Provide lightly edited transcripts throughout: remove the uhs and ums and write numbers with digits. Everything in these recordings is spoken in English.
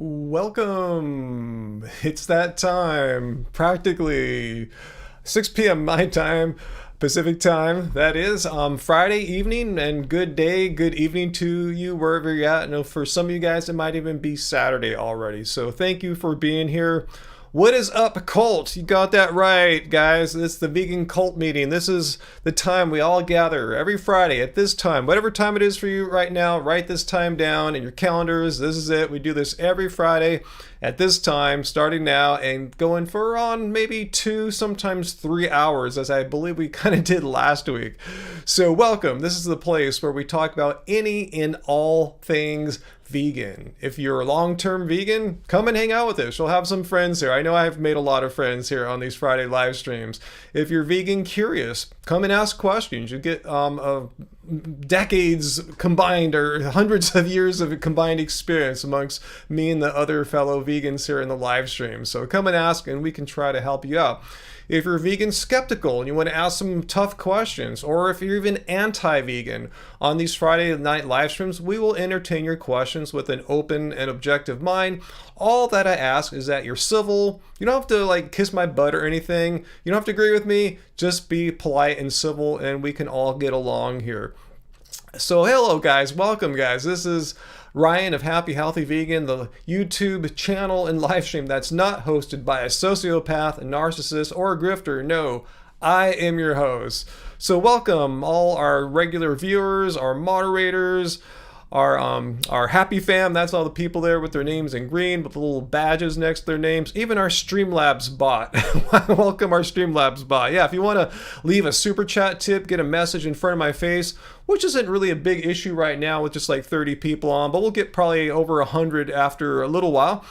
Welcome. It's that time. Practically 6 p.m. my time, Pacific time. That is Friday evening, and good day, good evening to you wherever you're at. I know for some of you guys, it might even be Saturday already. So thank you for being here. What is up, cult? You got that right, guys. It's the vegan cult meeting. This is the time we all gather every Friday at this time. Whatever time it is for you right now, write this time down in your calendars. This is it. We do this every Friday at this time, starting now and going for on maybe 2, sometimes 3 hours, as I believe we kind of did last week. So welcome. This is the place where we talk about any and all things vegan. If you're a long-term vegan, come and hang out with us. You'll have some friends here. I know I've made a lot of friends here on these Friday live streams. If you're vegan curious, come and ask questions. You get decades combined or hundreds of years of combined experience amongst me and the other fellow vegans here in the live stream. So come and ask and we can try to help you out. If you're vegan skeptical and you want to ask some tough questions, or if you're even anti-vegan, on these Friday night live streams, we will entertain your questions with an open and objective mind. All that I ask is that you're civil. You don't have to kiss my butt or anything. You don't have to agree with me. Just be polite and civil and we can all get along here. So hello guys, welcome guys. This is Ryan of Happy Healthy Vegan, the YouTube channel and live stream that's not hosted by a sociopath, a narcissist, or a grifter. No, I am your host. So welcome all our regular viewers, our moderators, our happy fam. That's all the people there with their names in green with the little badges next to their names. Even our Streamlabs bot. Welcome our Streamlabs bot. Yeah, if you want to leave a super chat tip, get a message in front of my face, which isn't really a big issue right now with just like 30 people on, but we'll get probably over 100 after a little while.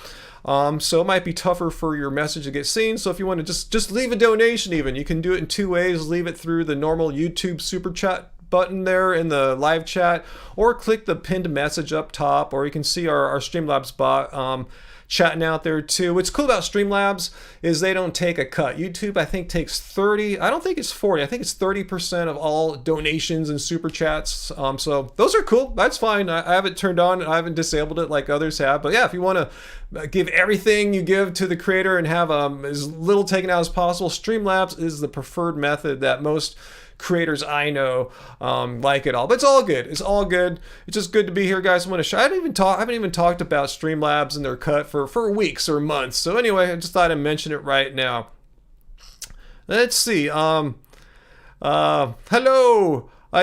So it might be tougher for your message to get seen. So if you want to just leave a donation even, you can do it in 2 ways. Leave it through the normal YouTube super chat button there in the live chat, or click the pinned message up top, or you can see our Streamlabs bot chatting out there too. What's cool about Streamlabs is they don't take a cut. YouTube, I think, takes 30, I don't think it's 40, I think it's 30% of all donations and super chats. So those are cool. That's fine. I have it turned on. I haven't disabled it like others have. But yeah, if you want to give everything you give to the creator and have as little taken out as possible, Streamlabs is the preferred method that most creators I know like it all. But it's all good. It's all good. It's just good to be here, guys. I haven't even talked about Streamlabs and their cut for weeks or months. So anyway, I just thought I'd mention it right now. Let's see. Hello.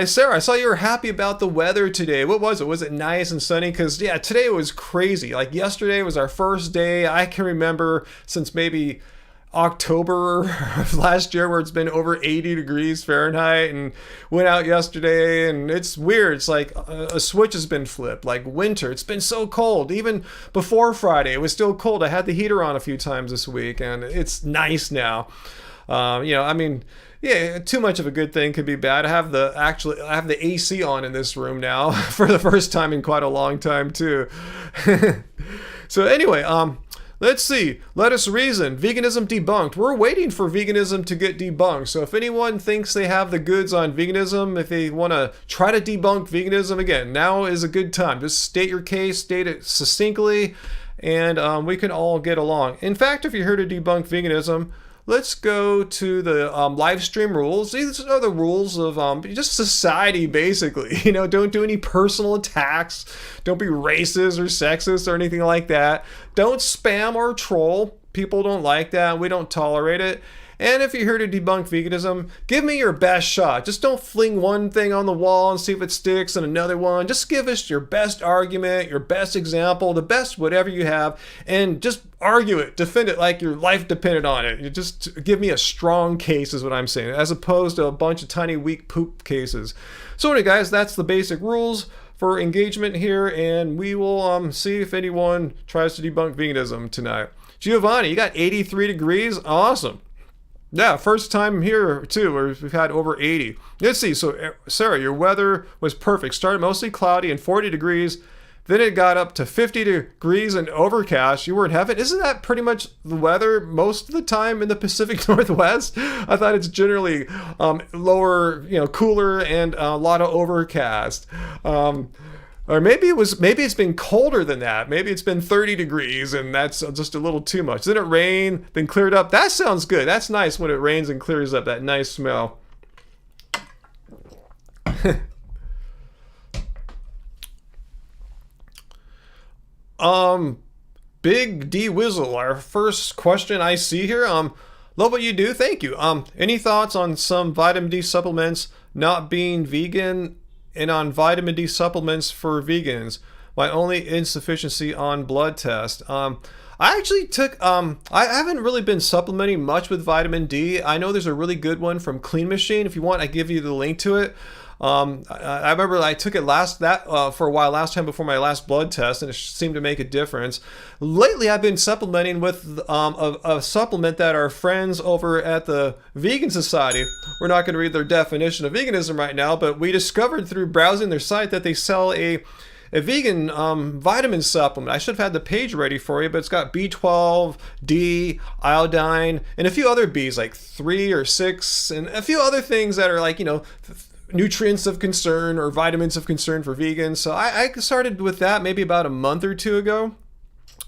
Sarah, I saw you were happy about the weather today. What was it? Was it nice and sunny? Because, yeah, today was crazy. Like, yesterday was our first day. I can remember since maybe October of last year where it's been over 80 degrees Fahrenheit, and went out yesterday and it's weird. It's like a switch has been flipped, like winter. It's been so cold. Even before Friday, it was still cold. I had the heater on a few times this week and it's nice now. Yeah, too much of a good thing could be bad. I have the AC on in this room now for the first time in quite a long time too. So anyway, let's see. Let us reason. Veganism debunked. We're waiting for veganism to get debunked. So if anyone thinks they have the goods on veganism, if they want to try to debunk veganism, again, now is a good time. Just state your case, state it succinctly, and we can all get along. In fact, if you're here to debunk veganism, let's go to the Livestream Rules. These are the rules of just society, basically. You know, don't do any personal attacks. Don't be racist or sexist or anything like that. Don't spam or troll. People don't like that. We don't tolerate it. And if you're here to debunk veganism, give me your best shot. Just don't fling one thing on the wall and see if it sticks and another one. Just give us your best argument, your best example, the best whatever you have, and just argue it, defend it like your life depended on it. You just give me a strong case is what I'm saying, as opposed to a bunch of tiny weak poop cases. So anyway, guys, that's the basic rules for engagement here, and we will see if anyone tries to debunk veganism tonight. Giovanni, you got 83 degrees? Awesome. Yeah, first time here too, where we've had over 80. Let's see, so Sarah, your weather was perfect. Started mostly cloudy and 40 degrees. Then it got up to 50 degrees and overcast. You were in heaven. Isn't that pretty much the weather most of the time in the Pacific Northwest? I thought it's generally lower, cooler and a lot of overcast. Or maybe it's been colder than that. Maybe it's been 30 degrees and that's just a little too much. Then it rained, then cleared up. That sounds good. That's nice when it rains and clears up, that nice smell. Big D Wizzle, our first question I see here. Love what you do. Thank you. Any thoughts on some vitamin D supplements not being vegan and on vitamin D supplements for vegans? My only insufficiency on blood test. I actually took, I haven't really been supplementing much with vitamin D. I know there's a really good one from Clean Machine. If you want, I give you the link to it. I remember I took it for a while last time before my last blood test, and it seemed to make a difference. Lately, I've been supplementing with a supplement that our friends over at the Vegan Society, we're not going to read their definition of veganism right now, but we discovered through browsing their site that they sell a vegan vitamin supplement. I should have had the page ready for you, but it's got B12, D, iodine, and a few other Bs, like 3 or 6, and a few other things that are like, nutrients of concern or vitamins of concern for vegans. So I started with that maybe about a month or two ago.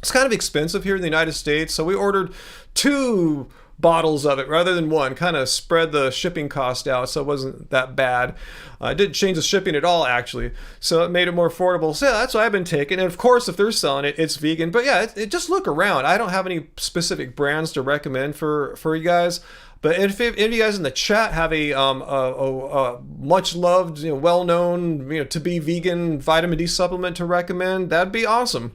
It's kind of expensive here in the United States, so we ordered 2 bottles of it rather than 1, kind of spread the shipping cost out so it wasn't that bad. It didn't change the shipping at all, actually, so it made it more affordable. So yeah, that's what I've been taking, and of course if they're selling it, it's vegan. But yeah, just look around. I don't have any specific brands to recommend for you guys. But if you guys in the chat have a much loved, well-known, to be vegan vitamin D supplement to recommend, that'd be awesome.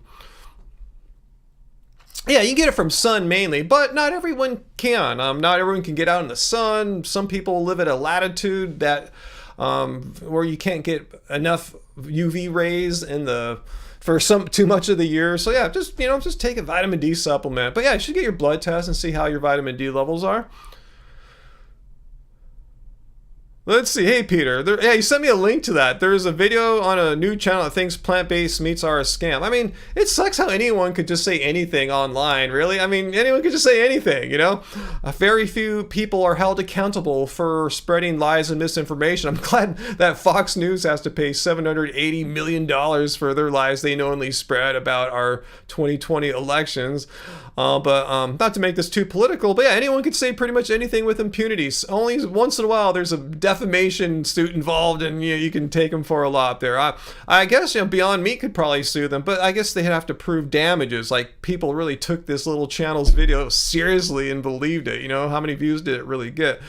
Yeah, you can get it from sun mainly, but not everyone can. Not everyone can get out in the sun. Some people live at a latitude that where you can't get enough UV rays for too much of the year. So yeah, just take a vitamin D supplement. But yeah, you should get your blood test and see how your vitamin D levels are. Let's see. Hey, Peter. You sent me a link to that. There's a video on a new channel that thinks plant-based meats are a scam. I mean, it sucks how anyone could just say anything online, really. I mean, anyone could just say anything, Very few people are held accountable for spreading lies and misinformation. I'm glad that Fox News has to pay $780 million for their lies they knowingly spread about our 2020 elections. But not to make this too political, but yeah, anyone could say pretty much anything with impunity. Only once in a while there's a defamation suit involved, and you can take them for a lot there. I guess Beyond Meat could probably sue them, but I guess they'd have to prove damages. Like, people really took this little channel's video seriously and believed it. How many views did it really get?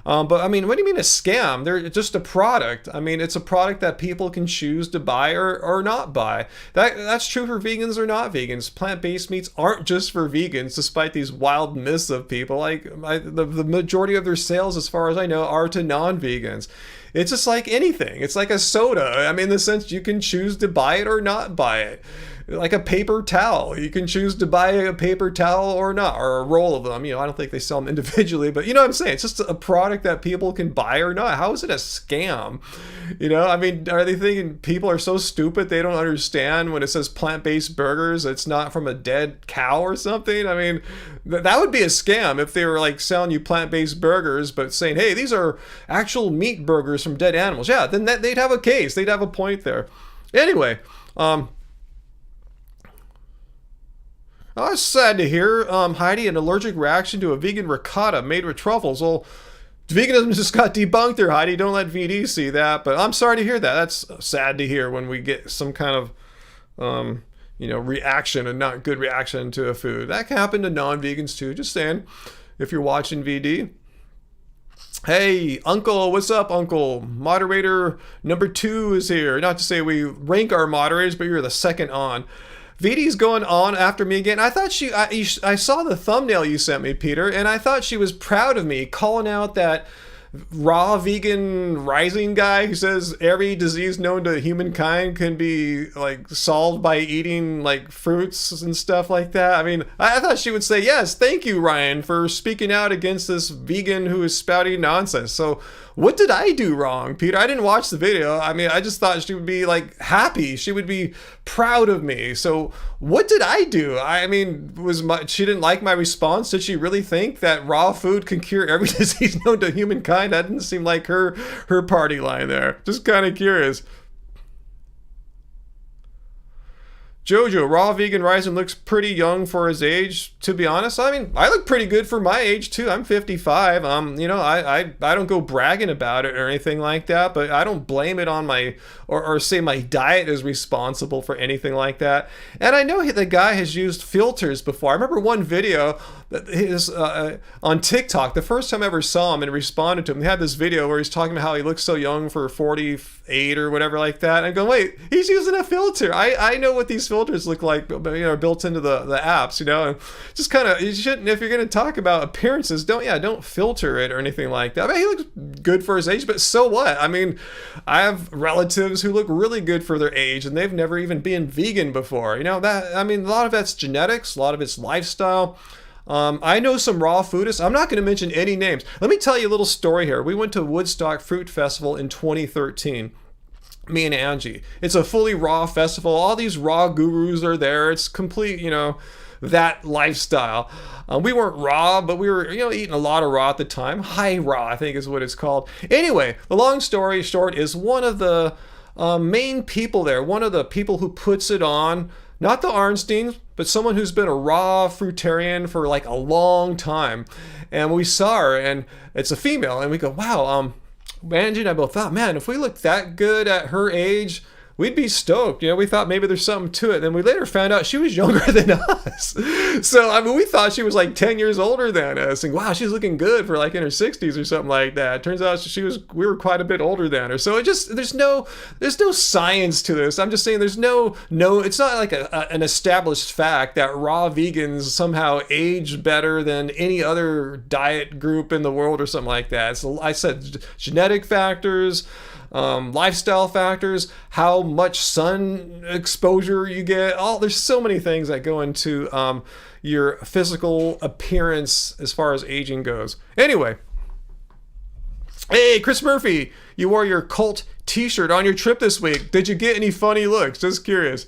But I mean, what do you mean a scam? They're just a product. I mean, it's a product that people can choose to buy or not buy. That's true for vegans or not vegans. Plant-based meats aren't just for vegans, despite these wild myths of people. Like, the majority of their sales, as far as I know, are to non-vegans. It's just like anything. It's like a soda. I mean, in the sense you can choose to buy it or not buy it. Like a paper towel. You can choose to buy a paper towel or not, or a roll of them. I don't think they sell them individually, but you know what I'm saying? It's just a product that people can buy or not. How is it a scam? I mean, are they thinking people are so stupid they don't understand when it says plant-based burgers, it's not from a dead cow or something? I mean, that would be a scam if they were like selling you plant-based burgers, but saying, hey, these are actual meat burgers from dead animals. Yeah, then they'd have a case. They'd have a point there. Anyway, it's sad to hear, Heidi, an allergic reaction to a vegan ricotta made with truffles. Well, veganism just got debunked there, Heidi. Don't let VD see that. But I'm sorry to hear that. That's sad to hear when we get some kind of, reaction, and not good reaction to a food. That can happen to non-vegans too. Just saying, if you're watching VD. Hey, Uncle, what's up, Uncle? Moderator number 2 is here. Not to say we rank our moderators, but you're the second on. VD's going on after me again. I thought I saw the thumbnail you sent me, Peter, and I thought she was proud of me calling out that raw vegan rising guy who says every disease known to humankind can be like solved by eating like fruits and stuff like that. I mean, I thought she would say, yes, thank you, Ryan, for speaking out against this vegan who is spouting nonsense. So what did I do wrong, Peter? I didn't watch the video. I mean, I just thought she would be like happy. She would be proud of me. So what did I do? I mean, she didn't like my response? Did she really think that raw food can cure every disease known to humankind? That didn't seem like her party line there. Just kind of curious. Jojo, raw vegan rising looks pretty young for his age, to be honest. I mean, I look pretty good for my age too. I'm 55. You know, I don't go bragging about it or anything like that, but I don't blame it on my, or say my diet is responsible for anything like that. And I know the guy has used filters before. I remember one video that his on TikTok, the first time I ever saw him and responded to him, he had this video where he's talking about how he looks so young for 48 or whatever like that. And I go, wait, he's using a filter. I know what these filters look like, you know, built into the apps, you know, and just kind of, you shouldn't, if you're going to talk about appearances, don't filter it or anything like that. I mean, he looks good for his age, but so what? I mean, I have relatives who look really good for their age and they've never even been vegan before, you know, that, I mean, a lot of that's genetics, a lot of it's lifestyle. I know some raw foodists. I'm not going to mention any names. Let me tell you a little story here. We went to Woodstock Fruit Festival in 2013. Me and Angie. It's a fully raw festival. All these raw gurus are there. It's complete, you know, that lifestyle. We weren't raw, but we were, you know, eating a lot of raw at the time. High raw, I think is what it's called. Anyway, the long story short is one of the main people there, one of the people who puts it on, not the Arnsteins, but someone who's been a raw fruitarian for like a long time. And we saw her, and it's a female, and we go, wow, Angie and I both thought, man, if we looked that good at her age, we'd be stoked. You know, we thought maybe there's something to it. Then we later found out she was younger than us. So, I mean, we thought she was like 10 years older than us. And wow, she's looking good for like in her 60s or something like that. Turns out we were quite a bit older than her. So it just, there's no science to this. I'm just saying there's no, it's not like an established fact that raw vegans somehow age better than any other diet group in the world or something like that. So I said genetic factors, lifestyle factors, how much sun exposure you get. There's so many things that go into your physical appearance as far as aging goes. Anyway, hey, Chris Murphy, you wore your cult t-shirt on your trip this week. Did you get any funny looks? Just curious.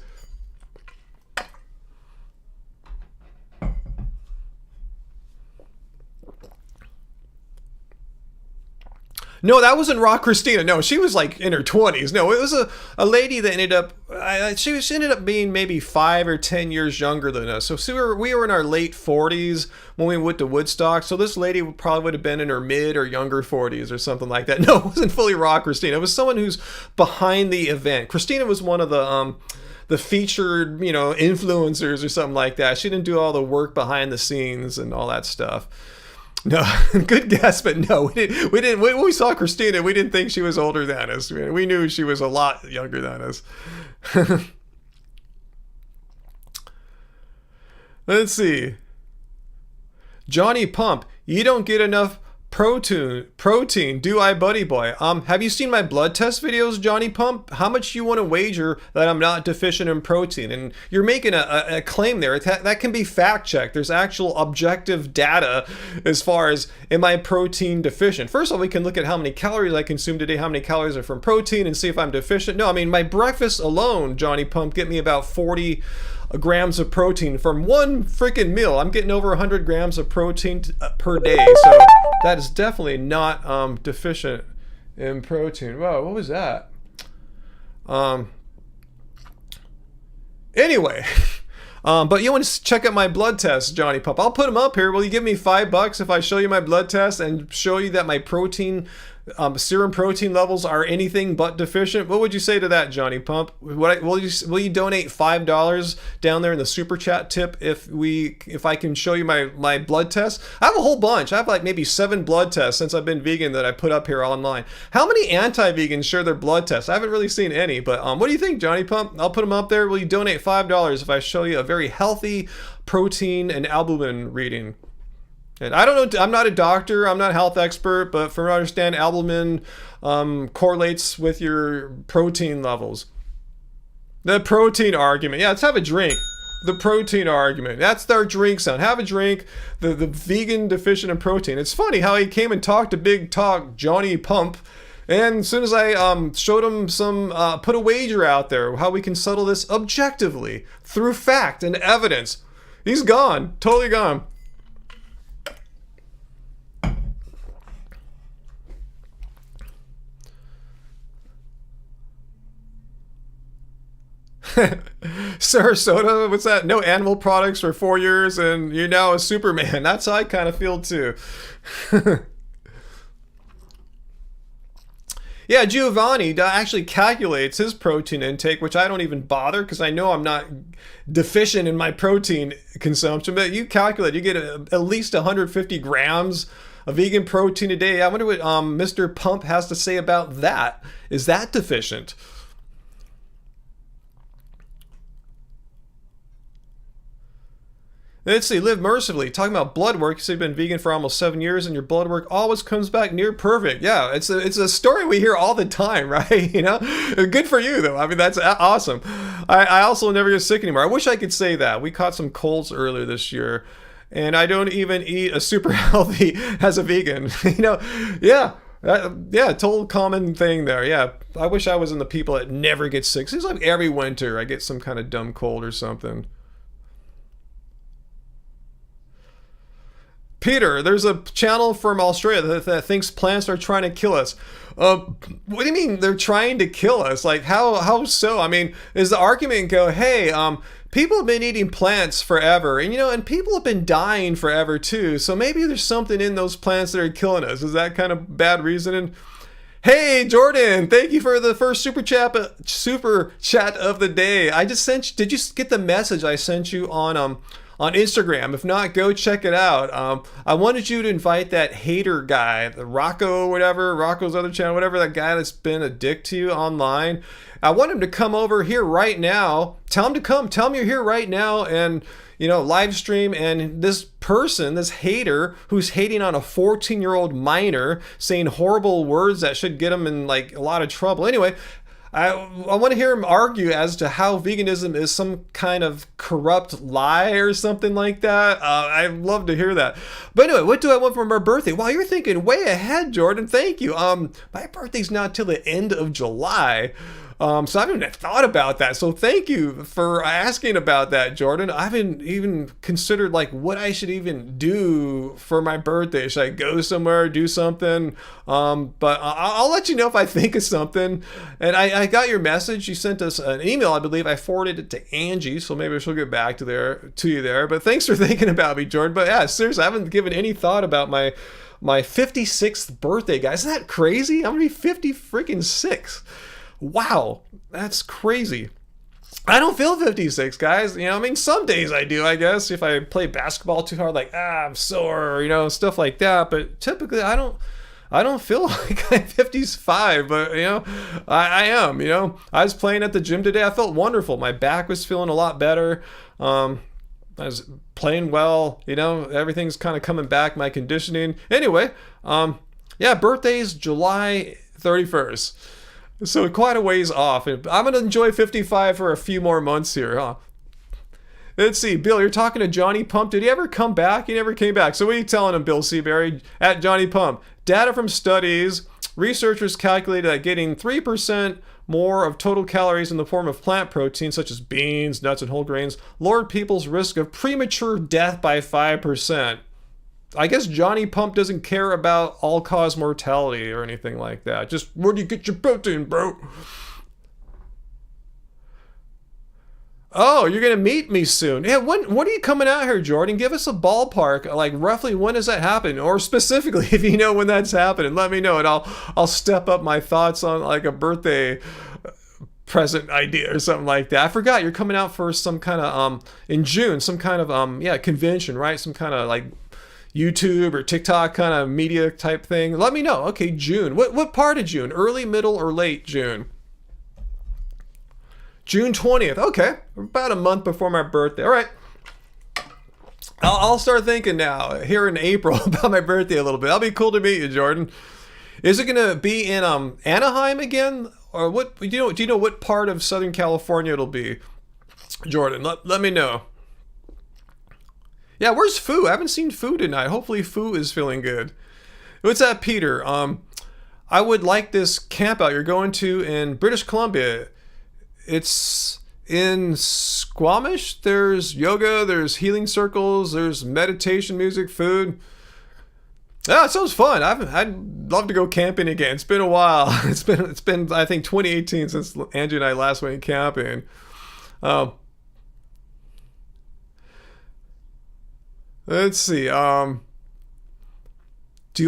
No, that wasn't Raw Christina. No, she was like in her 20s. No, it was a lady that ended up, she ended up being maybe 5 or 10 years younger than us. So we were in our late 40s when we went to Woodstock. So this lady probably would have been in her mid or younger 40s or something like that. No, it wasn't fully Raw Christina. It was someone who's behind the event. Christina was one of the featured, you know, influencers or something like that. She didn't do all the work behind the scenes and all that stuff. No, good guess, but no, we didn't. When we saw Christina, we didn't think she was older than us. We knew she was a lot younger than us. Let's see. Johnny Pump, you don't get enough protein, do I, buddy boy? Have you seen my blood test videos, Johnny Pump? How much you want to wager that I'm not deficient in protein? And you're making a claim there that can be fact checked. There's actual objective data as far as, am I protein deficient? First of all, we can look at how many calories I consume today, how many calories are from protein, and see if I'm deficient. No, I mean, my breakfast alone, Johnny Pump, get me about 40 grams of protein from one freaking meal. I'm getting over 100 grams of protein per day, so that is definitely not deficient in protein. Whoa, what was that? Anyway, but you want to check out my blood test, Johnny Pump? I'll put them up here. Will you give me $5 if I show you my blood test and show you that my protein, serum protein levels are anything but deficient? What would you say to that, Johnny Pump? Will you donate $5 down there in the super chat tip if I can show you my blood test? I have a whole bunch. I have like maybe 7 blood tests since I've been vegan that I put up here online. How many anti-vegans share their blood tests? I haven't really seen any, but what do you think, Johnny Pump? I'll put them up there. Will you donate $5 if I show you a very healthy protein and albumin reading? And I don't know, I'm not a doctor, I'm not a health expert, but from what I understand, albumin correlates with your protein levels. The protein argument. Yeah, let's have a drink. The protein argument. That's our drink sound. Have a drink. The vegan deficient in protein. It's funny how he came and talked to Big Talk Johnny Pump, and as soon as I showed him put a wager out there, how we can settle this objectively through fact and evidence, he's gone. Totally gone. Sarasota, what's that? No animal products for 4 years and you're now a Superman. That's how I kind of feel too. Yeah, Giovanni actually calculates his protein intake, which I don't even bother because I know I'm not deficient in my protein consumption. But you calculate, you get at least 150 grams of vegan protein a day. I wonder what Mr. Pump has to say about that. Is that deficient? Let's see, live mercifully. Talking about blood work, you say you've been vegan for almost 7 years and your blood work always comes back near perfect. Yeah, it's a story we hear all the time, right? You know, good for you though. I mean, that's awesome. I also never get sick anymore. I wish I could say that. We caught some colds earlier this year and I don't even eat a super healthy as a vegan. You know, yeah. Yeah, total common thing there. Yeah, I wish I was in the people that never get sick. Seems like every winter I get some kind of dumb cold or something. Peter, there's a channel from Australia that thinks plants are trying to kill us. What do you mean they're trying to kill us? Like how so? I mean, is the argument go, hey, people have been eating plants forever, and and people have been dying forever too. So maybe there's something in those plants that are killing us. Is that kind of bad reasoning? Hey Jordan, thank you for the first super chat of the day. I just sent you, did you get the message I sent you on Instagram? If not, go check it out. I wanted you to invite that hater guy, the Rocco, whatever, Rocco's other channel, whatever, that guy that's been a dick to you online. I want him to come over here right now. Tell him to come. Tell him you're here right now and, live stream. And this person, this hater who's hating on a 14-year-old minor, saying horrible words that should get him in like a lot of trouble. Anyway, I want to hear him argue as to how veganism is some kind of corrupt lie or something like that. I'd love to hear that. But anyway, what do I want for my birthday? Well, you're thinking way ahead, Jordan. Thank you. My birthday's not till the end of July. So I haven't even thought about that. So thank you for asking about that, Jordan. I haven't even considered like what I should even do for my birthday. Should I go somewhere, do something? But I'll let you know if I think of something. And I got your message. You sent us an email, I believe. I forwarded it to Angie, so maybe she'll get back to you there. But thanks for thinking about me, Jordan. But yeah, seriously, I haven't given any thought about my 56th birthday, guys. Isn't that crazy? I'm gonna be 50 freaking 6. Wow, that's crazy. I don't feel 56, guys. I mean, some days I do, I guess, if I play basketball too hard, like, I'm sore, stuff like that. But typically, I don't feel like I'm 55, but, I am, I was playing at the gym today. I felt wonderful. My back was feeling a lot better. I was playing well, everything's kind of coming back, my conditioning. Anyway, yeah, birthday's July 31st. So quite a ways off. I'm going to enjoy 55 for a few more months here, huh? Let's see. Bill, you're talking to Johnny Pump. Did he ever come back? He never came back. So what are you telling him, Bill Seabury? At Johnny Pump. Data from studies. Researchers calculated that getting 3% more of total calories in the form of plant protein, such as beans, nuts, and whole grains, lowered people's risk of premature death by 5%. I guess Johnny Pump doesn't care about all-cause mortality or anything like that. Just, where do you get your protein, bro? Oh, you're going to meet me soon. Yeah, when are you coming out here, Jordan? Give us a ballpark. Like, roughly, when does that happen? Or specifically, if you know when that's happening, let me know, and I'll step up my thoughts on, like, a birthday present idea or something like that. I forgot, you're coming out for some kind of, in June, some kind of, convention, right? Some kind of, like, YouTube or TikTok kind of media type thing. Let me know. Okay, June. What part of June? Early, middle, or late June? June 20th. Okay, about a month before my birthday. All right. I'll start thinking now here in April about my birthday a little bit. That'll be cool to meet you, Jordan. Is it going to be in Anaheim again, or what? Do you know what part of Southern California it'll be, Jordan? Let me know. Yeah, where's Foo? I haven't seen Foo tonight. Hopefully Foo is feeling good. What's that, Peter? I would like this camp out you're going to in British Columbia. It's in Squamish. There's yoga, there's healing circles, there's meditation, music, food. Yeah, it sounds fun. I'd love to go camping again. It's been a while. It's been I think 2018 since Angie and I last went camping. Let's see. Do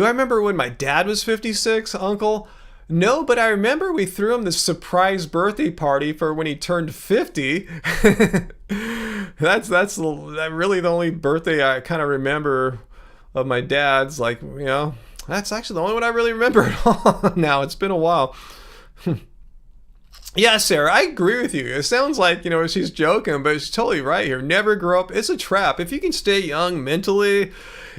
I remember when my dad was 56, Uncle? No, but I remember we threw him this surprise birthday party for when he turned 50. That's really the only birthday I kind of remember of my dad's. Like, that's actually the only one I really remember now. It's been a while. Yeah, Sarah, I agree with you. It sounds like, she's joking, but she's totally right here. Never grow up. It's a trap. If you can stay young mentally,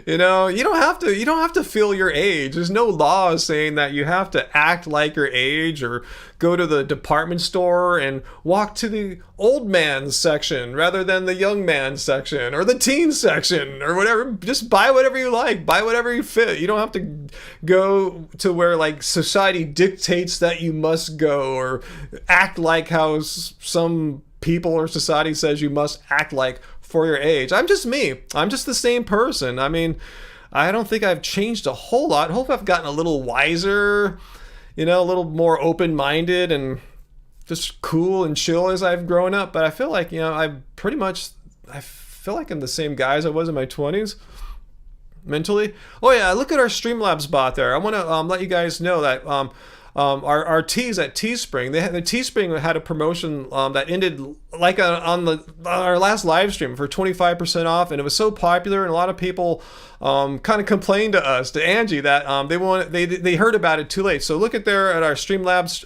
you don't have to feel your age. There's no law saying that you have to act like your age or go to the department store and walk to the old man section rather than the young man section or the teen section or whatever. Just buy whatever you like. Buy whatever you fit. You don't have to go to where like society dictates that you must go or act like how some people or society says you must act like for your age. I'm just me. I'm just the same person. I mean, I don't think I've changed a whole lot. I hope I've gotten a little wiser, a little more open-minded and just cool and chill as I've grown up. But I feel like, I feel like I'm the same guy as I was in my 20s mentally. Oh yeah, look at our Streamlabs bot there. I want to let you guys know that our teas at Teespring, the Teespring had a promotion that ended like on our last live stream for 25% off, and it was so popular, and a lot of people kind of complained to us, to Angie, that they heard about it too late. So look at our Streamlabs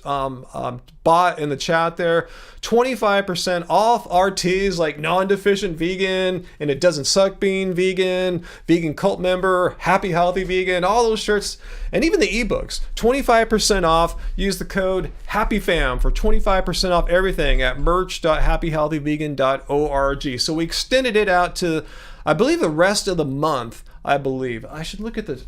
bot in the chat there. 25% off our teas like non-deficient vegan and it doesn't suck being vegan, vegan cult member, happy healthy vegan, all those shirts, and even the ebooks. 25% off. Use the code HAPPYFAM for 25% off everything at merch.happyhealthyvegan.org. So we extended it out to, I believe, the rest of the month. I believe I should look at the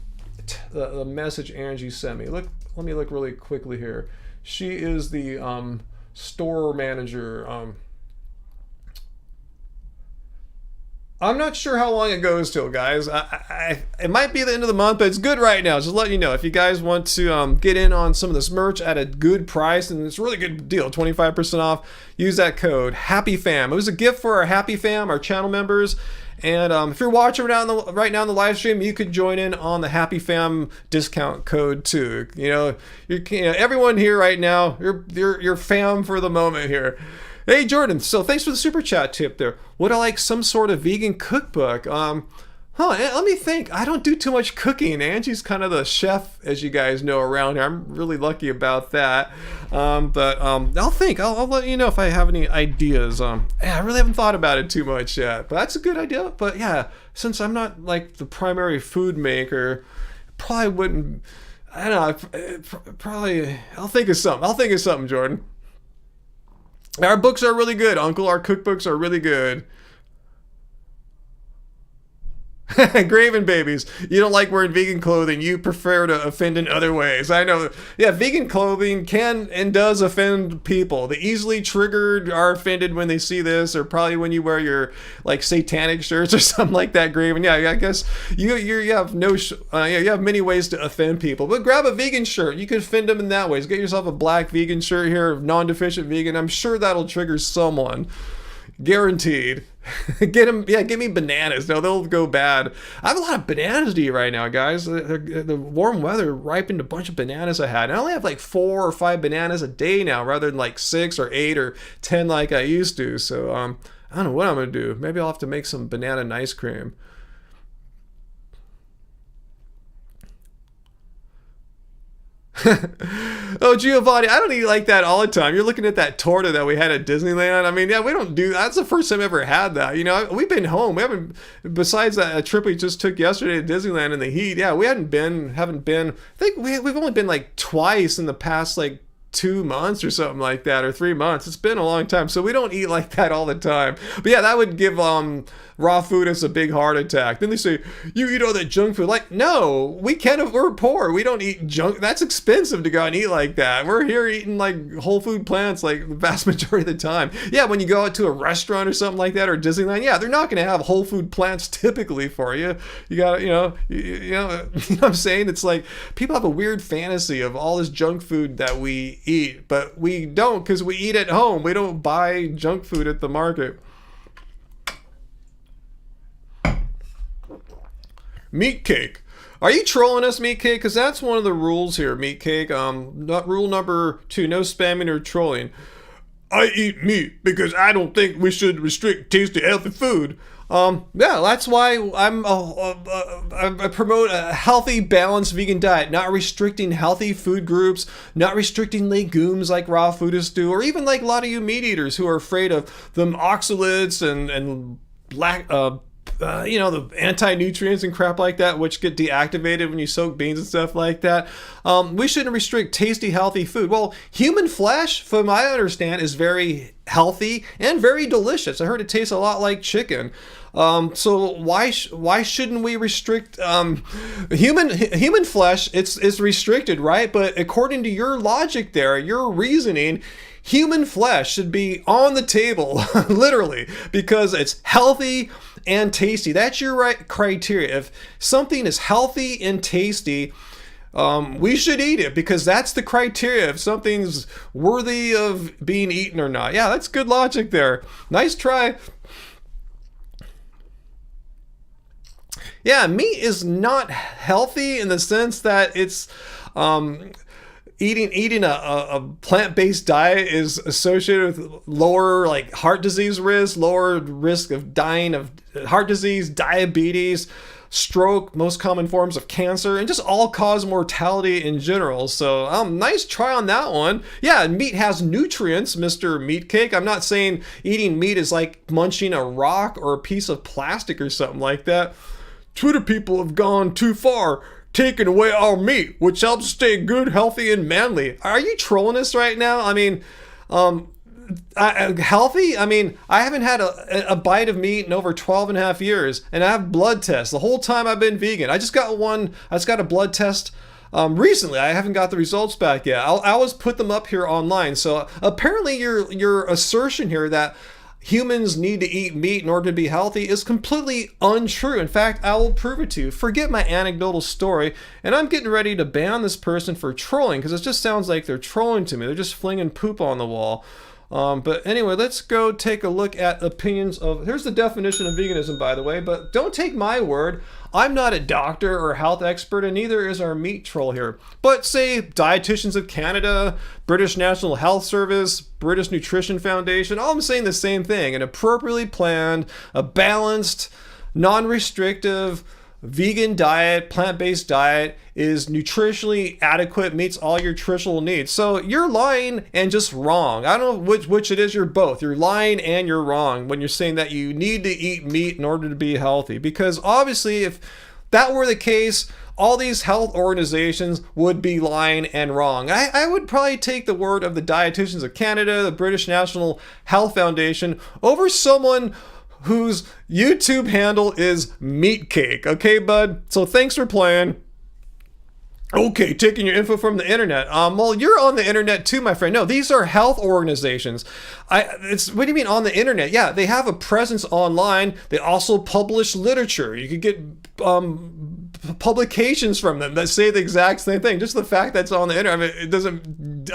message Angie sent me. Let me look really quickly here. She is the store manager. I'm not sure how long it goes till, guys. It might be the end of the month, but it's good right now. Just letting you know, if you guys want to get in on some of this merch at a good price, and it's a really good deal, 25% off, use that code HAPPYFAM. It was a gift for our Happy Fam, our channel members. And if you're watching right now in the live stream, you could join in on the Happy Fam discount code too. Everyone here right now, you're fam for the moment here. Hey Jordan, so thanks for the super chat tip there. Would I like some sort of vegan cookbook? Let me think. I don't do too much cooking. Angie's kind of the chef, as you guys know, around here. I'm really lucky about that. But I'll think. I'll let you know if I have any ideas. I really haven't thought about it too much yet. But that's a good idea. But yeah, since I'm not like the primary food maker, probably wouldn't. I don't know. Probably. I'll think of something, Jordan. Our books are really good, Uncle. Our cookbooks are really good. Graven babies, you don't like wearing vegan clothing. You prefer to offend in other ways. I know. Yeah, vegan clothing can and does offend people. The easily triggered are offended when they see this, or probably when you wear your like satanic shirts or something like that. Graven, yeah, I guess you have you have many ways to offend people. But grab a vegan shirt. You can offend them in that way. Get yourself a black vegan shirt here, non-deficient vegan. I'm sure that'll trigger someone. Guaranteed. Give me bananas. No, they'll go bad. I have a lot of bananas to eat right now, guys. The warm weather ripened a bunch of bananas I had. And I only have like 4 or 5 bananas a day now, rather than like 6 or 8 or 10 like I used to. So I don't know what I'm gonna do. Maybe I'll have to make some banana ice cream. Oh, Giovanni, I don't eat like that all the time. You're looking at that torta that we had at Disneyland. I mean, yeah, we don't do that's the first time I ever had that. We've been home. We haven't, besides that trip we just took yesterday to Disneyland in the heat. Yeah, we haven't been. I think we've only been like twice in the past like 2 months or something like that, or 3 months. It's been a long time, so we don't eat like that all the time. But yeah, that would give raw food us a big heart attack. Then they say, you eat all that junk food. Like, no, we're poor. We don't eat junk. That's expensive to go and eat like that. We're here eating like whole food plants like the vast majority of the time. Yeah, when you go out to a restaurant or something like that, or Disneyland, yeah, they're not going to have whole food plants typically for you. You got to, you know what I'm saying? It's like people have a weird fantasy of all this junk food that we eat, but we don't, because we eat at home. We don't buy junk food at the market. Meat Cake. Are you trolling us, Meat Cake? Because that's one of the rules here, Meat Cake. Rule number 2, no spamming or trolling. I eat meat because I don't think we should restrict tasty, healthy food. Yeah, that's why I promote a healthy, balanced vegan diet, not restricting healthy food groups, not restricting legumes like raw foodists do, or even like a lot of you meat eaters who are afraid of them oxalates and black, the anti-nutrients and crap like that, which get deactivated when you soak beans and stuff like that. We shouldn't restrict tasty, healthy food. Well, human flesh, from what I understand, is very healthy and very delicious. I heard it tastes a lot like chicken. So why shouldn't we restrict human flesh? It's restricted, right? But according to your logic there, your reasoning, human flesh should be on the table, literally, because it's healthy and tasty. That's your right criteria. If something is healthy and tasty, we should eat it because that's the criteria if something's worthy of being eaten or not. Yeah, that's good logic there. Nice try. Yeah, meat is not healthy in the sense that it's eating a plant-based diet is associated with lower like heart disease risk, lower risk of dying of heart disease, diabetes, stroke, most common forms of cancer, and just all-cause mortality in general. So nice try on that one. Yeah, meat has nutrients, Mr. Meat Cake. I'm not saying eating meat is like munching a rock or a piece of plastic or something like that. Twitter people have gone too far, taking away our meat, which helps stay good, healthy, and manly. Are you trolling us right now? I mean, healthy? I mean, I haven't had a bite of meat in over 12 and a half years, and I have blood tests the whole time I've been vegan. I just got a blood test recently. I haven't got the results back yet. I'll always put them up here online. So apparently your assertion here that humans need to eat meat in order to be healthy is completely untrue. In fact, I will prove it to you. Forget my anecdotal story, and I'm getting ready to ban this person for trolling because it just sounds like they're trolling to me. They're just flinging poop on the wall. But anyway, let's go take a look at opinions of... Here's the definition of veganism, by the way, but don't take my word. I'm not a doctor or health expert, and neither is our meat troll here. But say Dietitians of Canada, British National Health Service, British Nutrition Foundation, all I'm saying the same thing. An appropriately planned, a balanced, non-restrictive, vegan diet, plant-based diet is nutritionally adequate, meets all your nutritional needs. So you're lying and just wrong. I don't know which it is. You're both. You're lying and you're wrong when you're saying that you need to eat meat in order to be healthy. Because obviously, if that were the case, all these health organizations would be lying and wrong. I would probably take the word of the Dietitians of Canada, the British National Health Foundation, over someone whose YouTube handle is Meat Cake. Okay, bud? So thanks for playing. Okay, taking your info from the internet. Well, you're on the internet too, my friend. No, these are health organizations. What do you mean on the internet? Yeah, they have a presence online. They also publish literature. You could get publications from them that say the exact same thing. Just the fact that it's on the internet, I mean, it doesn't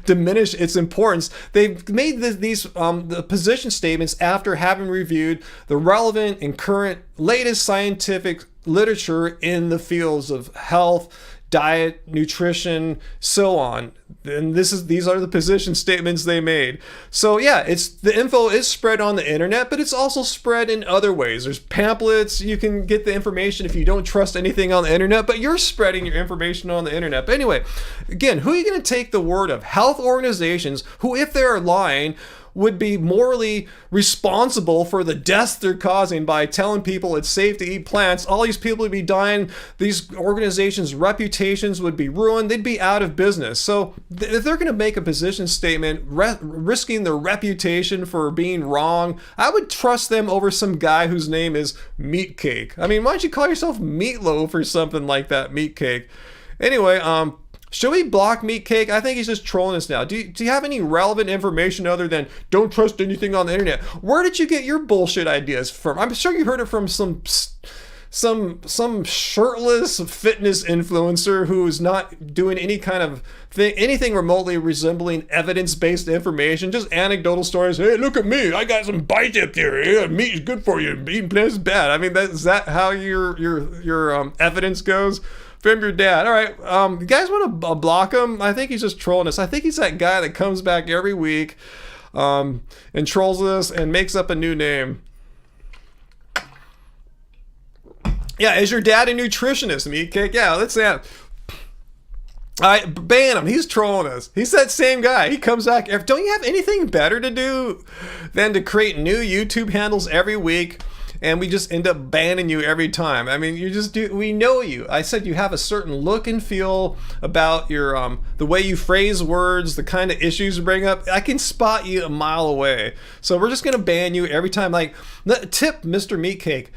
diminish its importance. They've made these the position statements after having reviewed the relevant and current latest scientific literature in the fields of health, diet, nutrition, so on. And these are the position statements they made. So yeah, the info is spread on the internet, but it's also spread in other ways. There's pamphlets. You can get the information if you don't trust anything on the internet, but you're spreading your information on the internet. But anyway, again, who are you going to take the word of? Health organizations who, if they're lying, would be morally responsible for the deaths they're causing by telling people it's safe to eat plants. All these people would be dying. These organizations' reputations would be ruined. They'd be out of business. So if they're going to make a position statement risking their reputation for being wrong, I would trust them over some guy whose name is Meat Cake. I mean, why don't you call yourself Meatloaf or something like that, Meat Cake? Anyway, should we block Meat Cake? I think he's just trolling us now. Do you have any relevant information other than don't trust anything on the internet? Where did you get your bullshit ideas from? I'm sure you heard it from some some shirtless fitness influencer who is not doing any kind of thing, anything remotely resembling evidence-based information, just anecdotal stories. Hey, look at me, I got some bicep here. Yeah, meat is good for you, eating plants is bad. I mean, is that how your evidence goes? From your dad. All right, you guys want to block him? I think he's just trolling us. I think he's that guy that comes back every week and trolls us and makes up a new name. Yeah, is your dad a nutritionist, Meatcake? Yeah, let's say that. All right, ban him. He's trolling us. He's that same guy. He comes back. Don't you have anything better to do than to create new YouTube handles every week? And we just end up banning you every time. I mean, we know you. I said you have a certain look and feel about your the way you phrase words, the kind of issues you bring up. I can spot you a mile away. So we're just gonna ban you every time. Like, tip Mr. Meatcake,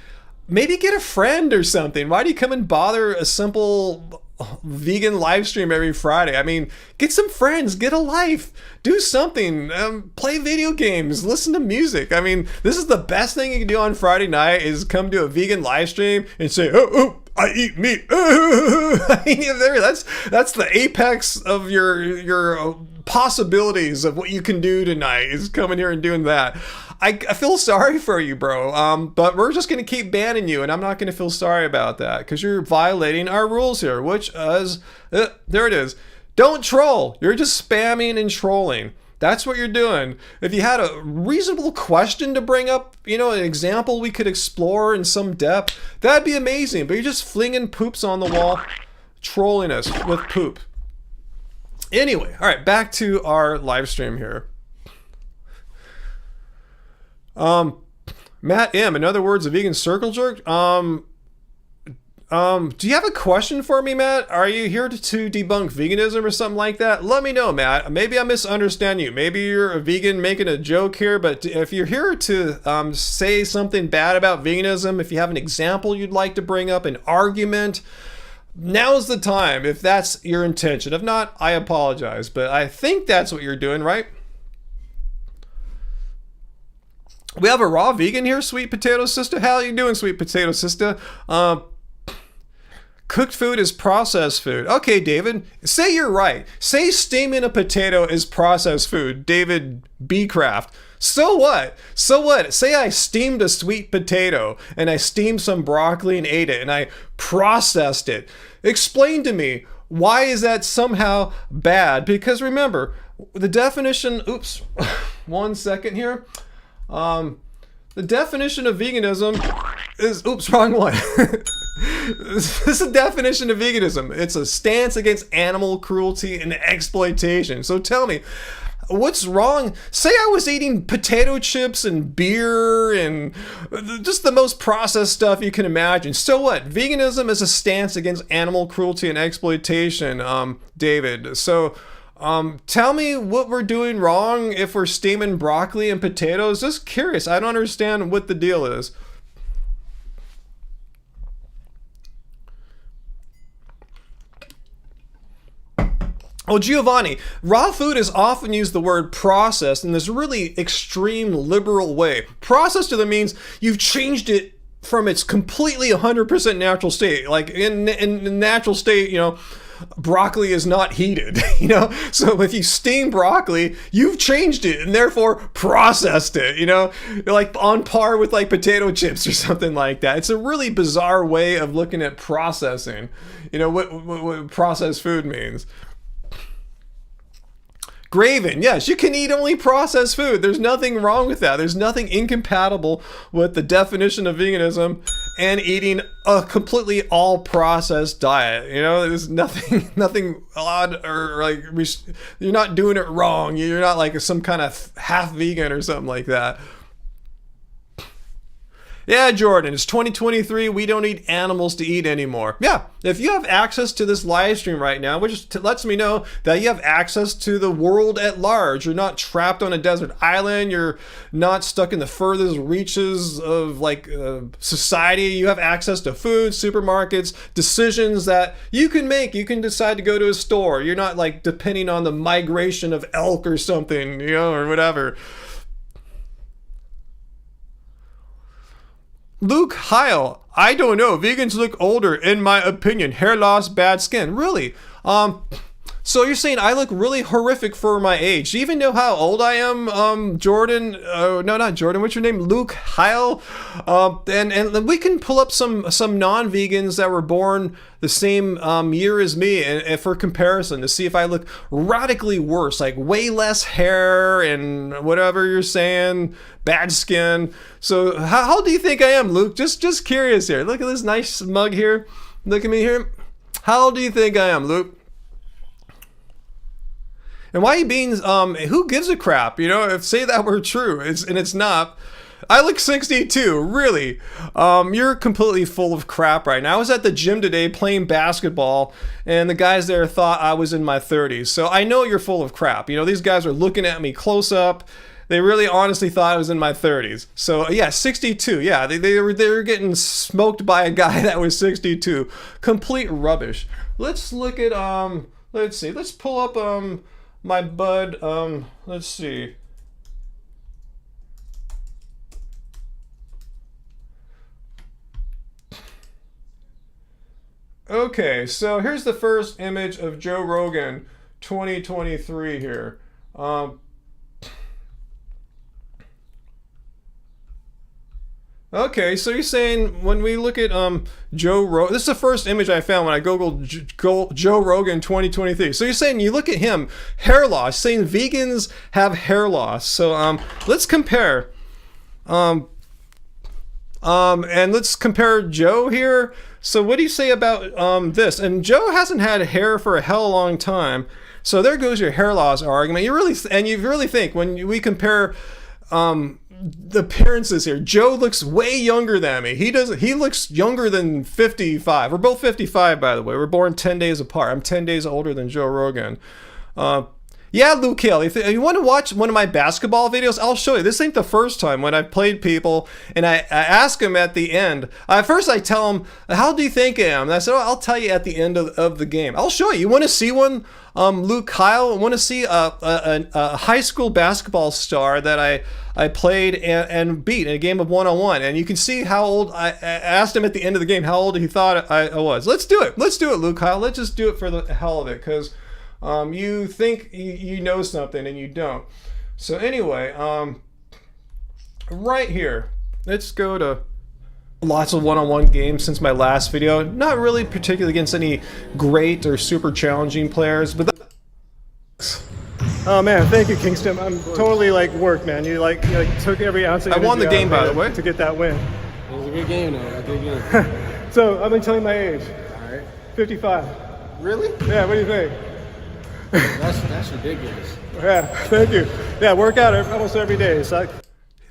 maybe get a friend or something. Why do you come and bother a simple vegan live stream every Friday? I mean, get some friends, get a life, do something, play video games, listen to music. I mean, this is the best thing you can do on Friday night, is come to a vegan live stream and say, oh, I eat meat. I mean, that's the apex of your possibilities of what you can do tonight, is coming here and doing that. I feel sorry for you, bro. But we're just going to keep banning you, and I'm not going to feel sorry about that, because you're violating our rules here, which is, there it is. Don't troll. You're just spamming and trolling. That's what you're doing. If you had a reasonable question to bring up, an example we could explore in some depth, that'd be amazing. But you're just flinging poops on the wall, trolling us with poop. Anyway, all right, back to our live stream here. Matt M, in other words, a vegan circle jerk. Do you have a question for me, Matt? Are you here to debunk veganism or something like that? Let me know, Matt. Maybe I misunderstand you. Maybe you're a vegan making a joke here, but if you're here to say something bad about veganism, if you have an example you'd like to bring up, an argument, now's the time, if that's your intention. If not, I apologize, but I think that's what you're doing, right? We have a raw vegan here, Sweet Potato Sister. How you doing, Sweet Potato Sister? Cooked food is processed food. Okay, David, say you're right. Say steaming a potato is processed food, David B. Craft. So what? So what? Say I steamed a sweet potato and I steamed some broccoli and ate it and I processed it. Explain to me, why is that somehow bad? Because remember, the definition, oops, 1 second here. The definition of veganism is, oops, wrong one. This is the definition of veganism. It's a stance against animal cruelty and exploitation. So tell me, what's wrong? Say I was eating potato chips and beer and just the most processed stuff you can imagine. So what? Veganism is a stance against animal cruelty and exploitation, David. So tell me what we're doing wrong if we're steaming broccoli and potatoes. Just curious. I don't understand what the deal is. Oh, Giovanni, raw food is often used the word processed in this really extreme liberal way. Processed to them means you've changed it from its completely 100% natural state. Like in natural state, broccoli is not heated, So if you steam broccoli, you've changed it and therefore processed it, You're like on par with like potato chips or something like that. It's a really bizarre way of looking at processing, what processed food means. Graven, yes, you can eat only processed food. There's nothing wrong with that. There's nothing incompatible with the definition of veganism and eating a completely all processed diet. There's nothing odd or like you're not doing it wrong. You're not like some kind of half vegan or something like that. Yeah, Jordan, it's 2023. We don't need animals to eat anymore. Yeah, if you have access to this live stream right now, which lets me know that you have access to the world at large. You're not trapped on a desert island. You're not stuck in the furthest reaches of society. You have access to food, supermarkets, decisions that you can make. You can decide to go to a store. You're not like depending on the migration of elk or something, or whatever. Luke Heil, I don't know. Vegans look older, in my opinion. Hair loss, bad skin. Really? So you're saying I look really horrific for my age? Do you even know how old I am, Jordan? No, not Jordan. What's your name? Luke, Kyle. And we can pull up some non-vegans that were born the same year as me, and for comparison, to see if I look radically worse, like way less hair and whatever you're saying, bad skin. So how old do you think I am, Luke? Just curious here. Look at this nice mug here. Look at me here. How old do you think I am, Luke? And why are you being, who gives a crap? You know, if say that were true, it's not. I look 62, really. You're completely full of crap right now. I was at the gym today playing basketball, and the guys there thought I was in my 30s. So I know you're full of crap. You know, these guys are looking at me close up. They really honestly thought I was in my 30s. So yeah, 62. Yeah, they were getting smoked by a guy that was 62. Complete rubbish. Let's look at, let's see. Let's pull up, my bud, let's see. Okay, so here's the first image of Joe Rogan 2023 here. Okay, so you're saying when we look at Joe Rogan, this is the first image I found when I googled Joe Rogan 2023. So you're saying you look at him, hair loss, saying vegans have hair loss. So let's compare. And let's compare Joe here. So what do you say about this? And Joe hasn't had hair for a hell of a long time. So there goes your hair loss argument. You really think when we compare the appearances here, Joe looks way younger than me. He looks younger than 55. We're both 55, by the way. We're born 10 days apart. I'm 10 days older than Joe Rogan. Yeah, Luke Hill, if you want to watch one of my basketball videos, I'll show you. This ain't the first time when I've played people, and I ask them at the end. First I tell them, how do you think I am? And I said, I'll tell you at the end of the game. I'll show you. You want to see one? Luke Kyle, want to see a high school basketball star that I played and beat in a game of one-on-one, and you can see how old I asked him at the end of the game how old he thought I was. Let's do it, Luke Kyle. Let's just do it for the hell of it, because you think you know something and you don't. So anyway, right here, let's go to lots of one-on-one games since my last video. Not really particularly against any great or super challenging players, but oh man, thank you, Kingston. I'm totally worked, man. You took every ounce of energy. I won the game, by the way, to get that win. It was a good game, though. A good game. So I've been telling my age. All right. 55. Really? Yeah. What do you think? That's ridiculous. Yeah. Thank you. Yeah. Work out almost every day. So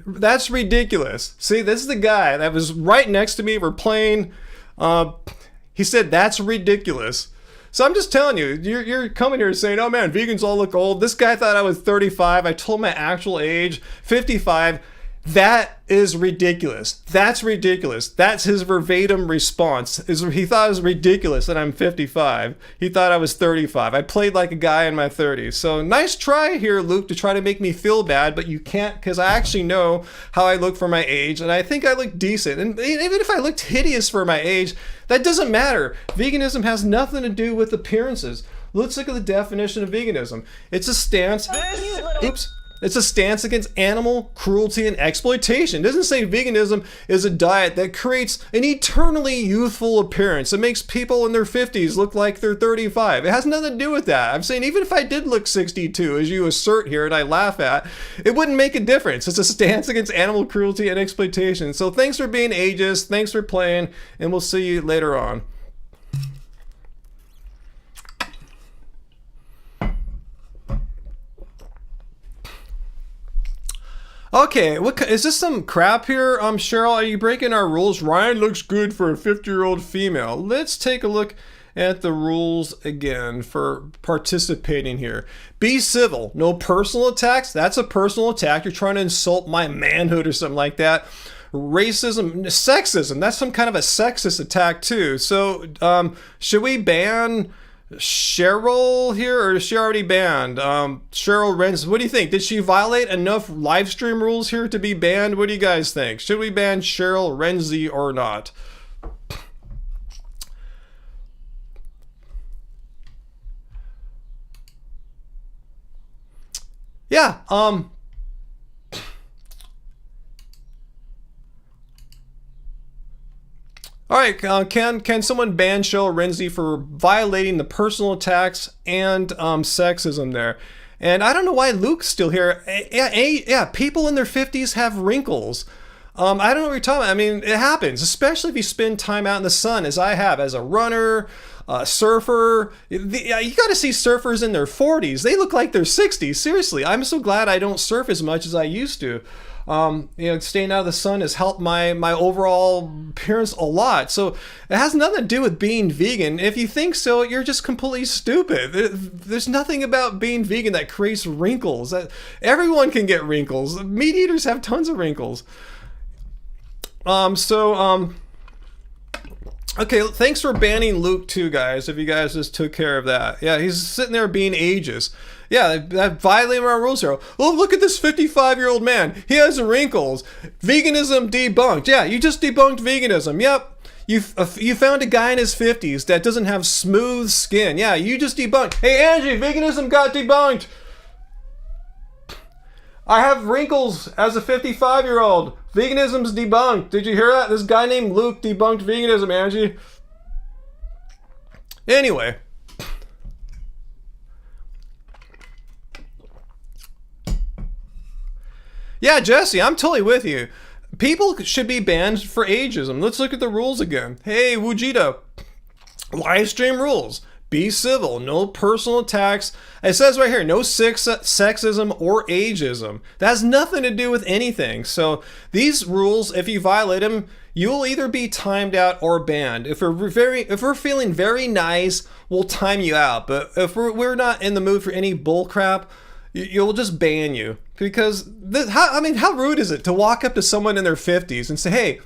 that's ridiculous. See, this is the guy that was right next to me. We're playing. He said that's ridiculous. So I'm just telling you, you're coming here saying, oh man, vegans all look old. This guy thought I was 35. I told my actual age, 55. That is ridiculous. That's ridiculous. That's his verbatim response. He thought it was ridiculous that I'm 55. He thought I was 35. I played like a guy in my 30s. So nice try here, Luke, to try to make me feel bad, but you can't, because I actually know how I look for my age, and I think I look decent. And even if I looked hideous for my age, that doesn't matter. Veganism has nothing to do with appearances. Let's look at the definition of veganism. It's a stance. Oops. It's a stance against animal cruelty and exploitation. It doesn't say veganism is a diet that creates an eternally youthful appearance. It makes people in their 50s look like they're 35. It has nothing to do with that. I'm saying even if I did look 62, as you assert here and I laugh at, it wouldn't make a difference. It's a stance against animal cruelty and exploitation. So thanks for being ageist, thanks for playing, and we'll see you later on. Okay, what is this, some crap here? Cheryl, are you breaking our rules? Ryan looks good for a 50-year-old female. Let's take a look at the rules again for participating here. Be civil. No personal attacks. That's a personal attack. You're trying to insult my manhood or something like that. Racism, sexism. That's some kind of a sexist attack too. So should we ban Cheryl here, or is she already banned? Cheryl Renz, what do you think? Did she violate enough Livestream rules here to be banned? What do you guys think? Should we ban Cheryl Renzi or not? Yeah. All right, can someone ban Cheryl Renzi for violating the personal attacks and sexism there? And I don't know why Luke's still here. Yeah, people in their 50s have wrinkles. I don't know what you're talking about. I mean, it happens, especially if you spend time out in the sun, as I have, as a runner, surfer. You got to see surfers in their 40s. They look like they're 60s. Seriously, I'm so glad I don't surf as much as I used to. Staying out of the sun has helped my overall appearance a lot. So it has nothing to do with being vegan. If you think so, you're just completely stupid. There's nothing about being vegan that creates wrinkles. Everyone can get wrinkles. Meat eaters have tons of wrinkles. Okay, thanks for banning Luke too, guys, if you guys just took care of that. Yeah, he's sitting there being ageist. Yeah, that violating our rules here. Oh, look at this 55-year-old man. He has wrinkles. Veganism debunked. Yeah, you just debunked veganism. Yep. You found a guy in his 50s that doesn't have smooth skin. Yeah, you just debunked. Hey, Angie, veganism got debunked. I have wrinkles as a 55-year-old. Veganism's debunked. Did you hear that? This guy named Luke debunked veganism, Angie. Anyway. Yeah, Jesse, I'm totally with you. People should be banned for ageism. Let's look at the rules again. Hey, Wujita. Livestream rules. Be civil. No personal attacks. It says right here, no sexism or ageism. That has nothing to do with anything. So these rules, if you violate them, you will either be timed out or banned. If we're feeling very nice, we'll time you out. But if we're not in the mood for any bull crap, you'll just ban you. Because how rude is it to walk up to someone in their 50s and say,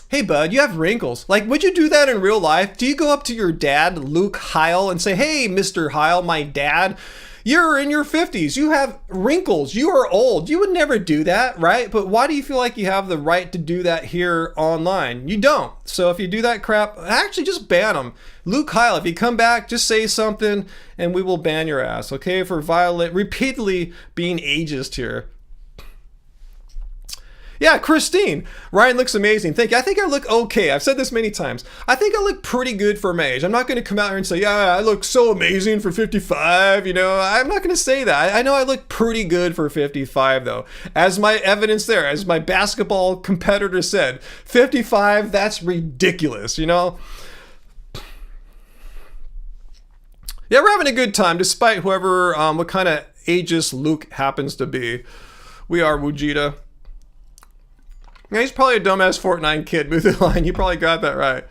hey bud, you have wrinkles. Like, would you do that in real life? Do you go up to your dad, Luke Heil, and say, hey, Mr. Heil, my dad, you're in your 50s. You have wrinkles. You are old. You would never do that, right? But why do you feel like you have the right to do that here online? You don't. So if you do that crap, actually just ban them. Luke Heil, if you come back, just say something and we will ban your ass, okay? For repeatedly being ageist here. Yeah, Christine. Ryan looks amazing. Thank you. I think I look okay. I've said this many times. I think I look pretty good for my age. I'm not going to come out here and say, yeah, I look so amazing for 55. You know, I'm not going to say that. I know I look pretty good for 55, though. As my evidence there, as my basketball competitor said, 55, that's ridiculous, you know? Yeah, we're having a good time, despite whoever, what kind of ageist Luke happens to be. We are Wujita. Yeah, he's probably a dumbass Fortnite kid. Move the line. You probably got that right.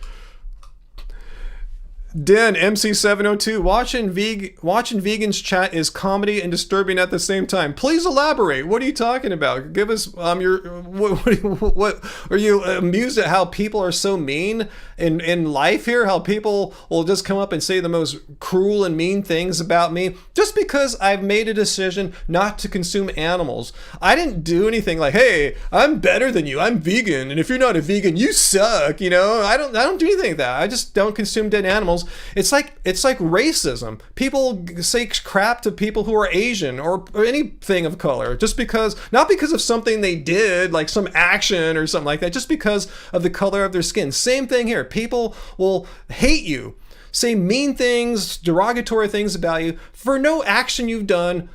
Den MC702. Watching vegans chat is comedy and disturbing at the same time. Please elaborate. What are you talking about? Give us your what are you amused at how people are so mean in life here? How people will just come up and say the most cruel and mean things about me just because I've made a decision not to consume animals. I didn't do anything like, hey, I'm better than you. I'm vegan, and if you're not a vegan, you suck. You know, I don't do anything like that. I just don't consume dead animals. It's like racism. People say crap to people who are Asian or anything of color just because, not because of something they did, like some action or something like that, just because of the color of their skin. Same thing here. People will hate you, say mean things, derogatory things about you for no action you've done,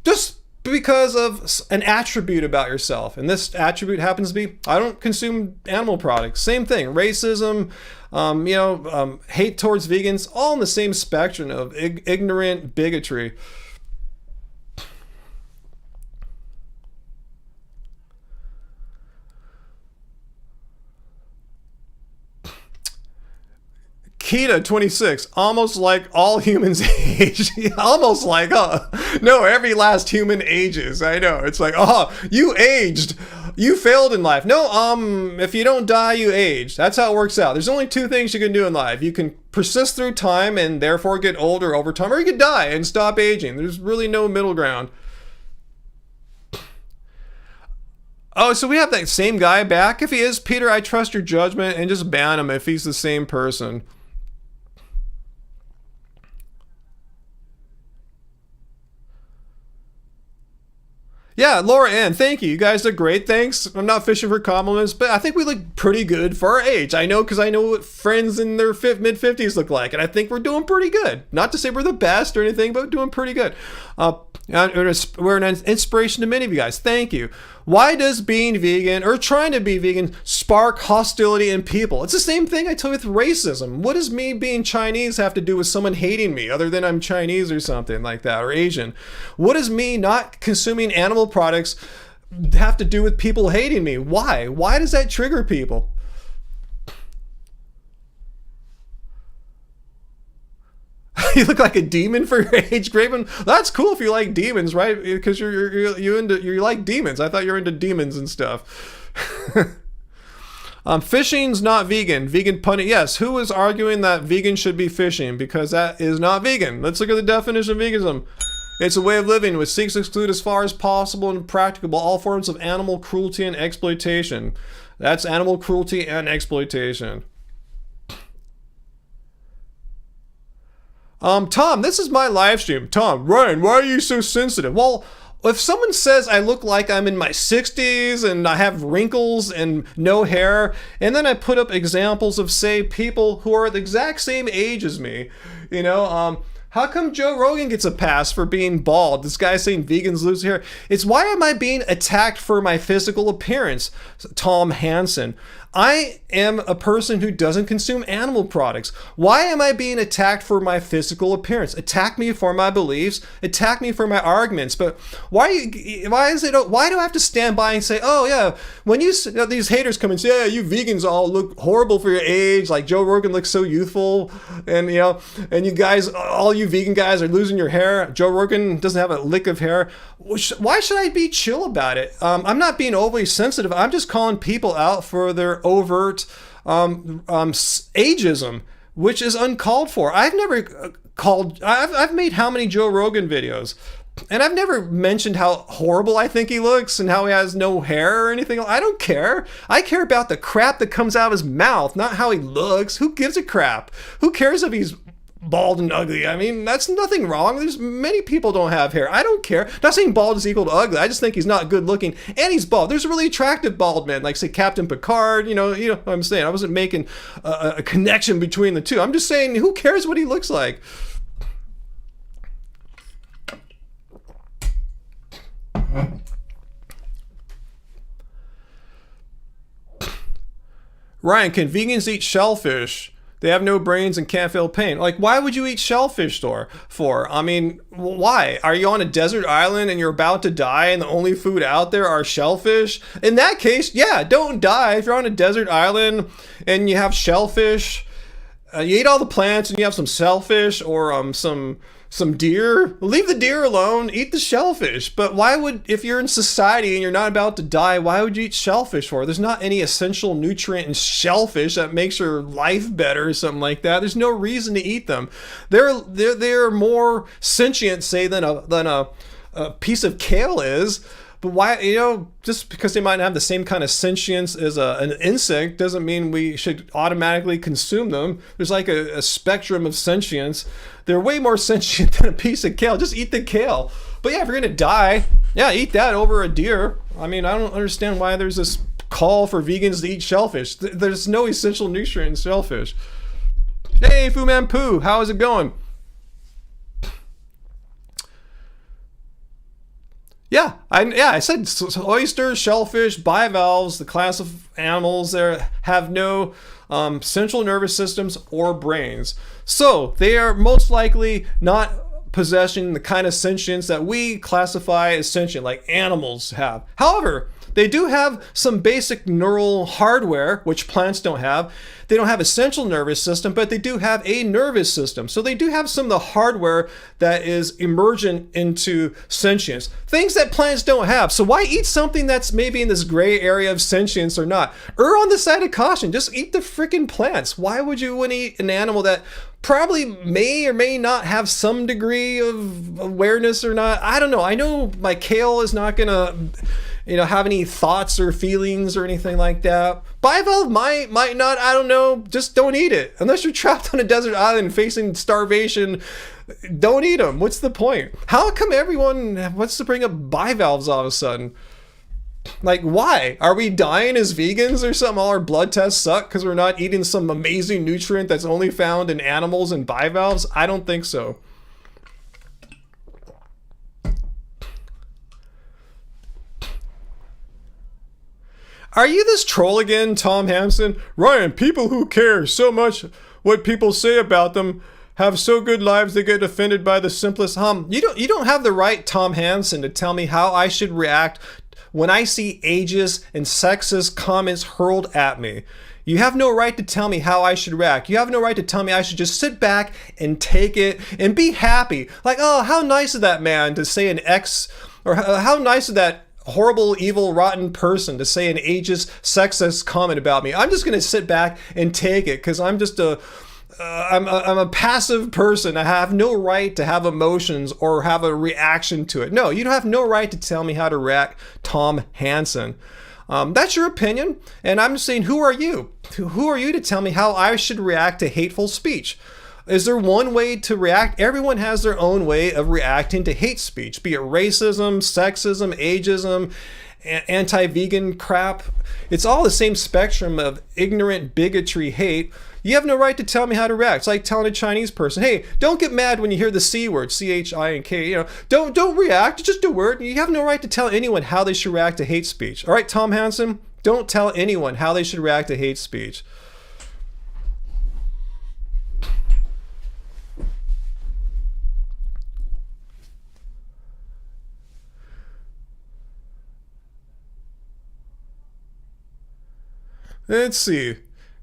just because of an attribute about yourself. And this attribute happens to be, I don't consume animal products. Same thing, racism, hate towards vegans, all in the same spectrum of ignorant bigotry. Kita 26, almost like all humans age. Almost like, no, every last human ages. I know. It's like, you aged. You failed in life. No, if you don't die, you age. That's how it works out. There's only two things you can do in life. You can persist through time and therefore get older over time, or you can die and stop aging. There's really no middle ground. Oh, so we have that same guy back? If he is, Peter, I trust your judgment and just ban him if he's the same person. Yeah, Laura Ann, thank you. You guys are great. Thanks. I'm not fishing for compliments, but I think we look pretty good for our age. I know because I know what friends in their mid-50s look like, and I think we're doing pretty good. Not to say we're the best or anything, but doing pretty good. We're an inspiration to many of you guys. Thank you. Why does being vegan or trying to be vegan spark hostility in people? It's the same thing I tell you with racism. What does me being Chinese have to do with someone hating me other than I'm Chinese or something like that, or Asian? What does me not consuming animal products have to do with people hating me? Why? Why does that trigger people? You look like a demon for your age, Graven. That's cool if you like demons, right? Because you like demons. I thought you were into demons and stuff. Fishing's not vegan. Vegan punning. Yes, who is arguing that vegan should be fishing? Because that is not vegan. Let's look at the definition of veganism. It's a way of living which seeks to exclude as far as possible and practicable all forms of animal cruelty and exploitation. That's animal cruelty and exploitation. Tom, this is my live stream. Tom, Ryan, why are you so sensitive? Well, if someone says I look like I'm in my 60s and I have wrinkles and no hair, and then I put up examples of, say, people who are the exact same age as me, how come Joe Rogan gets a pass for being bald? This guy's saying vegans lose hair. It's why am I being attacked for my physical appearance? Tom Hansen. I am a person who doesn't consume animal products. Why am I being attacked for my physical appearance? Attack me for my beliefs, attack me for my arguments. But why do I have to stand by and say, oh yeah, when these haters come and say, yeah, you vegans all look horrible for your age, like Joe Rogan looks so youthful, and and you guys, all you vegan guys are losing your hair. Joe Rogan doesn't have a lick of hair. Why should I be chill about it? I'm not being overly sensitive. I'm just calling people out for their overt ageism, which is uncalled for. I've made how many Joe Rogan videos, and I've never mentioned how horrible I think he looks and how he has no hair or anything. I don't care. I care about the crap that comes out of his mouth, not how he looks. Who gives a crap? Who cares if he's bald and ugly? I mean, that's nothing wrong. There's many people don't have hair. I don't care. Not saying bald is equal to ugly. I just think he's not good looking, and he's bald. There's really attractive bald men, like say Captain Picard. You know what I'm saying. I wasn't making a connection between the two. I'm just saying, who cares what he looks like? Ryan, can vegans eat shellfish? They have no brains and can't feel pain. Like, why would you eat shellfish for? I mean, why? Are you on a desert island and you're about to die and the only food out there are shellfish? In that case, yeah, don't die. If you're on a desert island and you have shellfish, you eat all the plants and you have some shellfish or some deer, leave the deer alone, eat the shellfish. But why would, if you're in society and you're not about to die, why would you eat shellfish for? There's not any essential nutrient in shellfish that makes your life better or something like that. There's no reason to eat them. They're more sentient, say, than a piece of kale is. But why, just because they might have the same kind of sentience as an insect doesn't mean we should automatically consume them. There's like a spectrum of sentience. They're way more sentient than a piece of kale. Just eat the kale. But yeah, if you're going to die, yeah, eat that over a deer. I mean, I don't understand why there's this call for vegans to eat shellfish. There's no essential nutrient in shellfish. Hey, Fu Man Poo, how is it going? Yeah, I said oysters, shellfish, bivalves, the class of animals there have no central nervous systems or brains. So they are most likely not possessing the kind of sentience that we classify as sentient, like animals have. However, they do have some basic neural hardware, which plants don't have. They don't have a central nervous system, but they do have a nervous system. So they do have some of the hardware that is emergent into sentience, things that plants don't have. So why eat something that's maybe in this gray area of sentience or not? Err on the side of caution. Just eat the freaking plants. Why would you want to eat an animal that probably may or may not have some degree of awareness or not? I don't know. I know my kale is not going to have any thoughts or feelings or anything like that. Bivalve might not, I don't know, just don't eat it. Unless you're trapped on a desert island facing starvation Don't eat them. What's the point? How come everyone wants to bring up bivalves all of a sudden? Like, why? Are we dying as vegans or something? All our blood tests suck because we're not eating some amazing nutrient that's only found in animals and bivalves? I don't think so. Are you this troll again, Tom Hansen? Ryan, people who care so much what people say about them have so good lives they get offended by the simplest You don't have the right, Tom Hansen, to tell me how I should react when I see ageist and sexist comments hurled at me. You have no right to tell me how I should react. You have no right to tell me I should just sit back and take it and be happy. Like, oh, how nice of that man to say an X, or how nice of that horrible, evil, rotten person to say an ageist, sexist comment about me. I'm just going to sit back and take it because I'm just I'm a passive person. I have no right to have emotions or have a reaction to it. No, you don't have no right to tell me how to react, Tom Hansen. That's your opinion, and I'm just saying, who are you? Who are you to tell me how I should react to hateful speech? Is there one way to react? Everyone has their own way of reacting to hate speech, be it racism, sexism, ageism, anti-vegan crap. It's all the same spectrum of ignorant bigotry hate. You have no right to tell me how to react. It's like telling a Chinese person, hey, don't get mad when you hear the C word, C-H-I-N-K, don't react, it's just a word. You have no right to tell anyone how they should react to hate speech. All right, Tom Hansen, don't tell anyone how they should react to hate speech. Let's see.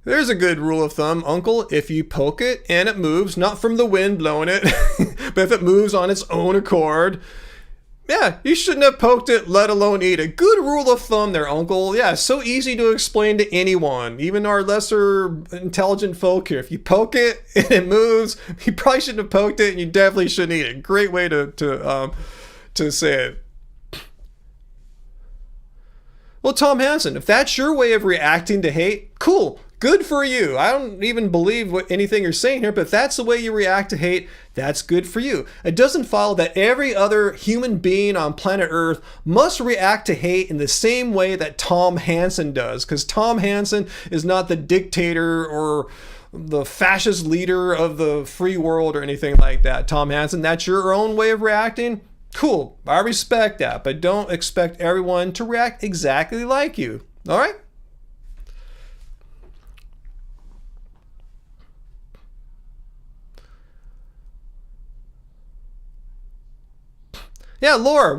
There's a good rule of thumb, Uncle. If you poke it and it moves, not from the wind blowing it, but if it moves on its own accord, yeah, you shouldn't have poked it, let alone eat it. Good rule of thumb there, Uncle. Yeah, so easy to explain to anyone, even our lesser intelligent folk here. If you poke it and it moves, you probably shouldn't have poked it, and you definitely shouldn't eat it. Great way to say it. Well, Tom Hansen, if that's your way of reacting to hate, cool. Good for you. I don't even believe anything you're saying here, but if that's the way you react to hate, that's good for you. It doesn't follow that every other human being on planet Earth must react to hate in the same way that Tom Hansen does, because Tom Hansen is not the dictator or the fascist leader of the free world or anything like that. Tom Hansen, that's your own way of reacting? Cool. I respect that, but don't expect everyone to react exactly like you. All right? Yeah, Laura,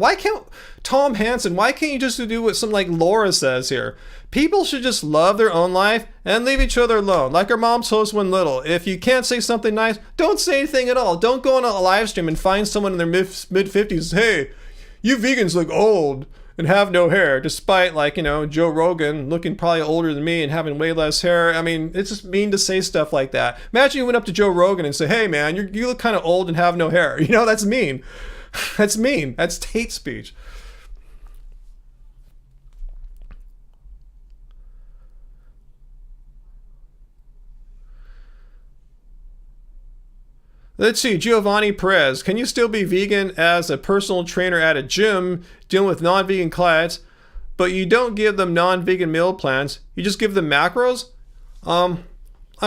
Tom Hansen, why can't you just do what something like Laura says here? People should just love their own life and leave each other alone. Like our mom told us when little, if you can't say something nice, don't say anything at all. Don't go on a live stream and find someone in their mid-50s, hey, you vegans look old and have no hair, despite, like, Joe Rogan looking probably older than me and having way less hair. I mean, it's just mean to say stuff like that. Imagine you went up to Joe Rogan and say, hey man, you look kind of old and have no hair. That's mean. That's mean. That's hate speech. Let's see, Giovanni Perez. Can you still be vegan as a personal trainer at a gym dealing with non-vegan clients, but you don't give them non-vegan meal plans? You just give them macros? I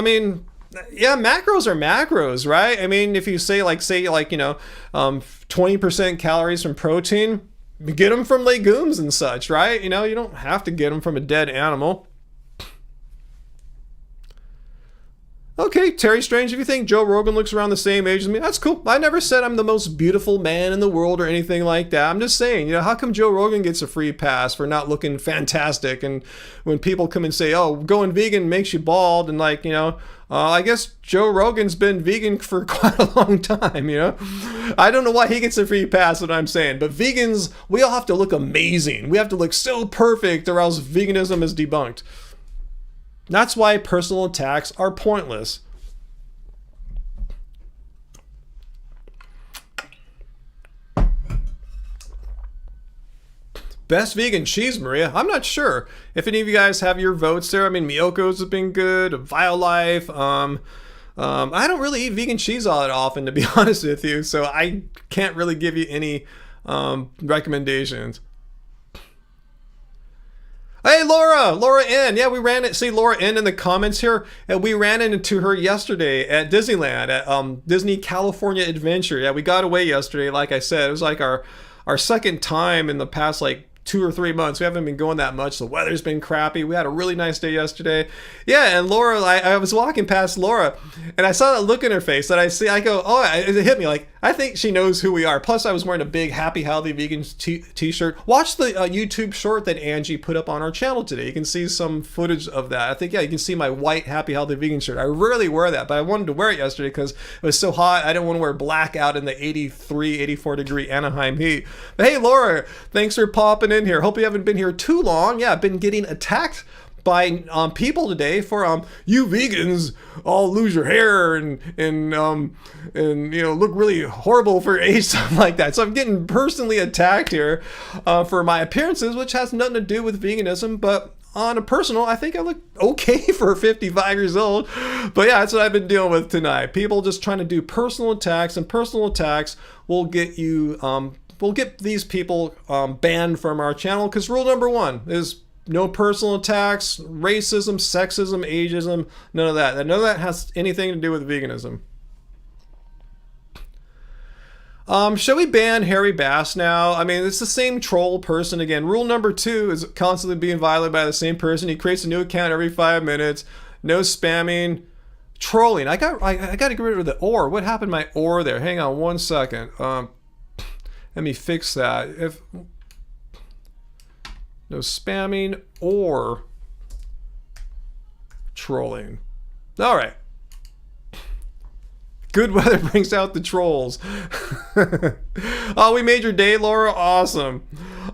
mean, yeah, macros are macros, right? I mean, if you say 20% calories from protein, get them from legumes and such, right? You don't have to get them from a dead animal. Okay, Terry Strange, if you think Joe Rogan looks around the same age as me, that's cool. I never said I'm the most beautiful man in the world or anything like that. I'm just saying, how come Joe Rogan gets a free pass for not looking fantastic? And when people come and say, oh, going vegan makes you bald, and I guess Joe Rogan's been vegan for quite a long time, I don't know why he gets a free pass, what I'm saying. But vegans, we all have to look amazing. We have to look so perfect or else veganism is debunked. That's why personal attacks are pointless. Best vegan cheese, Maria? I'm not sure. If any of you guys have your votes there, I mean, Miyoko's has been good, VioLife, I don't really eat vegan cheese all that often, to be honest with you, so I can't really give you any recommendations. Hey, Laura N. Yeah, we see Laura N in the comments here, and we ran into her yesterday at Disneyland, at Disney California Adventure. Yeah, we got away yesterday, like I said. It was like our second time in the past, like, 2 or 3 months. We haven't been going that much. The weather's been crappy. We had a really nice day yesterday. Yeah, and Laura, I was walking past Laura, and I saw that look in her face that I go, oh, it hit me. Like, I think she knows who we are. Plus, I was wearing a big Happy Healthy Vegan t-shirt. Watch the YouTube short that Angie put up on our channel today. You can see some footage of that. I think, yeah, you can see my white Happy Healthy Vegan shirt. I rarely wear that, but I wanted to wear it yesterday because it was so hot. I didn't want to wear black out in the 83, 84 degree Anaheim heat. But hey, Laura, thanks for popping in here. Hope you haven't been here too long. Yeah, I've been getting attacked by people today for you vegans all lose your hair and you know, look really horrible for age, something like that. So I'm getting personally attacked here for my appearances, which has nothing to do with veganism, but on a personal, I think I look okay for 55 years old. But yeah, that's what I've been dealing with tonight. People just trying to do personal attacks, and personal attacks will get you we'll get these people banned from our channel, because rule number 1 is no personal attacks, racism, sexism, ageism, none of that. None of that has anything to do with veganism. Shall we ban Harry Bass now? I mean, it's the same troll person again. Rule number 2 is constantly being violated by the same person. He creates a new account every 5 minutes. No spamming. Trolling. I got to get rid of the or. What happened to my or there? Hang on one second. Let me fix that. If no spamming or trolling. All right. Good weather brings out the trolls. Oh, we made your day, Laura. Awesome.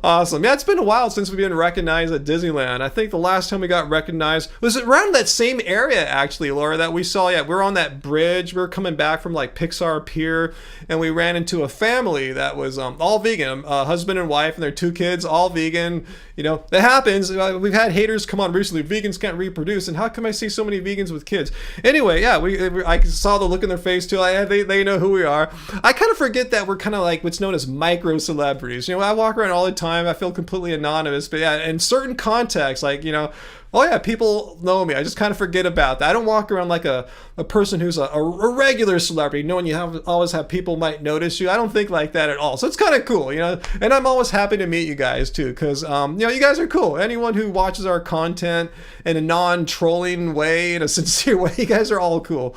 Awesome. Yeah, it's been a while since we've been recognized at Disneyland. I think the last time we got recognized was around that same area, actually, Laura, that we saw. Yeah, we were on that bridge. We were coming back from like Pixar Pier, and we ran into a family that was all vegan, husband and wife and their 2 kids, all vegan. You know, that happens. We've had haters come on recently. Vegans can't reproduce, and how come I see so many vegans with kids? Anyway, yeah, I saw the look in their face too. They know who we are. I kind of forget that we're kind of like what's known as micro celebrities. You know, I walk around all the time. I feel completely anonymous, but yeah, in certain contexts, like, you know, oh yeah, people know me. I just kind of forget about that. I don't walk around like a person who's a regular celebrity, knowing you always have people might notice you. I don't think like that at all. So it's kind of cool, you know, and I'm always happy to meet you guys too, because, you know, you guys are cool. Anyone who watches our content in a non-trolling way, in a sincere way, you guys are all cool.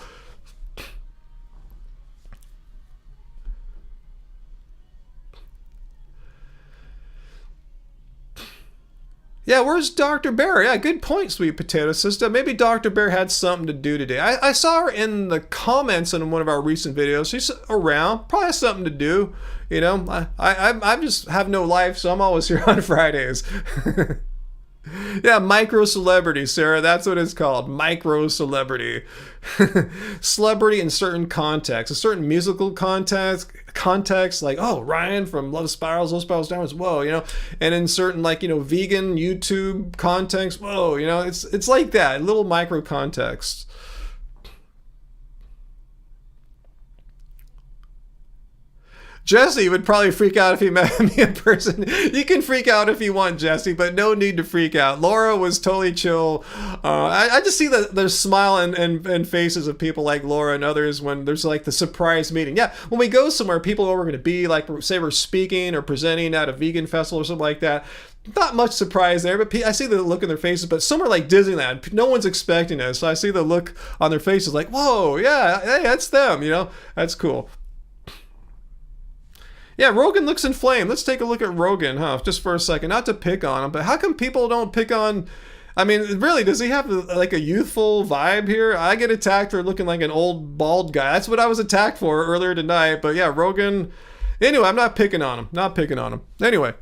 Yeah, where's Dr. Bear? Yeah, good point, Sweet Potato Sister. Maybe Dr. Bear had something to do today. I saw her in the comments on one of our recent videos. She's around, probably has something to do. You know, I just have no life, so I'm always here on Fridays. Yeah, micro celebrity, Sarah. That's what it's called. Micro celebrity. Celebrity in certain contexts, a certain musical context, like, oh, Ryan from Love Spirals Downwards, whoa, you know, and in certain, like, you know, vegan YouTube context, whoa, you know, it's like that, little micro context. Jesse would probably freak out if he met me in person. You can freak out if you want, Jesse, but no need to freak out. Laura was totally chill. I just see the smile and faces of people like Laura and others when there's like the surprise meeting. Yeah, when we go somewhere, people know where we're going to be, like say we're speaking or presenting at a vegan festival or something like that. Not much surprise there, but I see the look in their faces. But somewhere like Disneyland, no one's expecting us. So I see the look on their faces like, whoa, yeah, hey, that's them, you know? That's cool. Yeah, Rogan looks inflamed. Let's take a look at Rogan, just for a second. Not to pick on him, but how come people don't pick on... I mean, really, does he have like a youthful vibe here? I get attacked for looking like an old bald guy. That's what I was attacked for earlier tonight. But yeah, Rogan... Anyway, I'm not picking on him. Not picking on him. Anyway.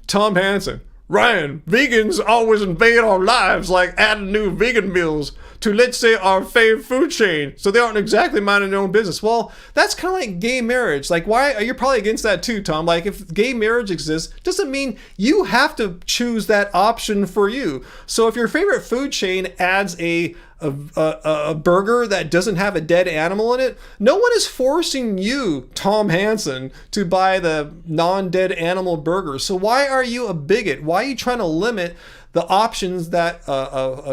Tom Hansen. Ryan, vegans always invade our lives like adding new vegan meals to, let's say, our fave food chain, so they aren't exactly minding their own business. Well, that's kind of like gay marriage. Like, why you're probably against that too, Tom? Like, if gay marriage exists, doesn't mean you have to choose that option for you. So if your favorite food chain adds a burger that doesn't have a dead animal in it, no one is forcing you, Tom Hansen, to buy the non-dead animal burger. So why are you a bigot? Why are you trying to limit the options that,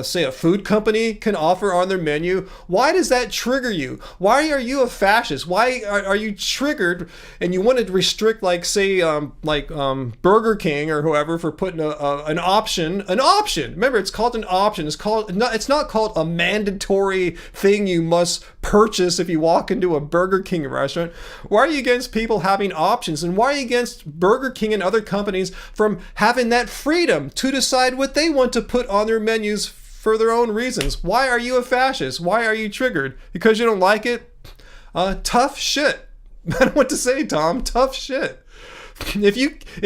say, a food company can offer on their menu? Why does that trigger you? Why are you a fascist? Why are you triggered and you want to restrict, like, say, Burger King or whoever for putting an option? An option. Remember, it's called an option. It's not called a mandatory thing you must purchase if you walk into a Burger King restaurant. Why are you against people having options? And why are you against Burger King and other companies from having that freedom to decide what they want to put on their menus for their own reasons? Why are you a fascist? Why are you triggered? Because you don't like it? Tough shit. I don't know what to say, Tom. Tough shit. If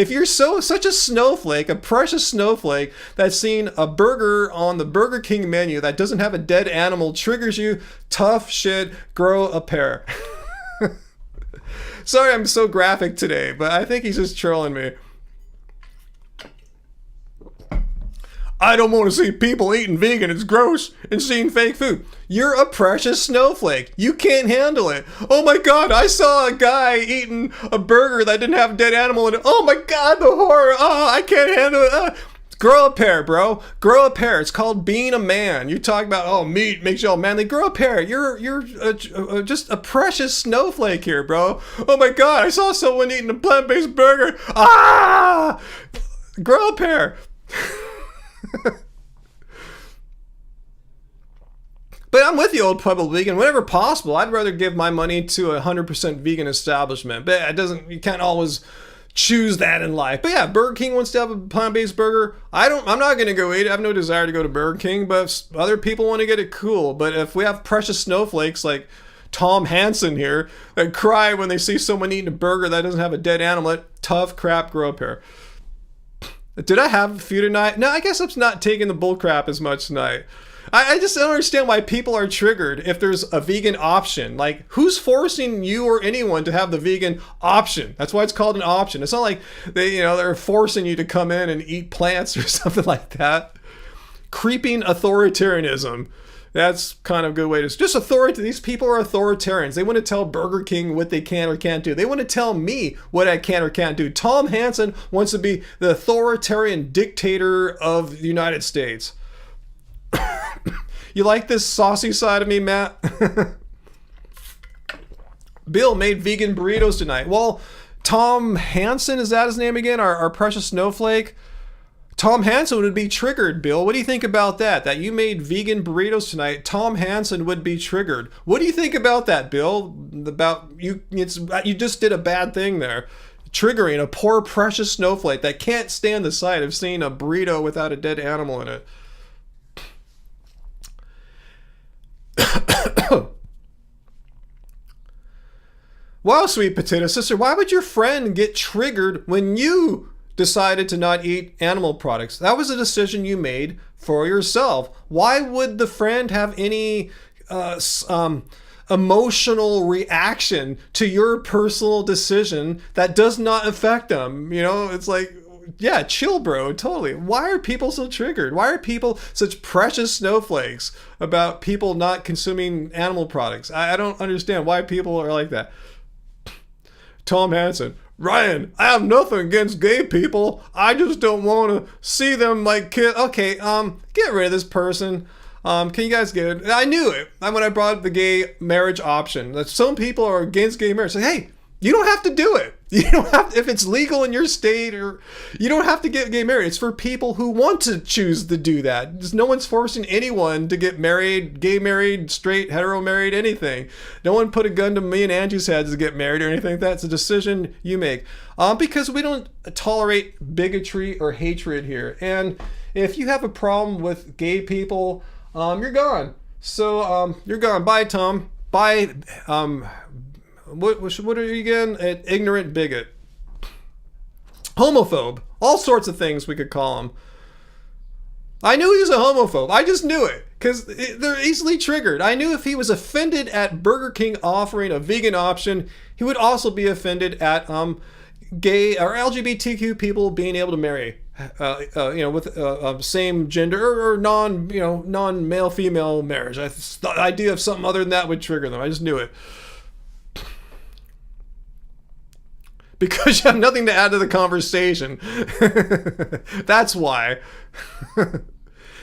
you're such a snowflake, a precious snowflake, that's seen a burger on the Burger King menu that doesn't have a dead animal triggers you, tough shit, grow a pair. Sorry I'm so graphic today, but I think he's just trolling me. I don't want to see people eating vegan. It's gross. And seeing fake food. You're a precious snowflake. You can't handle it. Oh my God, I saw a guy eating a burger that didn't have a dead animal in it. Oh my God, the horror. Oh, I can't handle it. Grow a pair, bro. Grow a pair. It's called being a man. You talk about, oh, meat makes you all manly. Grow a pair. You're just a precious snowflake here, bro. Oh my God, I saw someone eating a plant-based burger. Ah! Grow a pair. But I'm with you, old Pueblo vegan. Whenever possible, I'd rather give my money to a 100% vegan establishment. But you can't always choose that in life. But yeah, Burger King wants to have a plant-based burger. I'm not going to go eat it. I have no desire to go to Burger King, but if other people want to get it, cool. But if we have precious snowflakes like Tom Hansen here that cry when they see someone eating a burger that doesn't have a dead animal, tough crap, grow a pair. Did I have a few tonight? No, I guess I'm not taking the bull crap as much tonight. I just don't understand why people are triggered if there's a vegan option. Like, who's forcing you or anyone to have the vegan option? That's why it's called an option. It's not like they're forcing you to come in and eat plants or something like that. Creeping authoritarianism. That's kind of a good way to... Just authority. These people are authoritarians. They want to tell Burger King what they can or can't do. They want to tell me what I can or can't do. Tom Hansen wants to be the authoritarian dictator of the United States. You like this saucy side of me, Matt? Bill made vegan burritos tonight. Well, Tom Hansen, is that his name again? Our precious snowflake? Tom Hansen would be triggered, Bill. What do you think about that? That you made vegan burritos tonight, Tom Hansen would be triggered. What do you think about that, Bill? About you just did a bad thing there. Triggering a poor precious snowflake that can't stand the sight of seeing a burrito without a dead animal in it. Wow, sweet potato sister, why would your friend get triggered when you decided to not eat animal products? That was a decision you made for yourself. Why would the friend have any emotional reaction to your personal decision that does not affect them? It's like, yeah, chill, bro, totally. Why are people so triggered? Why are people such precious snowflakes about people not consuming animal products? I don't understand why people are like that. Tom Hansen, Ryan, I have nothing against gay people. I just don't want to see them like kids. Okay, get rid of this person. Can you guys get it? I knew it when I brought up the gay marriage option. That some people are against gay marriage. Like, hey, you don't have to do it. You don't have to, if it's legal in your state, or you don't have to get gay married. It's for people who want to choose to do that. Just no one's forcing anyone to get married, gay married, straight, hetero married, anything. No one put a gun to me and Angie's heads to get married or anything like that. It's a decision you make. Because we don't tolerate bigotry or hatred here. And if you have a problem with gay people, you're gone. So you're gone. Bye, Tom. Bye. What are you again? An ignorant bigot. Homophobe. All sorts of things we could call him. I knew he was a homophobe. I just knew it. because they're easily triggered. I knew if he was offended at Burger King offering a vegan option, he would also be offended at gay or LGBTQ people being able to marry, with same gender or non-male female marriage. The idea of something other than that would trigger them. I just knew it. Because you have nothing to add to the conversation. That's why.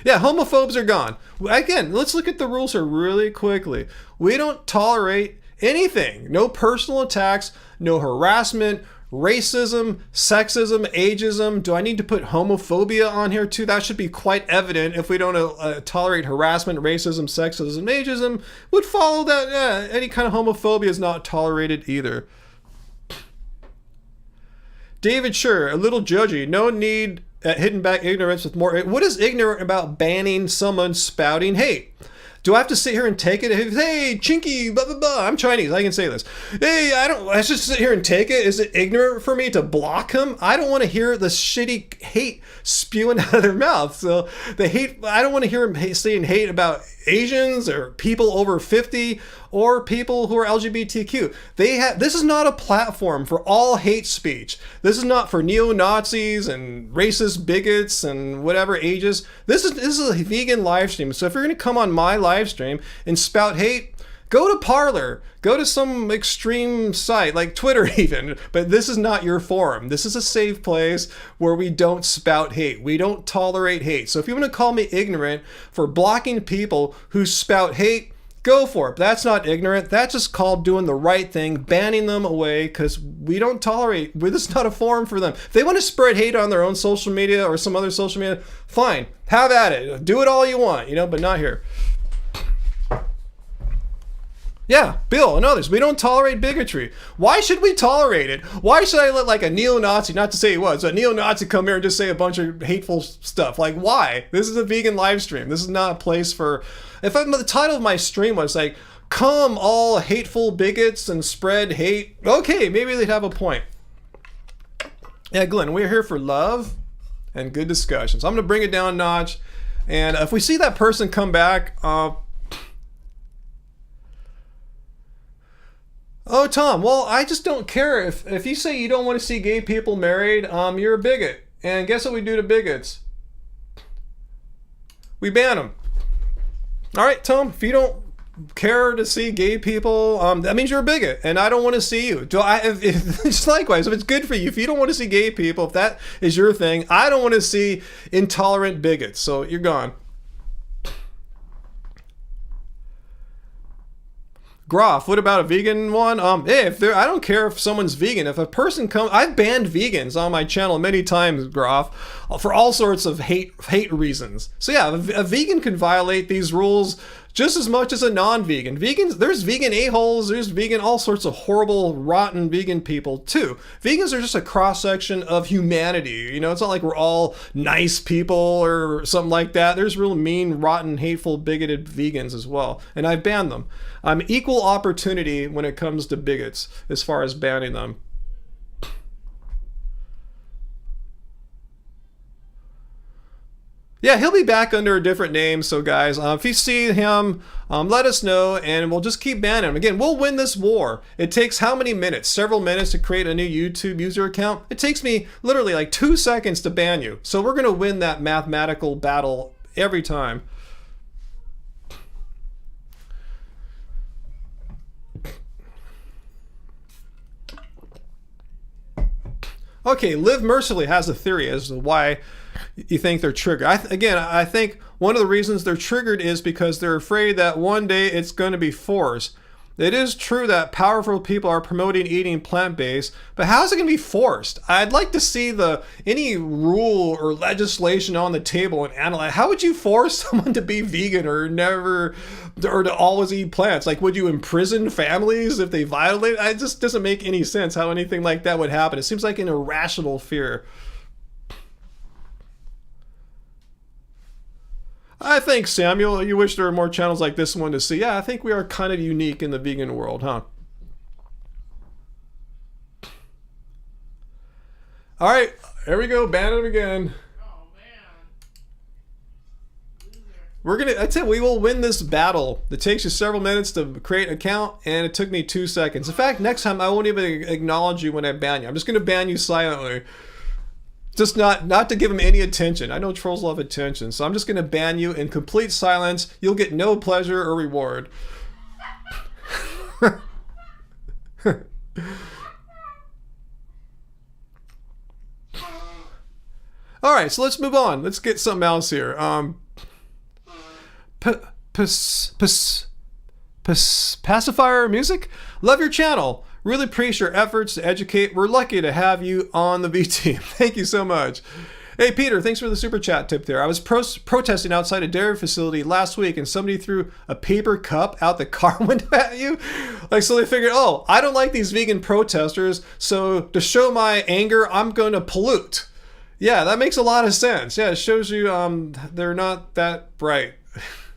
Yeah, homophobes are gone. Again, let's look at the rules here really quickly. We don't tolerate anything. No personal attacks, no harassment, racism, sexism, ageism. Do I need to put homophobia on here too? That should be quite evident. If we don't tolerate harassment, racism, sexism, ageism, would follow that any kind of homophobia is not tolerated either. David, sure, a little judgy. No need at hitting back ignorance with more. What is ignorant about banning someone spouting hate? Do I have to sit here and take it? Hey, Chinky, blah, blah, blah. I'm Chinese. I can say this. Hey, I should sit here and take it. Is it ignorant for me to block him? I don't want to hear the shitty hate spewing out of their mouth. So the hate, I don't want to hear him saying hate about Asians or people over 50 or people who are LGBTQ. This is not a platform for all hate speech. This is not for neo-Nazis and racist bigots and whatever ages. This is a vegan live stream. So if you're going to come on my live stream and spout hate, go to Parler, go to some extreme site like Twitter even, but this is not your forum. This is a safe place where we don't spout hate. We don't tolerate hate. So if you want to call me ignorant for blocking people who spout hate, go for it. But that's not ignorant. That's just called doing the right thing, banning them away, because we don't tolerate. This is not a forum for them. If they want to spread hate on their own social media or some other social media, fine. Have at it. Do it all you want, but not here. Yeah, Bill and others, we don't tolerate bigotry. Why should we tolerate it? Why should I let like a neo-Nazi, not to say he was, a neo-Nazi come here and just say a bunch of hateful stuff? Like, why? This is a vegan live stream. This is not a place for... the title of my stream was like, come all hateful bigots and spread hate. Okay, maybe they'd have a point. Yeah, Glenn, we're here for love and good discussions. I'm going to bring it down a notch. And if we see that person come back... Oh, Tom, well, I just don't care. If you say you don't want to see gay people married, you're a bigot. And guess what we do to bigots? We ban them. All right, Tom, if you don't care to see gay people, that means you're a bigot, and I don't want to see you. Just likewise, if it's good for you, if you don't want to see gay people, if that is your thing, I don't want to see intolerant bigots, so you're gone. Groff, what about a vegan one? Hey, I don't care if someone's vegan. If a person comes, I've banned vegans on my channel many times, Groff, for all sorts of hate reasons. So yeah, a vegan can violate these rules just as much as a non-vegan. There's vegan a-holes, there's vegan, all sorts of horrible, rotten vegan people too. Vegans are just a cross-section of humanity. It's not like we're all nice people or something like that. There's real mean, rotten, hateful, bigoted vegans as well. And I've banned them. I'm equal opportunity when it comes to bigots as far as banning them. Yeah, he'll be back under a different name. So guys, if you see him, let us know and we'll just keep banning him. Again, we'll win this war. It takes how many minutes? Several minutes to create a new YouTube user account. It takes me literally like 2 seconds to ban you. So we're going to win that mathematical battle every time. Okay, Live Mercifully has a theory as to why you think they're triggered. I think one of the reasons they're triggered is because they're afraid that one day it's going to be forced. It is true that powerful people are promoting eating plant-based, but how is it going to be forced? I'd like to see any rule or legislation on the table and analyze. How would you force someone to be vegan or to always eat plants? Like, would you imprison families if they violate? It just doesn't make any sense how anything like that would happen. It seems like an irrational fear. I think, Samuel, you wish there were more channels like this one to see. Yeah, I think we are kind of unique in the vegan world, huh? All right, here we go, ban him again. Oh, man. I'd say we will win this battle. It takes you several minutes to create an account, and it took me 2 seconds. In fact, next time I won't even acknowledge you when I ban you. I'm just going to ban you silently. Just not to give them any attention. I know trolls love attention, so I'm just going to ban you in complete silence. You'll get no pleasure or reward. All right, so let's move on. Let's get something else here. Pacifier music? Love your channel. Really appreciate your efforts to educate. We're lucky to have you on the V team. Thank you so much. Hey, Peter, thanks for the super chat tip there. I was protesting outside a dairy facility last week, and somebody threw a paper cup out the car window at you. Like, so they figured, oh, I don't like these vegan protesters, so to show my anger, I'm going to pollute. Yeah, that makes a lot of sense. Yeah, it shows you they're not that bright.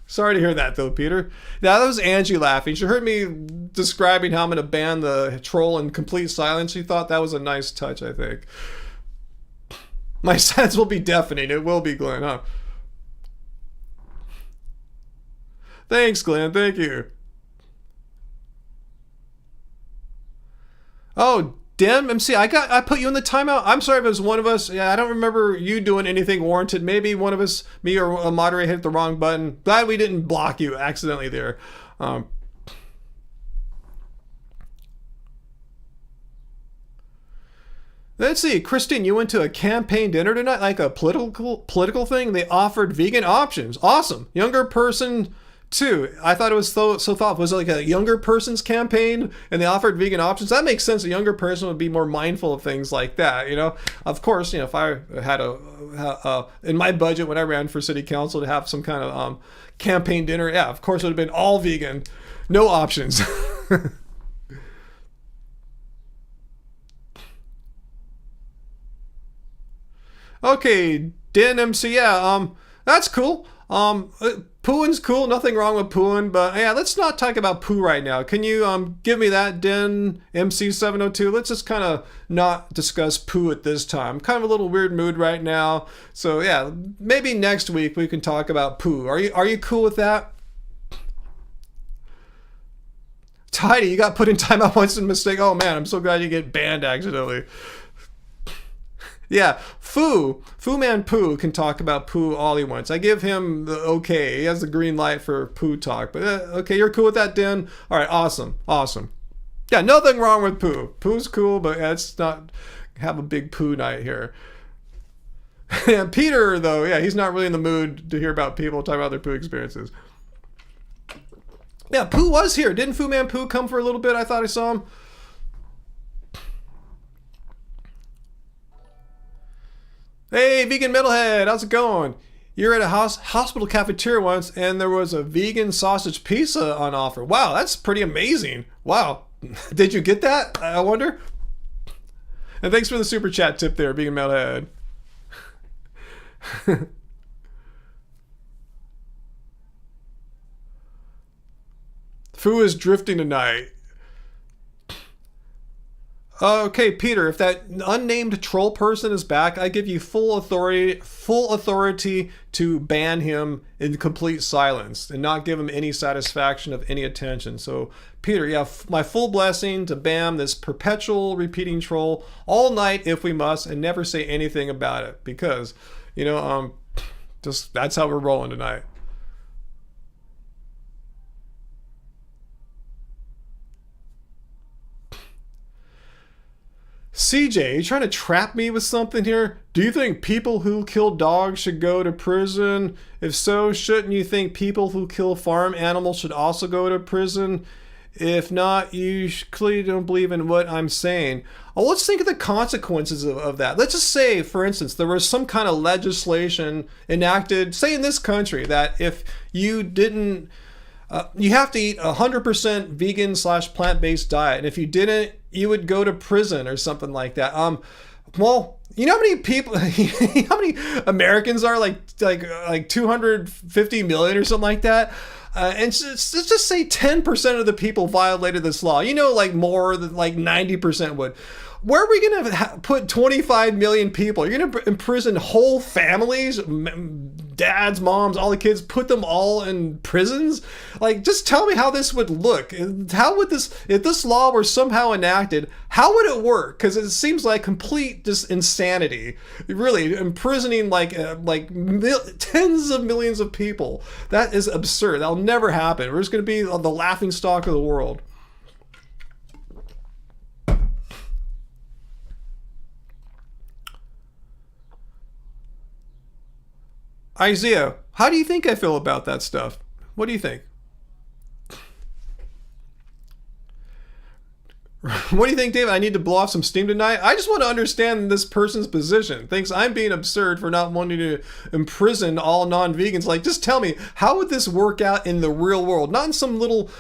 Sorry to hear that, though, Peter. Yeah, that was Angie laughing. She heard me describing how I'm going to ban the troll in complete silence. She thought that was a nice touch, I think. My sense will be deafening. It will be, Glenn, huh? Thanks, Glenn. Thank you. Oh, Dan, MC, I put you in the timeout. I'm sorry if it was one of us. Yeah, I don't remember you doing anything warranted. Maybe one of us, me or a moderator, hit the wrong button. Glad we didn't block you accidentally there. Let's see, Christine, you went to a campaign dinner tonight, like a political thing. They offered vegan options. Awesome. Younger person too. I thought it was so thoughtful. Was it like a younger person's campaign and they offered vegan options? That makes sense. A younger person would be more mindful of things like that, you know? Of course, you know, if I had in my budget when I ran for city council to have some kind of campaign dinner, yeah, of course it would have been all vegan. No options. Okay, Dan MC, yeah, that's cool. Pooin's cool, nothing wrong with Pooin, but yeah, let's not talk about poo right now. Can you give me that, Den MC702? Let's just kind of not discuss poo at this time. Kind of a little weird mood right now. So yeah, maybe next week we can talk about poo. Are you cool with that? Tidy, you got put in timeout once in mistake. Oh man, I'm so glad you get banned accidentally. Yeah, Fu Man Poo can talk about poo all he wants. I give him the okay. He has the green light for poo talk. But okay, you're cool with that, Den? All right, awesome. Yeah, nothing wrong with poo. Poo's cool, but let's not have a big poo night here. Yeah, Peter, though, yeah, he's not really in the mood to hear about people talk about their poo experiences. Yeah, Pooh was here. Didn't Fu Man Poo come for a little bit? I thought I saw him. Hey, vegan metalhead, how's it going? You're at a hospital cafeteria once, and there was a vegan sausage pizza on offer. Wow, that's pretty amazing. Wow, did you get that? I wonder. And thanks for the super chat tip there, vegan metalhead. Fu is drifting tonight. Okay, Peter, if that unnamed troll person is back, I give you full authority to ban him in complete silence and not give him any satisfaction of any attention. So, Peter, yeah, my full blessing to ban this perpetual repeating troll all night if we must, and never say anything about it because, you know, just that's how we're rolling tonight. CJ, you trying to trap me with something here? Do you think people who kill dogs should go to prison? If so, shouldn't you think people who kill farm animals should also go to prison? If not, you clearly don't believe in what I'm saying. Well, let's think of the consequences of that. Let's just say, for instance, there was some kind of legislation enacted, say in this country, that if you didn't, you have to eat 100% vegan / plant-based diet. And if you didn't, you would go to prison or something like that. Well, you know how many people, how many Americans are like 250 million or something like that? And let's just say 10% of the people violated this law. You know, like more than like 90% would. where are we going to put 25 million people? You're going to imprison whole families, dads, moms, all the kids, put them all in prisons? Like, just tell me how this would look. How would this, if this law were somehow enacted, how would it work? Because it seems like complete just insanity. Really, imprisoning tens of millions of people. That is absurd. That'll never happen. We're just going to be the laughing stock of the world. Isaiah, how do you think I feel about that stuff? What do you think? What do you think, David? I need to blow off some steam tonight? I just want to understand this person's position. Thinks I'm being absurd for not wanting to imprison all non-vegans. Like, just tell me, how would this work out in the real world? Not in some little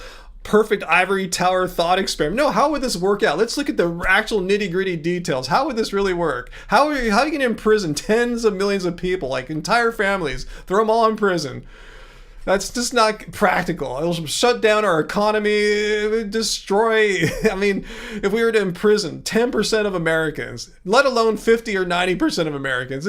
perfect ivory tower thought experiment. No, how would this work out? Let's look at the actual nitty-gritty details. How would this really work? How are you going to imprison tens of millions of people, like entire families, throw them all in prison? That's just not practical. It'll shut down our economy, destroy. I mean, if we were to imprison 10% of Americans, let alone 50 or 90% of Americans,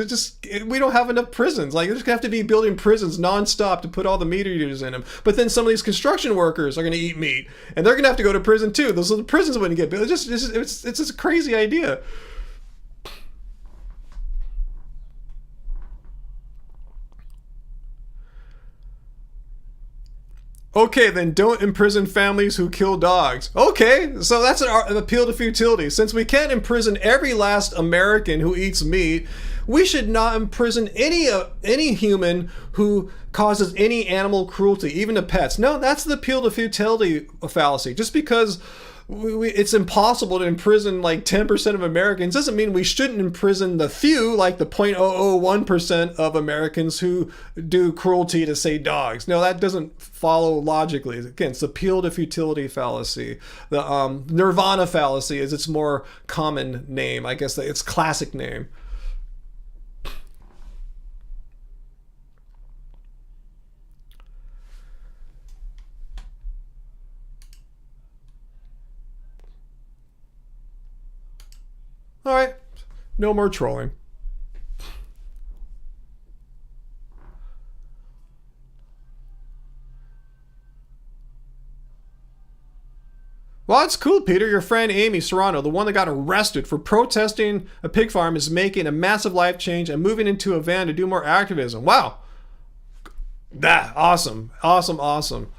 we don't have enough prisons. Like, we're just gonna have to be building prisons nonstop to put all the meat eaters in them. But then some of these construction workers are going to eat meat, and they're going to have to go to prison too. So the prisons wouldn't get built. It's just a crazy idea. Okay, then don't imprison families who kill dogs. Okay, so that's an appeal to futility. Since we can't imprison every last American who eats meat, we should not imprison any human who causes any animal cruelty, even to pets. No, that's the appeal to futility fallacy. Just because it's impossible to imprison like 10% of Americans doesn't mean we shouldn't imprison the few, like the 0.001% of Americans who do cruelty to, say, dogs. No, that doesn't follow logically. Again, it's the appeal to futility fallacy. The nirvana fallacy is its more common name. I guess its classic name. All right, no more trolling. Well, it's cool, Peter. Your friend Amy Serrano, the one that got arrested for protesting a pig farm, is making a massive life change and moving into a van to do more activism. Wow. Awesome. Awesome, awesome.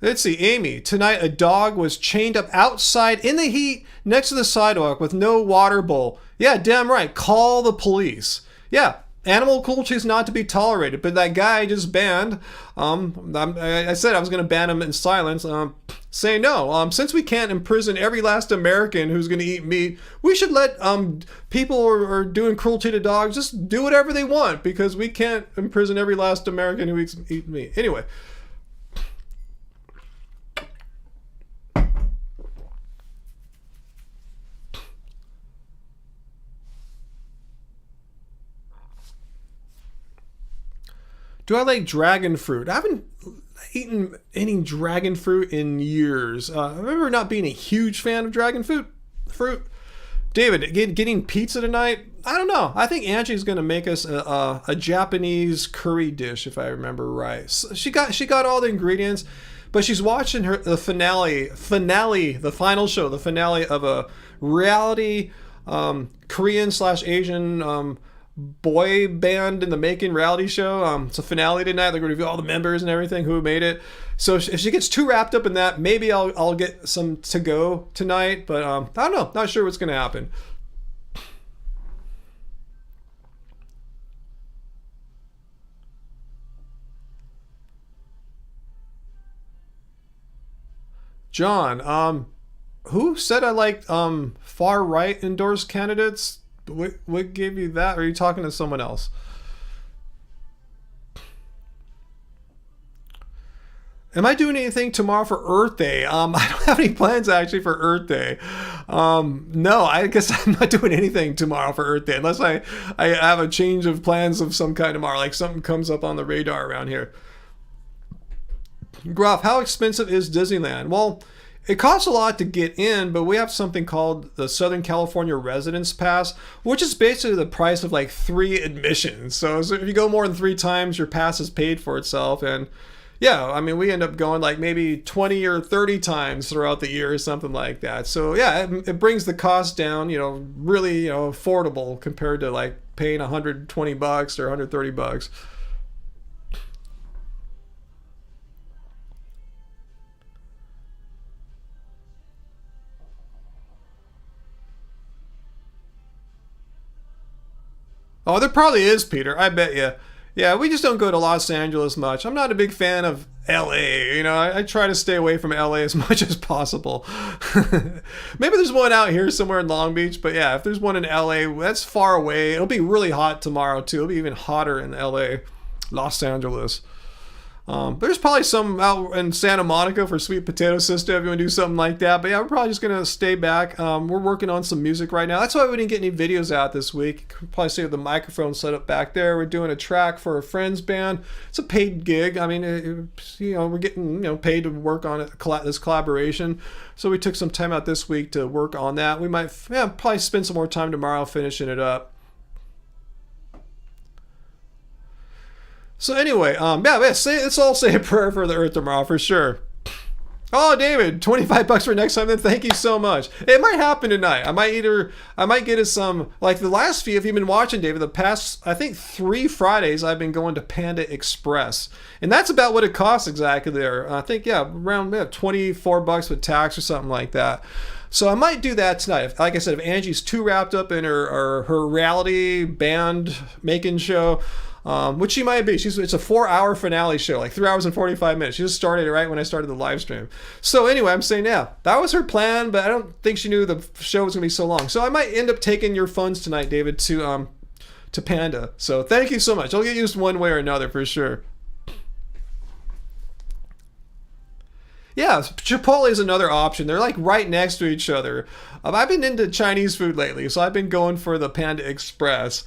Let's see, Amy. Tonight, a dog was chained up outside in the heat next to the sidewalk with no water bowl. Yeah, damn right. Call the police. Yeah, animal cruelty is not to be tolerated. But that guy just banned. I said I was going to ban him in silence. Say no. Since we can't imprison every last American who's going to eat meat, we should let people who are doing cruelty to dogs just do whatever they want, because we can't imprison every last American who eats meat. Anyway. Do I like dragon fruit? I haven't eaten any dragon fruit in years. I remember not being a huge fan of dragon fruit. David, getting pizza tonight? I don't know. I think Angie's going to make us a Japanese curry dish, if I remember right. So she got all the ingredients, but she's watching the final show, the finale of a reality Korean/Asian boy band in the making reality show. It's a finale tonight. They're going to reveal all the members and everything who made it. So if she gets too wrapped up in that, maybe I'll get some to go tonight. But I don't know. Not sure what's going to happen. John, who said I liked far right endorsed candidates? What gave you that? Or are you talking to someone else? Am I doing anything tomorrow for Earth Day? I don't have any plans actually for Earth Day. No, I guess I'm not doing anything tomorrow for Earth Day unless I have a change of plans of some kind tomorrow, like something comes up on the radar around here. Gruff, how expensive is Disneyland? Well, it costs a lot to get in, but we have something called the Southern California Residence Pass, which is basically the price of like 3 admissions. So if you go more than 3 times, your pass is paid for itself. And yeah, I mean, we end up going like maybe 20 or 30 times throughout the year or something like that. So yeah, it brings the cost down, really, affordable compared to like paying $120 or $130. Oh, there probably is, Peter. I bet you. Yeah, we just don't go to Los Angeles much. I'm not a big fan of LA. I try to stay away from LA as much as possible. Maybe there's one out here somewhere in Long Beach, but yeah, if there's one in LA, that's far away. It'll be really hot tomorrow too. It'll be even hotter in LA, Los Angeles. There's probably some out in Santa Monica for Sweet Potato Sister if you want to do something like that. But yeah, we're probably just going to stay back. We're working on some music right now. That's why we didn't get any videos out this week. You can probably see the microphone set up back there. We're doing a track for a friend's band. It's a paid gig. I mean, we're getting paid to work on it, this collaboration. So we took some time out this week to work on that. We might probably spend some more time tomorrow finishing it up. So anyway, let's all say a prayer for the earth tomorrow for sure. Oh, David, $25 for next time. Then thank you so much. It might happen tonight. I might get us some, like the last few. If you've been watching, David, the past I think 3 Fridays I've been going to Panda Express, and that's about what it costs exactly there. I think around $24 with tax or something like that. So I might do that tonight. Like I said, if Angie's too wrapped up in her reality band making show. Which she might be. It's a 4-hour finale show, like 3 hours and 45 minutes. She just started it right when I started the live stream. So anyway, I'm saying, yeah, that was her plan, but I don't think she knew the show was going to be so long. So I might end up taking your funds tonight, David, to Panda. So thank you so much. I'll get used one way or another for sure. Yeah, Chipotle is another option. They're like right next to each other. I've been into Chinese food lately, so I've been going for the Panda Express.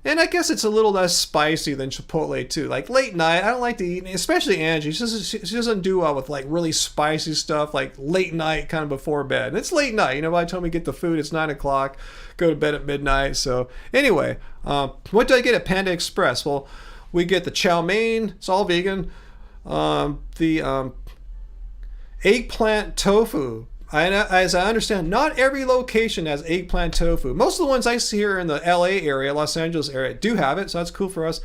And I guess it's a little less spicy than Chipotle too. Like late night, I don't like to eat, especially Angie. She doesn't do well with like really spicy stuff, like late night, kind of before bed. And it's late night, by the time we get the food, it's 9 o'clock. Go to bed at midnight. So anyway, what do I get at Panda Express? Well, we get the chow mein. It's all vegan. The eggplant tofu. As I understand, not every location has eggplant tofu. Most of the ones I see here in the LA area, Los Angeles area, do have it, so that's cool for us.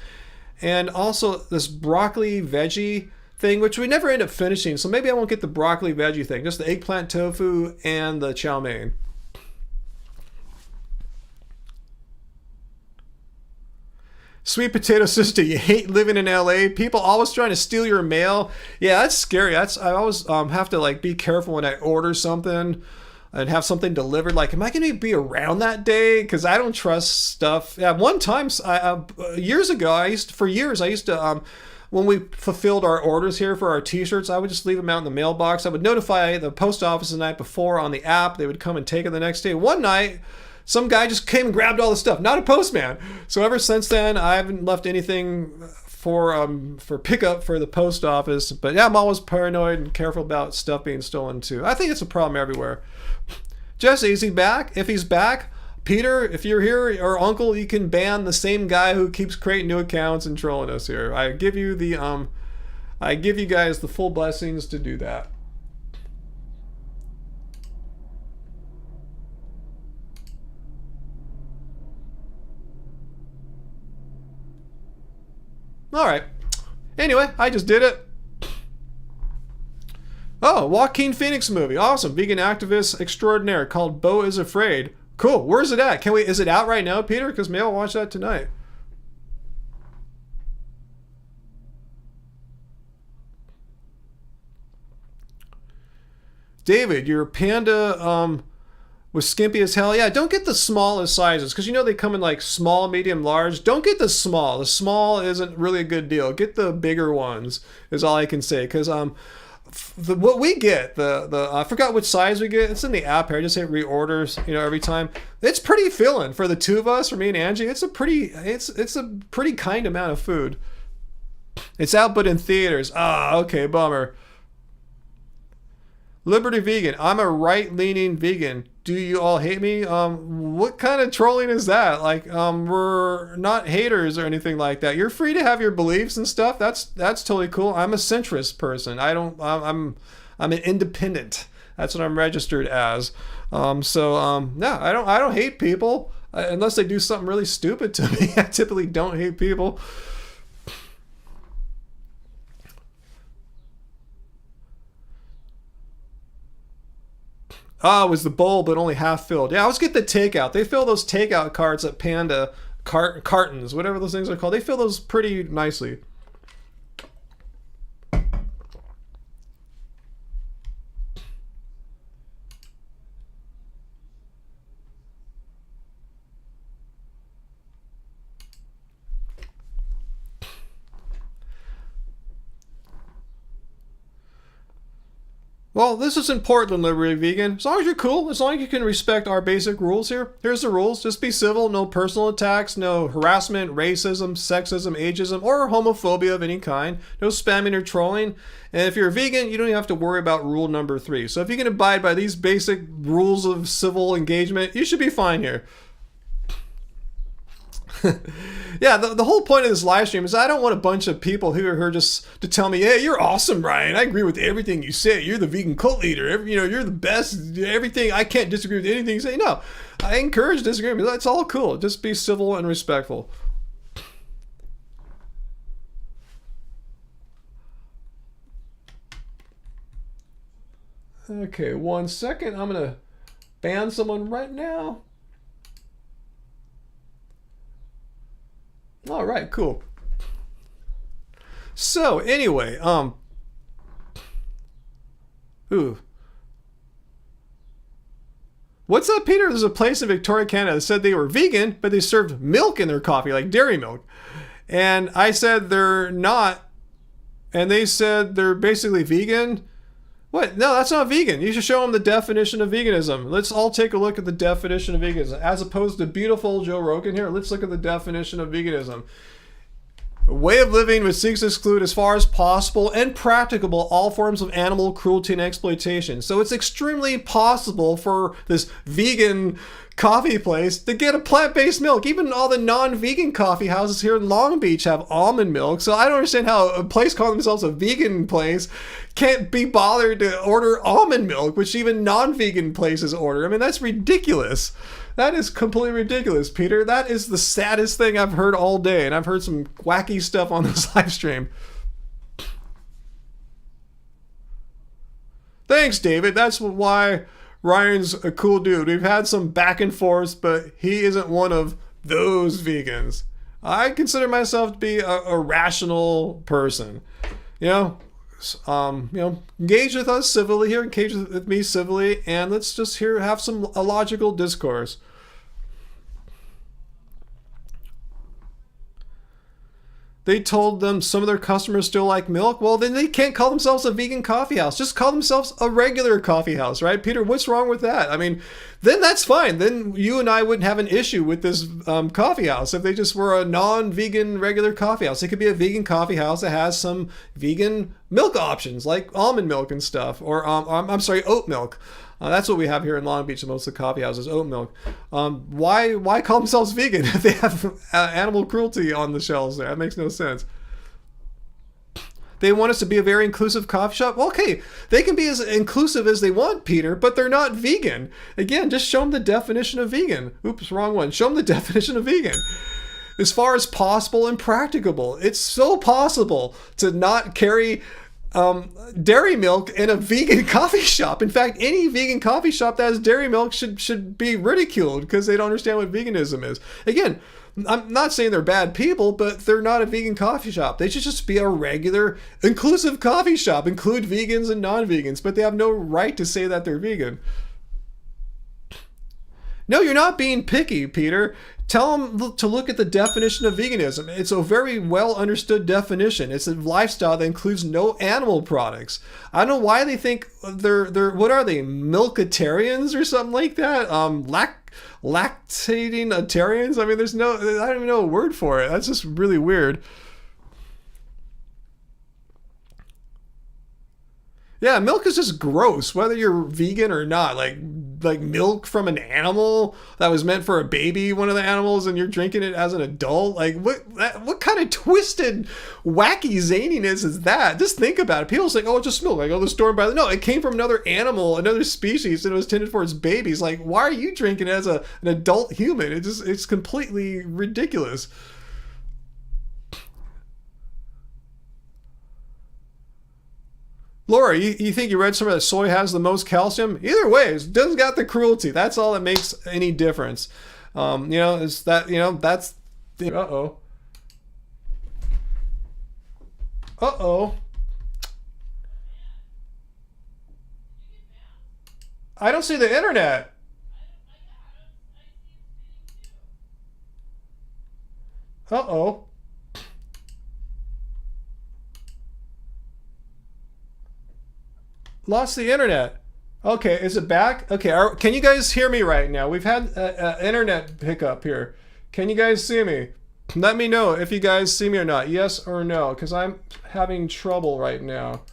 And also this broccoli veggie thing, which we never end up finishing, so maybe I won't get the broccoli veggie thing, just the eggplant tofu and the chow mein. Sweet Potato Sister, you hate living in LA. People always trying to steal your mail. Yeah, that's scary. I always have to like be careful when I order something and have something delivered. Like, am I going to be around that day? Because I don't trust stuff. Yeah, one time, years ago, I used to, when we fulfilled our orders here for our t-shirts, I would just leave them out in the mailbox. I would notify the post office the night before on the app. They would come and take it the next day. One night, some guy just came and grabbed all the stuff, not a postman. So ever since then, I haven't left anything for pickup for the post office. But yeah, I'm always paranoid and careful about stuff being stolen too. I think it's a problem everywhere. Jesse, is he back? If he's back, Peter, if you're here, or Uncle, you can ban the same guy who keeps creating new accounts and trolling us here. I give you guys the full blessings to do that. All right. Anyway, I just did it. Oh, Joaquin Phoenix movie. Awesome. Vegan activist extraordinaire called Beau is Afraid. Cool. Where's it at? Is it out right now, Peter? Because maybe I'll watch that tonight. David, your panda was skimpy as hell. Yeah, don't get the smallest sizes because they come in like small, medium, large. Don't get the small. The small isn't really a good deal. Get the bigger ones is all I can say because what we get, I forgot which size we get. It's in the app here. I just hit reorders, every time. It's pretty filling for the two of us, for me and Angie. It's a pretty kind amount of food. It's out but in theaters. Ah, okay, bummer. Liberty Vegan. I'm a right-leaning vegan. Do you all hate me? What kind of trolling is that? Like, we're not haters or anything like that. You're free to have your beliefs and stuff. That's totally cool. I'm a centrist person. I'm an independent. That's what I'm registered as. Yeah, I don't hate people unless they do something really stupid to me. I typically don't hate people. Ah, it was the bowl, but only half filled. Yeah, let's get the takeout. They fill those takeout carts at Panda cartons, whatever those things are called. They fill those pretty nicely. Well, this isn't Portland, Liberty Vegan. As long as you're cool, as long as you can respect our basic rules here. Here's the rules. Just be civil, no personal attacks, no harassment, racism, sexism, ageism, or homophobia of any kind. No spamming or trolling. And if you're a vegan, you don't even have to worry about rule number 3. So if you can abide by these basic rules of civil engagement, you should be fine here. Yeah, the whole point of this live stream is I don't want a bunch of people who are here just to tell me, hey, you're awesome, Ryan. I agree with everything you say. You're the vegan cult leader. You're the best. Everything. I can't disagree with anything you say. No, I encourage disagreement. That's all cool. Just be civil and respectful. Okay, 1 second. I'm going to ban someone right now. All right, cool. So anyway, ooh. What's up, Peter? There's a place in Victoria, Canada that said they were vegan, but they served milk in their coffee, like dairy milk. And I said they're not. And they said they're basically vegan. What? No, that's not vegan. You should show them the definition of veganism. Let's all take a look at the definition of veganism. As opposed to beautiful Joe Rogan here, let's look at the definition of veganism. A way of living which seeks to exclude as far as possible and practicable all forms of animal cruelty and exploitation. So it's extremely possible for this vegan coffee place to get a plant-based milk. Even all the non-vegan coffee houses here in Long Beach have almond milk. So I don't understand how a place calling themselves a vegan place can't be bothered to order almond milk, which even non-vegan places order. I mean, that's ridiculous. That is completely ridiculous, Peter. That is the saddest thing I've heard all day, and I've heard some wacky stuff on this live stream. Thanks, David. That's why Ryan's a cool dude. We've had some back and forth, but he isn't one of those vegans. I consider myself to be a rational person. Engage with us civilly here, engage with me civilly, and let's just have a logical discourse. They told them some of their customers still like milk. Well, then they can't call themselves a vegan coffee house. Just call themselves a regular coffee house, right? Peter, what's wrong with that? I mean, then that's fine. Then you and I wouldn't have an issue with this coffee house if they just were a non-vegan regular coffee house. It could be a vegan coffee house that has some vegan milk options like almond milk and stuff, or oat milk. That's what we have here in Long Beach. Most of the coffee houses, oat milk. Why call themselves vegan if they have animal cruelty on the shelves there? That makes no sense. They want us to be a very inclusive coffee shop. Well, okay, they can be as inclusive as they want, Peter, but they're not vegan. Again, just show them the definition of vegan. Oops, wrong one. Show them the definition of vegan. As far as possible and practicable. It's so possible to not carry dairy milk in a vegan coffee shop. In fact, any vegan coffee shop that has dairy milk should be ridiculed because they don't understand what veganism is. Again, I'm not saying they're bad people, but they're not a vegan coffee shop. They should just be a regular, inclusive coffee shop, include vegans and non-vegans, but they have no right to say that they're vegan. No, you're not being picky, Peter. Tell them to look at the definition of veganism. It's a very well understood definition. It's a lifestyle that includes no animal products. I don't know why they think they're what are they, milkitarians or something like that? Lactating-atarians? I mean, I don't even know a word for it. That's just really weird. Yeah, milk is just gross, whether you're vegan or not. Like milk from an animal that was meant for a baby, one of the animals, and you're drinking it as an adult. Like what kind of twisted, wacky zaniness is that? Just think about it. People say, "Oh, it's just milk." Like, "Oh, the store by the..." No, it came from another animal, another species, and it was intended for its babies. Like, why are you drinking it as an adult human? It's completely ridiculous. Laura, you think you read somewhere that soy has the most calcium? Either way, it doesn't got the cruelty. That's all that makes any difference. It's that, that's... Uh-oh. Uh-oh. I don't see the internet. Uh-oh. Lost the internet. Okay, is it back? Okay, can you guys hear me right now? We've had an internet hiccup here. Can you guys see me? Let me know if you guys see me or not. Yes or no, because I'm having trouble right now.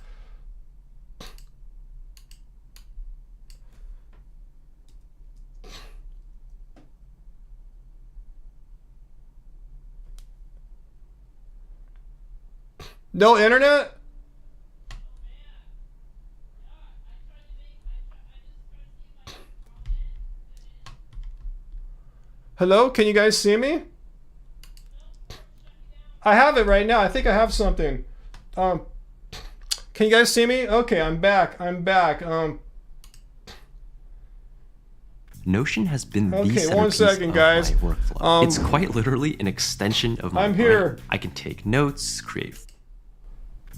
No internet? Hello, can you guys see me? I have it right now. I think I have something. Can you guys see me? Okay, I'm back. Notion has been the Okay, centerpiece one second, of guys. my workflow. It's quite literally an extension of my I'm here. brain. I can take notes, create.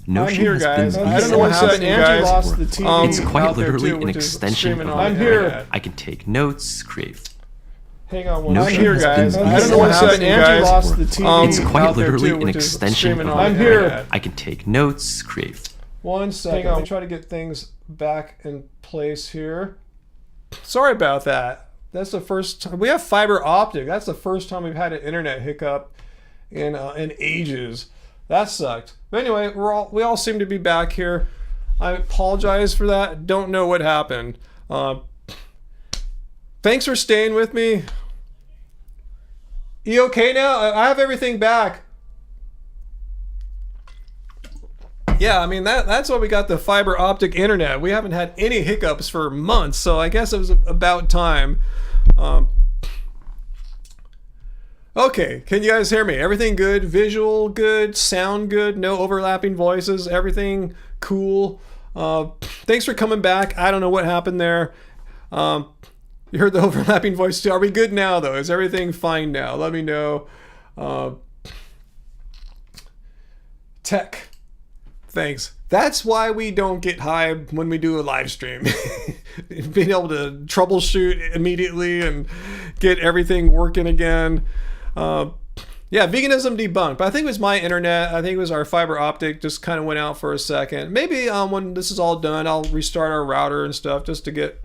I'm Notion here, has guys. been the I don't know what happened. centerpiece Angie of my lost the workflow. TV It's quite out there literally too, an which is extension of streaming my on brain. the internet. I can take notes, create. Hang on one Notion second. I'm here, has guys. been I don't know the what happened. centerpiece Angie of my lost the workflow. TV It's quite out there literally too, an which is extension streaming of on my the brain. internet. I can take notes, create. One second. Hang on. Let me try to get things back in place here. Sorry about that. That's the first time. We have fiber optic. That's the first time we've had an internet hiccup in ages. That sucked. But anyway, we all seem to be back here. I apologize for that. Don't know what happened. Thanks for staying with me. You okay now? I have everything back. Yeah, I mean that's why we got the fiber optic internet. We haven't had any hiccups for months, so I guess it was about time. Okay, can you guys hear me? Everything good? Visual good? Sound good? No overlapping voices? Everything cool? Thanks for coming back. I don't know what happened there. You heard the overlapping voice too. Are we good now though? Is everything fine now? Let me know. Tech. Thanks. That's why we don't get high when we do a live stream. Being able to troubleshoot immediately and get everything working again. Yeah, veganism debunked. But I think it was my internet. I think it was our fiber optic just kind of went out for a second. Maybe when this is all done, I'll restart our router and stuff just to get,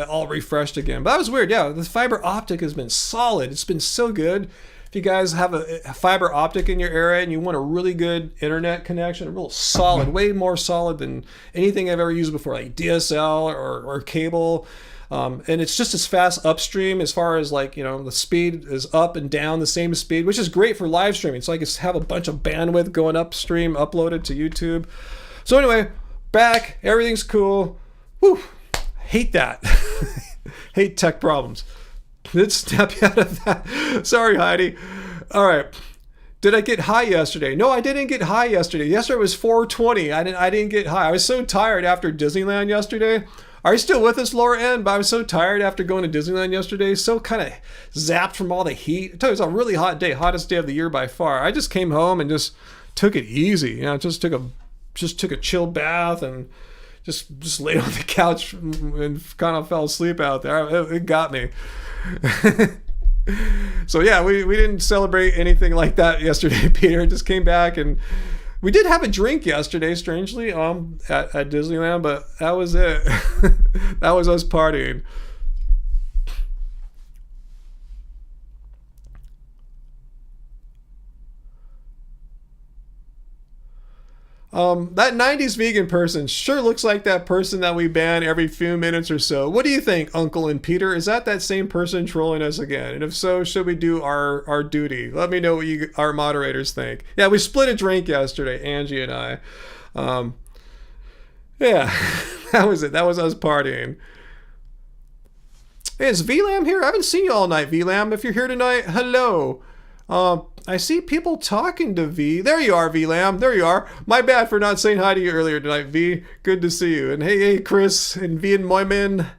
all refreshed again. But that was weird. Yeah, the fiber optic has been solid. It's been so good. If you guys have a fiber optic in your area and you want a really good internet connection, a real solid, way more solid than anything I've ever used before, like DSL or cable. And it's just as fast upstream as far as the speed is up and down the same speed, which is great for live streaming. So I can have a bunch of bandwidth going upstream, uploaded to YouTube. So anyway, back, everything's cool. Whew, hate that. Hate tech problems. Let's snap you out of that. Sorry, Heidi. All right. Did I get high yesterday? No, I didn't get high yesterday. Yesterday was 4:20. I didn't get high. I was so tired after Disneyland yesterday. Are you still with us, Laura Ann? But I was so tired after going to Disneyland yesterday. So kind of zapped from all the heat. I tell you, it was a really hot day. Hottest day of the year by far. I just came home and just took it easy. Just took a chill bath and just laid on the couch and kind of fell asleep out there. It got me. So yeah, we didn't celebrate anything like that yesterday, Peter. Just came back and we did have a drink yesterday, strangely, at Disneyland, but that was it. That was us partying. That 90s vegan person sure looks like that person that we ban every few minutes or so. What do you think, Uncle and Peter? Is that same person trolling us again? And if so, should we do our duty? Let me know what our moderators think. Yeah, we split a drink yesterday, Angie and I. Yeah, that was it. That was us partying. Hey, is VLAM here? I haven't seen you all night, VLAM. If you're here tonight, hello. I see people talking to V. There you are, VLAM. There you are. My bad for not saying hi to you earlier tonight, V. Good to see you. And hey, Chris and V and Moyman.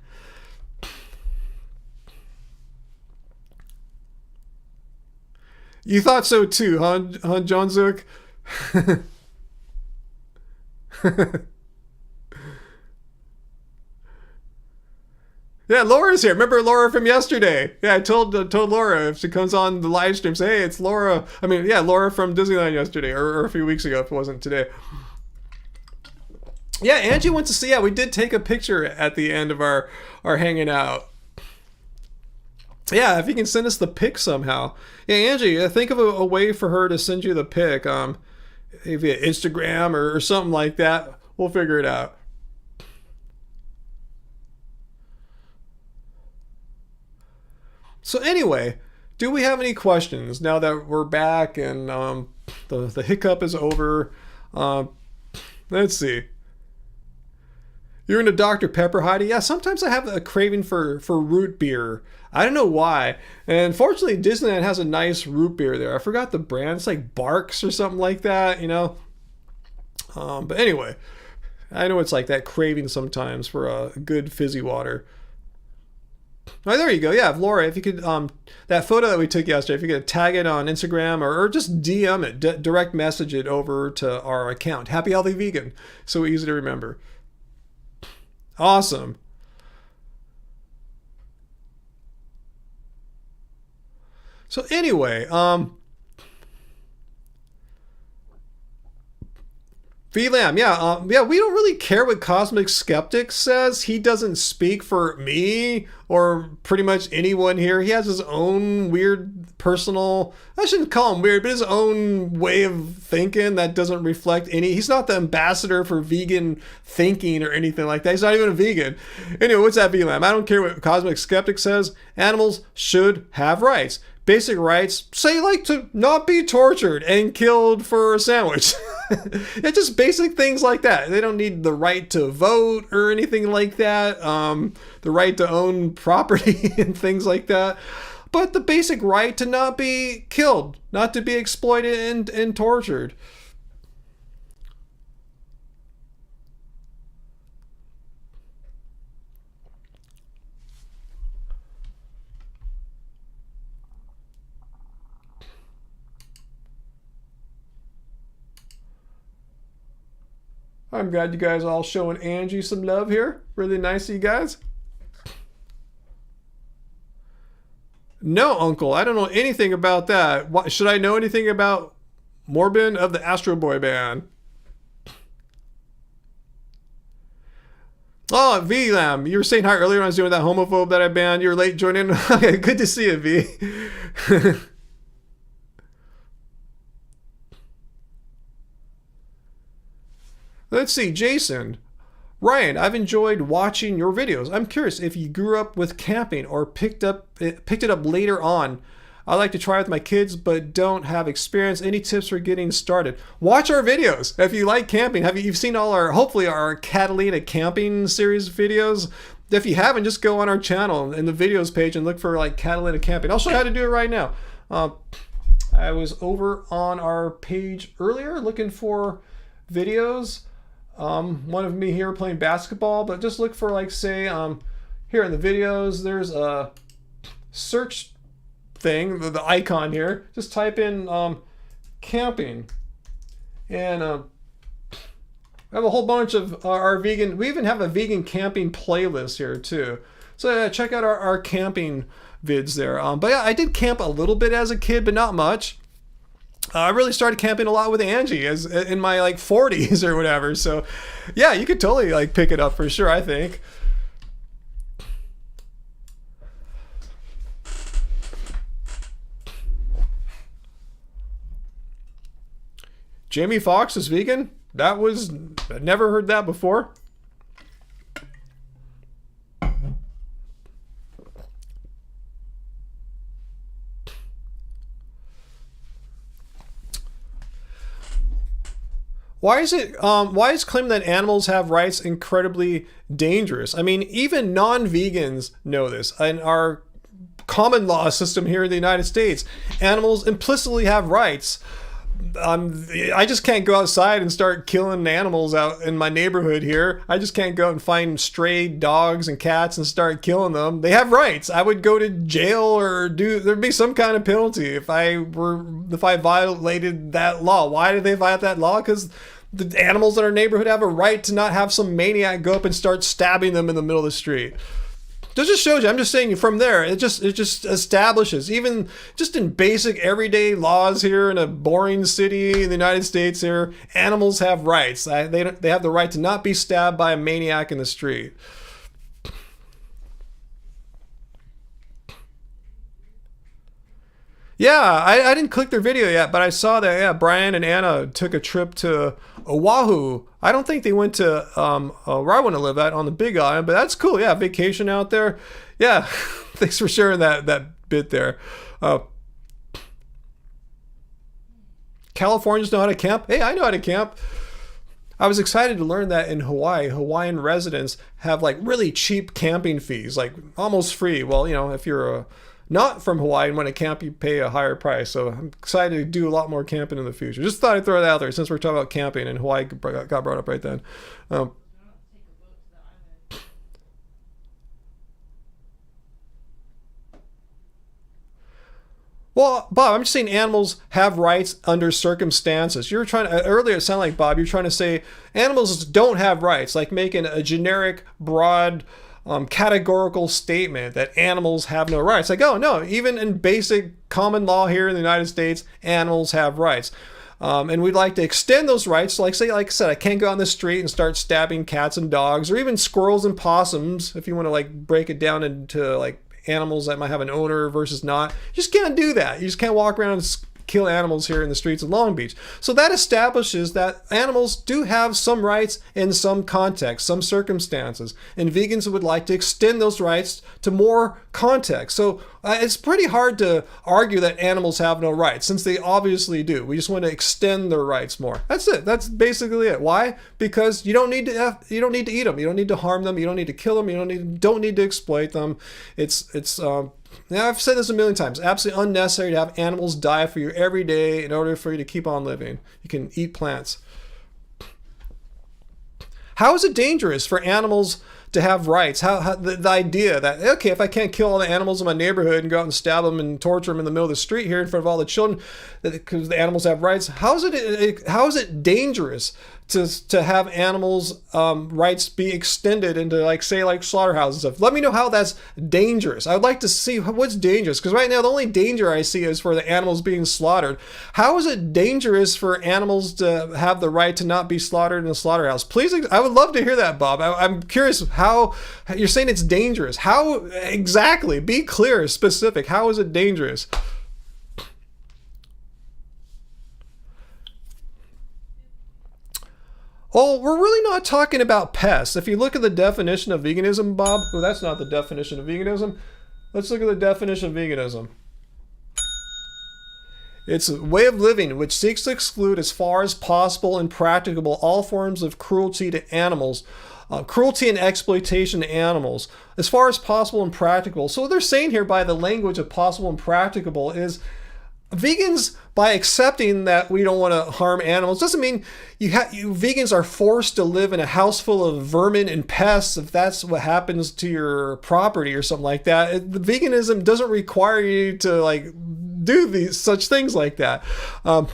You thought so too, huh John Zook? Yeah, Laura's here. Remember Laura from yesterday? Yeah, I told Laura if she comes on the live stream, say, hey, it's Laura. I mean, yeah, Laura from Disneyland yesterday, or a few weeks ago if it wasn't today. Yeah, Angie wants to see. Yeah, we did take a picture at the end of our hanging out. Yeah, if you can send us the pic somehow. Yeah, Angie, think of a way for her to send you the pic. Maybe Instagram or something like that. We'll figure it out. So anyway, do we have any questions now that we're back and the hiccup is over? Let's see. You're into Dr. Pepper, Heidi? Yeah, sometimes I have a craving for root beer. I don't know why. And fortunately, Disneyland has a nice root beer there. I forgot the brand. It's like Barks or something like that, you know? But anyway, I know it's like that craving sometimes for a good fizzy water. Oh, there you go. Yeah, Laura, if you could, that photo that we took yesterday, if you could tag it on Instagram or just DM it, direct message it over to our account. Happy Healthy Vegan. So easy to remember. Awesome. So anyway, VLAM, yeah, we don't really care what Cosmic Skeptic says. He doesn't speak for me or pretty much anyone here. He has his own weird personal, I shouldn't call him weird, but his own way of thinking that doesn't reflect he's not the ambassador for vegan thinking or anything like that. He's not even a vegan. Anyway, what's that, VLAM? I don't care what Cosmic Skeptic says. Animals should have rights. Basic rights, say like to not be tortured and killed for a sandwich. It's just basic things like that. They don't need the right to vote or anything like that. The right to own property and things like that. But the basic right to not be killed, not to be exploited and tortured. I'm glad you guys all showing Angie some love here. Really nice of you guys. No, Uncle, I don't know anything about that. Should I know anything about Morbin of the Astro Boy Band? Oh, VLAM, you were saying hi earlier when I was doing that homophobe that I banned. You were late joining. Okay, good to see you, V. Let's see, Jason. Ryan, I've enjoyed watching your videos. I'm curious if you grew up with camping or picked it up later on. I like to try with my kids, but don't have experience. Any tips for getting started? Watch our videos. If you like camping, you've seen hopefully our Catalina camping series videos. If you haven't, just go on our channel in the videos page and look for like Catalina camping. I'll show you how to do it right now. I was over on our page earlier looking for videos. One of me here playing basketball, but just look for like, say, here in the videos, there's a search thing, the icon here. Just type in camping, and I have a whole bunch of our vegan. We even have a vegan camping playlist here too. So check out our camping vids there. But yeah, I did camp a little bit as a kid, but not much. I really started camping a lot with Angie as in my like 40s or whatever. So yeah, you could totally like pick it up for sure, I think. Jamie Foxx is vegan? I never heard that before. Why is claiming that animals have rights incredibly dangerous? I mean, even non-vegans know this. In our common law system here in the United States, animals implicitly have rights. I just can't go outside and start killing animals out in my neighborhood here. I just can't go out and find stray dogs and cats and start killing them. They have rights. I would go to jail or there'd be some kind of penalty if I violated that law. Why did they violate that law? Because the animals in our neighborhood have a right to not have some maniac go up and start stabbing them in the middle of the street. That just shows you. I'm just saying from there, it just establishes, even just in basic everyday laws here in a boring city in the United States here, animals have rights. They have the right to not be stabbed by a maniac in the street. Yeah, I didn't click their video yet, but I saw that, yeah, Brian and Anna took a trip to Oahu. I don't think they went to where I want to live at on the Big Island, but that's cool. Yeah, vacation out there. Yeah, thanks for sharing that bit there. Californians know how to camp. Hey, I know how to camp. I was excited to learn that in Hawaii, Hawaiian residents have like really cheap camping fees, like almost free. Well, you know, if you're not from Hawaii and want to camp, you pay a higher price. So I'm excited to do a lot more camping in the future. Just thought I'd throw that out there since we're talking about camping, and Hawaii got brought up right then. Well, Bob, I'm just saying animals have rights under circumstances. You're trying to, earlier it sounded like, Bob, you're trying to say animals don't have rights, like making a generic, broad, categorical statement that animals have no rights. Like, oh no, even in basic common law here in the United States, animals have rights. And we'd like to extend those rights. Like I said, I can't go on the street and start stabbing cats and dogs, or even squirrels and possums, if you want to like break it down into like animals that might have an owner versus not. You just can't do that. You just can't walk around and kill animals here in the streets of Long Beach. So that establishes that animals do have some rights in some context, some circumstances, and vegans would like to extend those rights to more context. So it's pretty hard to argue that animals have no rights, since they obviously do. We just want to extend their rights more. That's it. That's basically it. Why? Because you don't need to eat them. You don't need to harm them. You don't need to kill them. You don't need to exploit them. Now, I've said this a million times, absolutely unnecessary to have animals die for you every day in order for you to keep on living. You can eat plants. How is it dangerous for animals to have rights? How the idea that, okay, if I can't kill all the animals in my neighborhood and go out and stab them and torture them in the middle of the street here in front of all the children, because the animals have rights, how is it dangerous to have animals' rights be extended into like slaughterhouses and stuff? Let me know how that's dangerous. I would like to see what's dangerous, because right now the only danger I see is for the animals being slaughtered. How is it dangerous for animals to have the right to not be slaughtered in a slaughterhouse? Please, I would love to hear that, Bob. I'm curious how you're saying it's dangerous. How exactly? Be clear, specific. How is it dangerous? Oh, we're really not talking about pests. If you look at the definition of veganism, Bob, well, that's not the definition of veganism. Let's look at the definition of veganism. It's a way of living which seeks to exclude as far as possible and practicable all forms of cruelty to animals, cruelty and exploitation to animals, as far as possible and practicable. So what they're saying here by the language of possible and practicable is vegans, by accepting that we don't want to harm animals, doesn't mean you vegans are forced to live in a house full of vermin and pests if that's what happens to your property or something like that. The veganism doesn't require you to like do such things like that.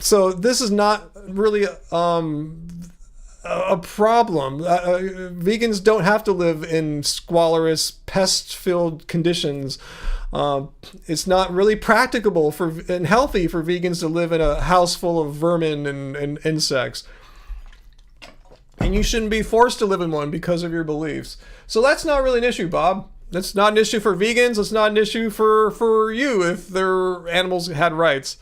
So this is not really a problem. Vegans don't have to live in squalorous, pest-filled conditions. It's not really practicable and healthy for vegans to live in a house full of vermin and insects. And you shouldn't be forced to live in one because of your beliefs. So that's not really an issue, Bob. That's not an issue for vegans. It's not an issue for you if their animals had rights.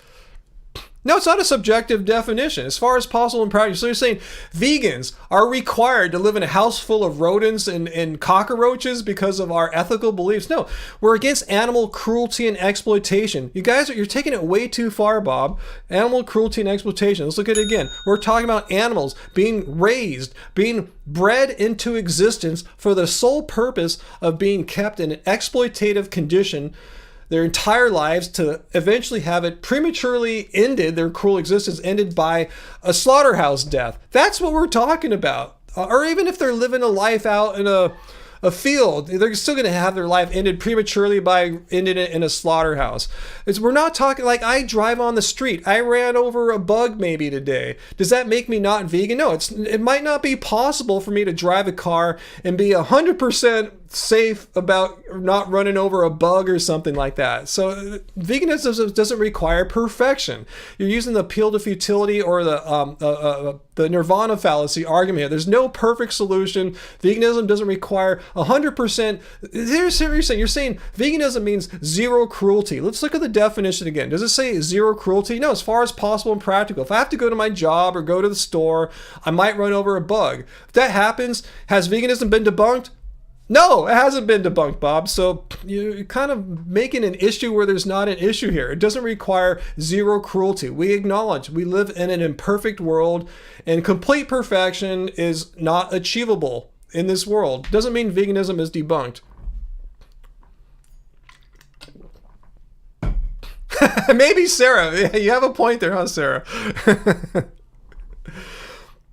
No, it's not a subjective definition. As far as possible and practical. So you're saying vegans are required to live in a house full of rodents and cockroaches because of our ethical beliefs. No, we're against animal cruelty and exploitation. You guys, you're taking it way too far, Bob. Animal cruelty and exploitation. Let's look at it again. We're talking about animals being raised, being bred into existence for the sole purpose of being kept in an exploitative condition their entire lives, to eventually have it prematurely ended, their cruel existence ended by a slaughterhouse death. That's what we're talking about. Or even if they're living a life out in a field, they're still going to have their life ended prematurely by ending it in a slaughterhouse. We're not talking like I drive on the street. I ran over a bug maybe today. Does that make me not vegan? No, it might not be possible for me to drive a car and be 100% safe about not running over a bug or something like that. So veganism doesn't require perfection. You're using the appeal to futility or the nirvana fallacy argument here. There's no perfect solution. Veganism doesn't require 100%. Here's what you're saying. You're saying veganism means zero cruelty. Let's look at the definition again. Does it say zero cruelty? No, as far as possible and practical. If I have to go to my job or go to the store, I might run over a bug. If that happens, has veganism been debunked? No, it hasn't been debunked, Bob. So you're kind of making an issue where there's not an issue here. It doesn't require zero cruelty. We acknowledge we live in an imperfect world, and complete perfection is not achievable in this world. Doesn't mean veganism is debunked. Maybe Sarah. You have a point there, huh, Sarah?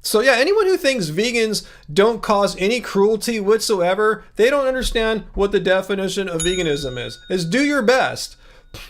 So yeah, anyone who thinks vegans don't cause any cruelty whatsoever, they don't understand what the definition of veganism is do your best.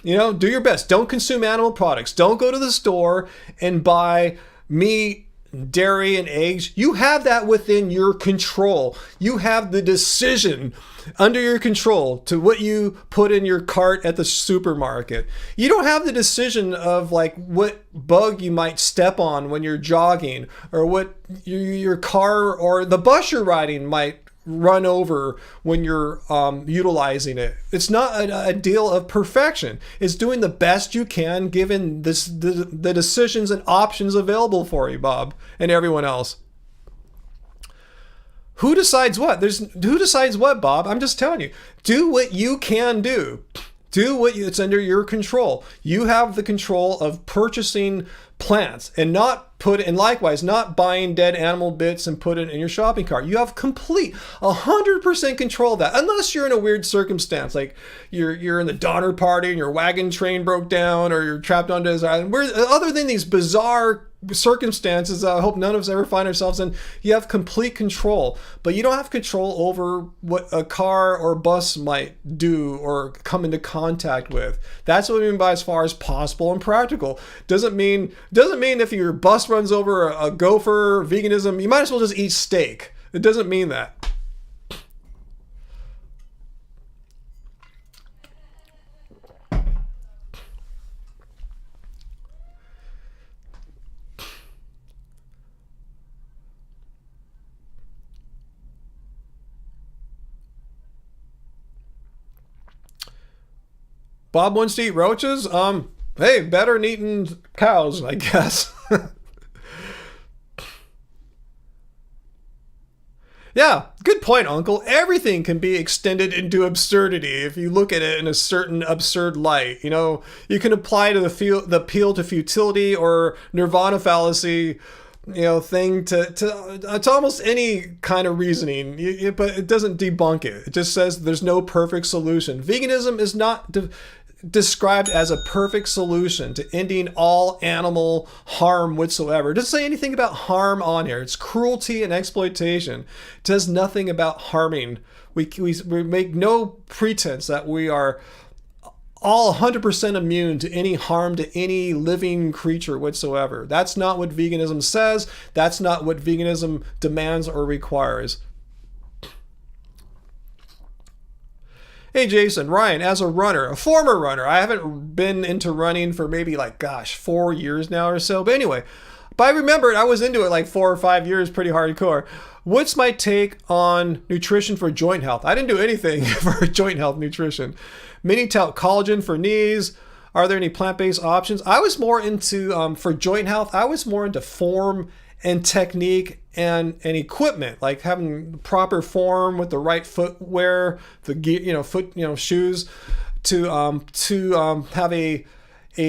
You know, do your best. Don't consume animal products. Don't go to the store and buy meat, dairy, and eggs. You have that within your control. You have the decision under your control to what you put in your cart at the supermarket. You don't have the decision of like what bug you might step on when you're jogging, or what your car or the bus you're riding might run over when you're utilizing it. It's not a deal of perfection. It's doing the best you can given the decisions and options available for you, Bob, and everyone else. Who decides what? Who decides what, Bob? I'm just telling you. Do what you can do. Do what it's under your control. You have the control of purchasing plants and likewise not buying dead animal bits and put it in your shopping cart. You have complete 100% control of that, unless you're in a weird circumstance, like you're in the Donner Party and your wagon train broke down, or you're trapped on this island. Other than these bizarre circumstances I hope none of us ever find ourselves in, you have complete control. But you don't have control over what a car or bus might do or come into contact with. That's what we mean by as far as possible and practical. Doesn't mean if your bus runs over a gopher, veganism, you might as well just eat steak. It doesn't mean that. Bob wants to eat roaches? Hey, better than eating cows, I guess. Yeah, good point, Uncle. Everything can be extended into absurdity if you look at it in a certain absurd light. You know, you can apply to the appeal to futility or nirvana fallacy, you know, thing to almost any kind of reasoning, but it doesn't debunk it. It just says there's no perfect solution. Veganism is not described as a perfect solution to ending all animal harm whatsoever. It doesn't say anything about harm on here. It's cruelty and exploitation. It says nothing about harming. We make no pretense that we are all 100% immune to any harm to any living creature whatsoever. That's not what veganism says. That's not what veganism demands or requires. Hey Jason, Ryan, as a runner, a former runner, I haven't been into running for maybe 4 years now or so. But anyway, I remember I was into it 4 or 5 years, pretty hardcore. What's my take on nutrition for joint health? I didn't do anything for joint health nutrition. Many tout collagen for knees, Are there any plant-based options? I was more into, for joint health, I was more into form and technique and equipment, like having proper form with the right footwear, the gear, shoes, to have a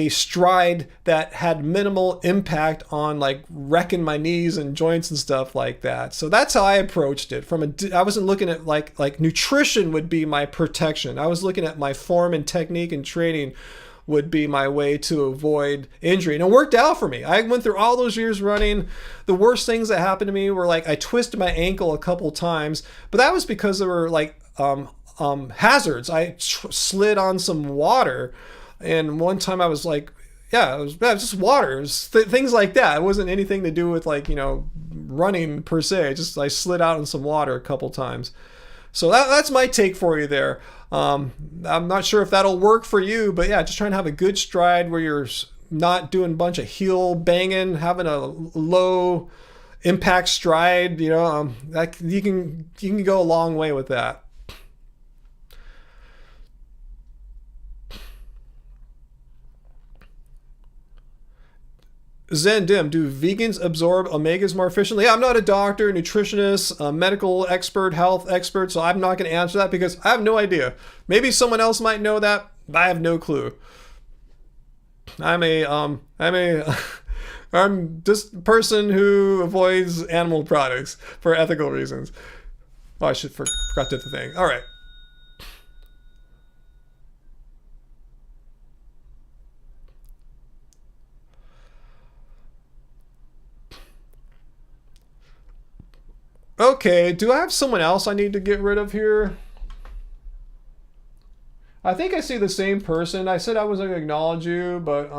stride that had minimal impact on like wrecking my knees and joints and stuff like that. So that's how I approached it. I wasn't looking at like nutrition would be my protection. I was looking at my form and technique and training would be my way to avoid injury. And it worked out for me. I went through all those years running. The worst things that happened to me were like I twisted my ankle a couple times, but that was because there were like hazards. I slid on some water. And one time I was like, it was just water. It was things like that. It wasn't anything to do with like, running per se. I slid out in some water a couple times. So that's my take for you there. I'm not sure if that'll work for you, but yeah, just trying to have a good stride where you're not doing a bunch of heel banging, having a low impact stride, that you can go a long way with that. Zen Dim, do vegans absorb omegas more efficiently? Yeah, I'm not a doctor, nutritionist, a medical expert, health expert, so I'm not going to answer that because I have no idea. Maybe someone else might know that, but I have no clue. I'm just a person who avoids animal products for ethical reasons. Oh, I forgot to the thing. All right. Okay, do I have someone else I need to get rid of here? I think I see the same person. I said I was going to acknowledge you, but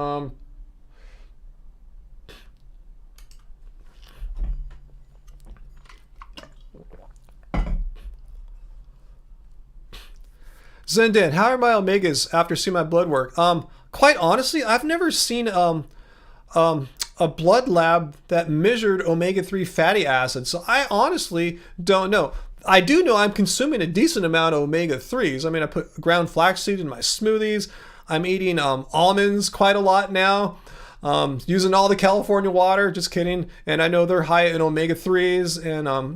Zendan, how are my omegas after seeing my blood work? Quite honestly, I've never seen a blood lab that measured omega-3 fatty acids. So I honestly don't know. I do know I'm consuming a decent amount of omega-3s. I mean, I put ground flaxseed in my smoothies. I'm eating almonds quite a lot now. Using all the California water, just kidding. And I know they're high in omega-3s, and I'm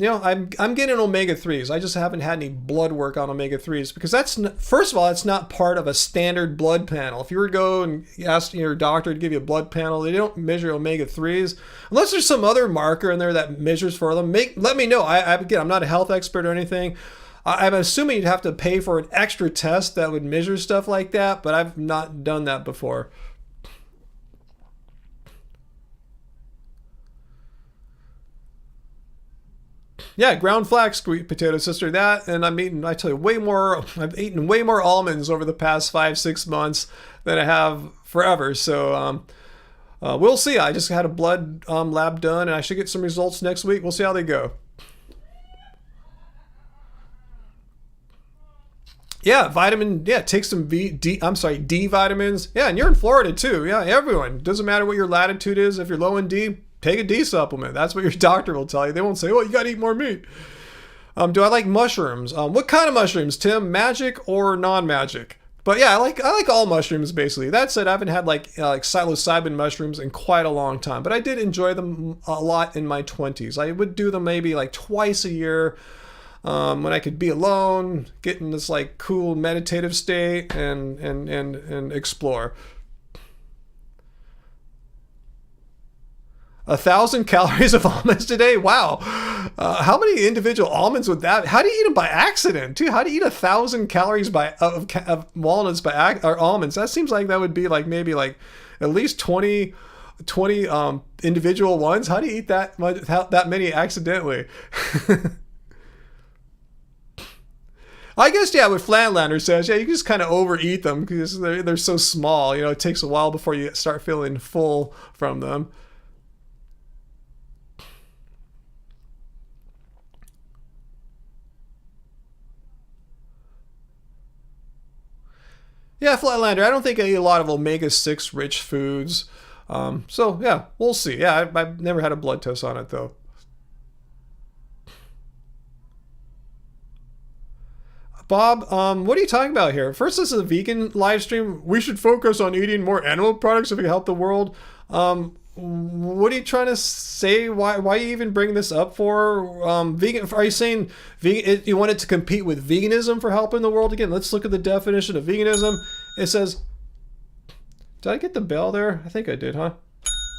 getting omega-3s. I just haven't had any blood work on omega-3s because first of all, it's not part of a standard blood panel. If you were to go and ask your doctor to give you a blood panel, they don't measure omega-3s unless there's some other marker in there that measures for them. Let me know. Again, I'm not a health expert or anything. I'm assuming you'd have to pay for an extra test that would measure stuff like that, but I've not done that before. Yeah, ground flax, sweet potato sister, that, and I've eaten way more almonds over the past 5-6 months than I have forever. So we'll see. I just had a blood lab done, and I should get some results next week. We'll see how they go. Yeah, take some D vitamins. Yeah, and you're in Florida too. Yeah, everyone. Doesn't matter what your latitude is. If you're low in D, take a D supplement. That's what your doctor will tell you. They won't say, "Oh, you got to eat more meat." Do I like mushrooms? What kind of mushrooms, Tim? Magic or non-magic? But yeah, I like all mushrooms basically. That said, I haven't had like psilocybin mushrooms in quite a long time, but I did enjoy them a lot in my 20s. I would do them maybe like twice a year. When I could be alone, get in this like cool meditative state and explore. 1,000 calories of almonds today? Wow. How many individual almonds would that? How do you eat them by accident too? How do you eat 1,000 calories of walnuts or almonds? That seems like that would be like maybe like at least 20 individual ones. How do you eat that many accidentally? I guess, yeah, what Flatlander says, yeah, you can just kind of overeat them because they're so small. It takes a while before you start feeling full from them. Yeah, Flatlander, I don't think I eat a lot of omega-6 rich foods. So, yeah, we'll see. Yeah, I've never had a blood test on it, though. Bob, what are you talking about here? First, this is a vegan live stream. We should focus on eating more animal products if we can help the world. What are you trying to say? Why are you even bringing this up for? Vegan? Are you saying you want it to compete with veganism for helping the world again? Let's look at the definition of veganism. It says, did I get the bell there? I think I did, huh?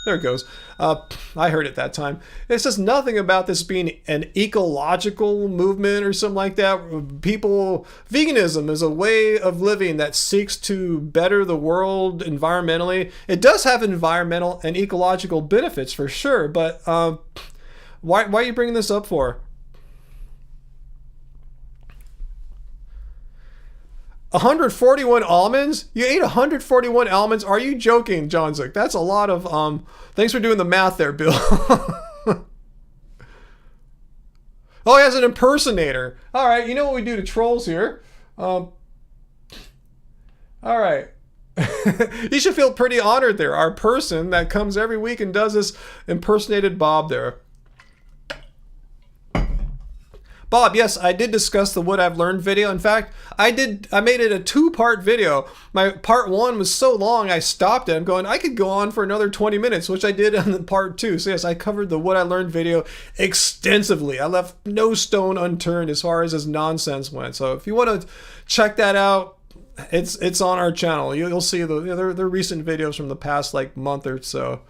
There it goes. I heard it that time. It says nothing about this being an ecological movement or something like that. Veganism is a way of living that seeks to better the world environmentally. It does have environmental and ecological benefits for sure, but why are you bringing this up for? 141 almonds? You ate 141 almonds? Are you joking, John Zook? That's a lot of, thanks for doing the math there, Bill. Oh, he has an impersonator. All right, you know what we do to trolls here. All right. You should feel pretty honored there. Our person that comes every week and does this impersonated Bob there. Bob, yes, I did discuss the What I've Learned video. In fact, I made it a 2-part video. My part 1 was so long, I stopped it. I'm going, I could go on for another 20 minutes, which I did on the part 2. So yes, I covered the What I Learned video extensively. I left no stone unturned as far as this nonsense went. So if you want to check that out, it's on our channel. You'll see they're recent videos from the past like month or so.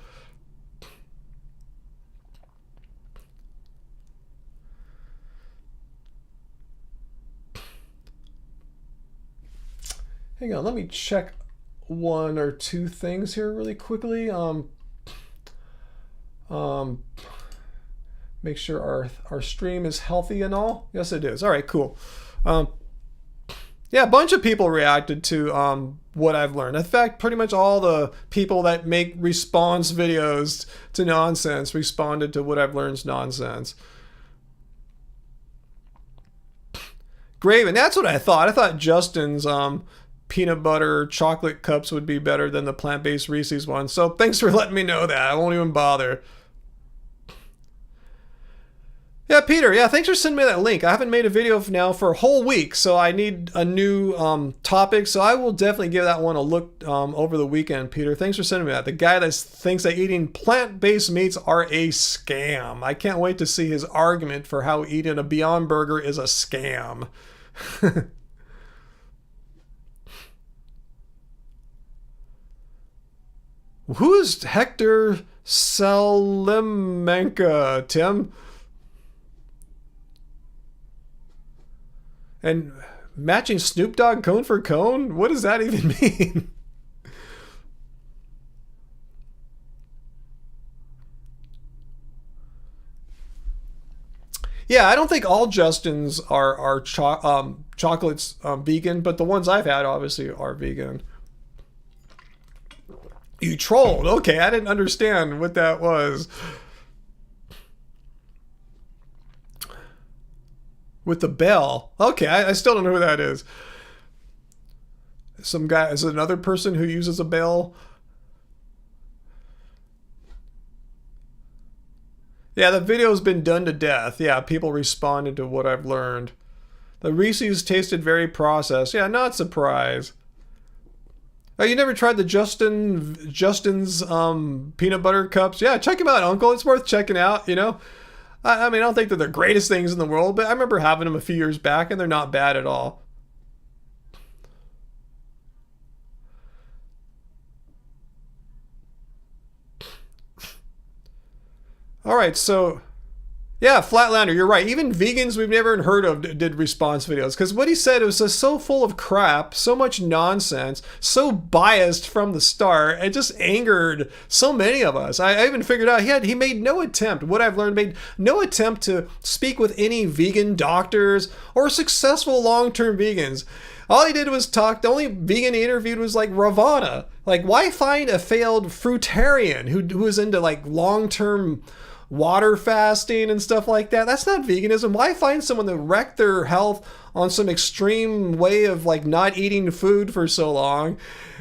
Hang on, let me check 1 or 2 things here really quickly. Make sure our stream is healthy and all. Yes, it is. All right, cool. Yeah, a bunch of people reacted to What I've Learned. In fact, pretty much all the people that make response videos to nonsense responded to What I've Learned's nonsense. Graven, that's what I thought. I thought Justin's peanut butter chocolate cups would be better than the plant-based Reese's one. So thanks for letting me know that. I won't even bother. Yeah, Peter, yeah, thanks for sending me that link. I haven't made a video now for a whole week, so I need a new topic. So I will definitely give that one a look over the weekend, Peter. Thanks for sending me that. The guy that thinks that eating plant-based meats are a scam. I can't wait to see his argument for how eating a Beyond Burger is a scam. Who's Hector Salamanca, Tim? And matching Snoop Dogg cone for cone? What does that even mean? Yeah, I don't think all Justins are chocolates vegan, but the ones I've had obviously are vegan. You trolled. Okay, I didn't understand what that was. With the bell. Okay, I still don't know who that is. Some guy, is it another person who uses a bell? Yeah, the video's been done to death. Yeah, people responded to What I've Learned. The Reese's tasted very processed. Yeah, not surprised. Oh, you never tried the Justin's peanut butter cups? Yeah, check them out, Uncle. It's worth checking out, you know? I mean, I don't think they're the greatest things in the world, but I remember having them a few years back, and they're not bad at all. All right, so... Yeah, Flatlander, you're right. Even vegans we've never heard of did response videos. Because what he said was just so full of crap, so much nonsense, so biased from the start. It just angered so many of us. I even figured out he made no attempt. What I've learned, made no attempt to speak with any vegan doctors or successful long-term vegans. All he did was talk. The only vegan he interviewed was like Ravana. Like, why find a failed fruitarian who was into like long-term water fasting and stuff like that. That's not veganism. Why find someone that wrecked their health on some extreme way of like not eating food for so long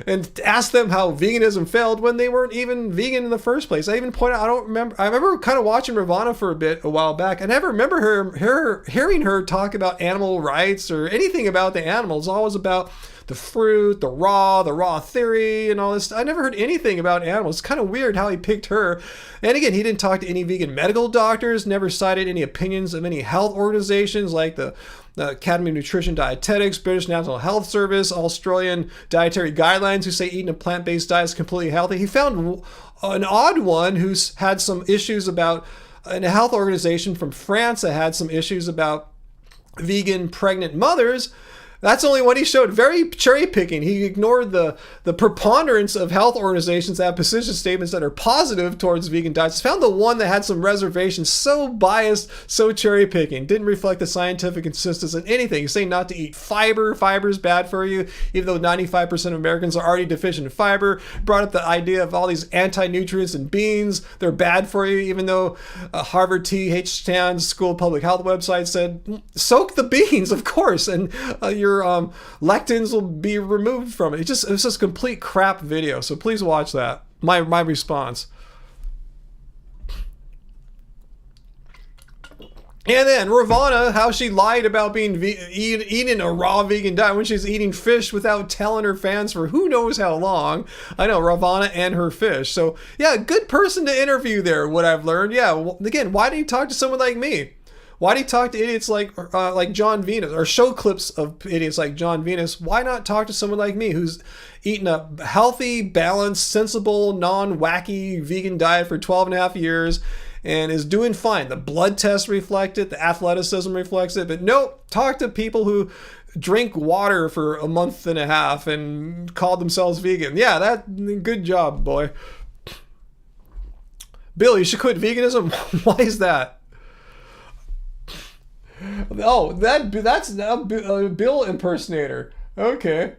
and ask them how veganism failed when they weren't even vegan in the first place? I even point out, I remember kind of watching Ravana for a while back. I never remember her hearing her talk about animal rights or anything about the animals. It's always about the fruit, the raw theory and all this. I never heard anything about animals. It's kind of weird how he picked her. And again, he didn't talk to any vegan medical doctors, never cited any opinions of any health organizations like the Academy of Nutrition Dietetics, British National Health Service, Australian Dietary Guidelines, who say eating a plant-based diet is completely healthy. He found an odd one who's had some issues about, in a health organization from France that had some issues about vegan pregnant mothers. That's the only one he showed. Very cherry picking. He ignored the preponderance of health organizations that have position statements that are positive towards vegan diets. Found the one that had some reservations, so biased, so cherry picking. Didn't reflect the scientific consensus in anything. He's saying not to eat fiber. Fiber is bad for you, even though 95% of Americans are already deficient in fiber. Brought up the idea of all these anti-nutrients in beans. They're bad for you, even though Harvard T.H. Stan's School of Public Health website said, soak the beans, of course, and your lectins will be removed from it. It was just complete crap video. So please watch that. My response. And then Ravana, how she lied about being eating a raw vegan diet when she's eating fish without telling her fans for who knows how long. I know, Ravana and her fish. So yeah, good person to interview there, what I've learned. Yeah, again, why do you talk to someone like me? Why do you talk to idiots like John Venus, or show clips of idiots like John Venus? Why not talk to someone like me who's eaten a healthy, balanced, sensible, non-wacky vegan diet for 12 and a half years and is doing fine? The blood tests reflect it, the athleticism reflects it, but nope, talk to people who drink water for a month and a half and call themselves vegan. Yeah, good job, boy. Bill, you should quit veganism? Why is that? Oh, that's a Bill impersonator. Okay.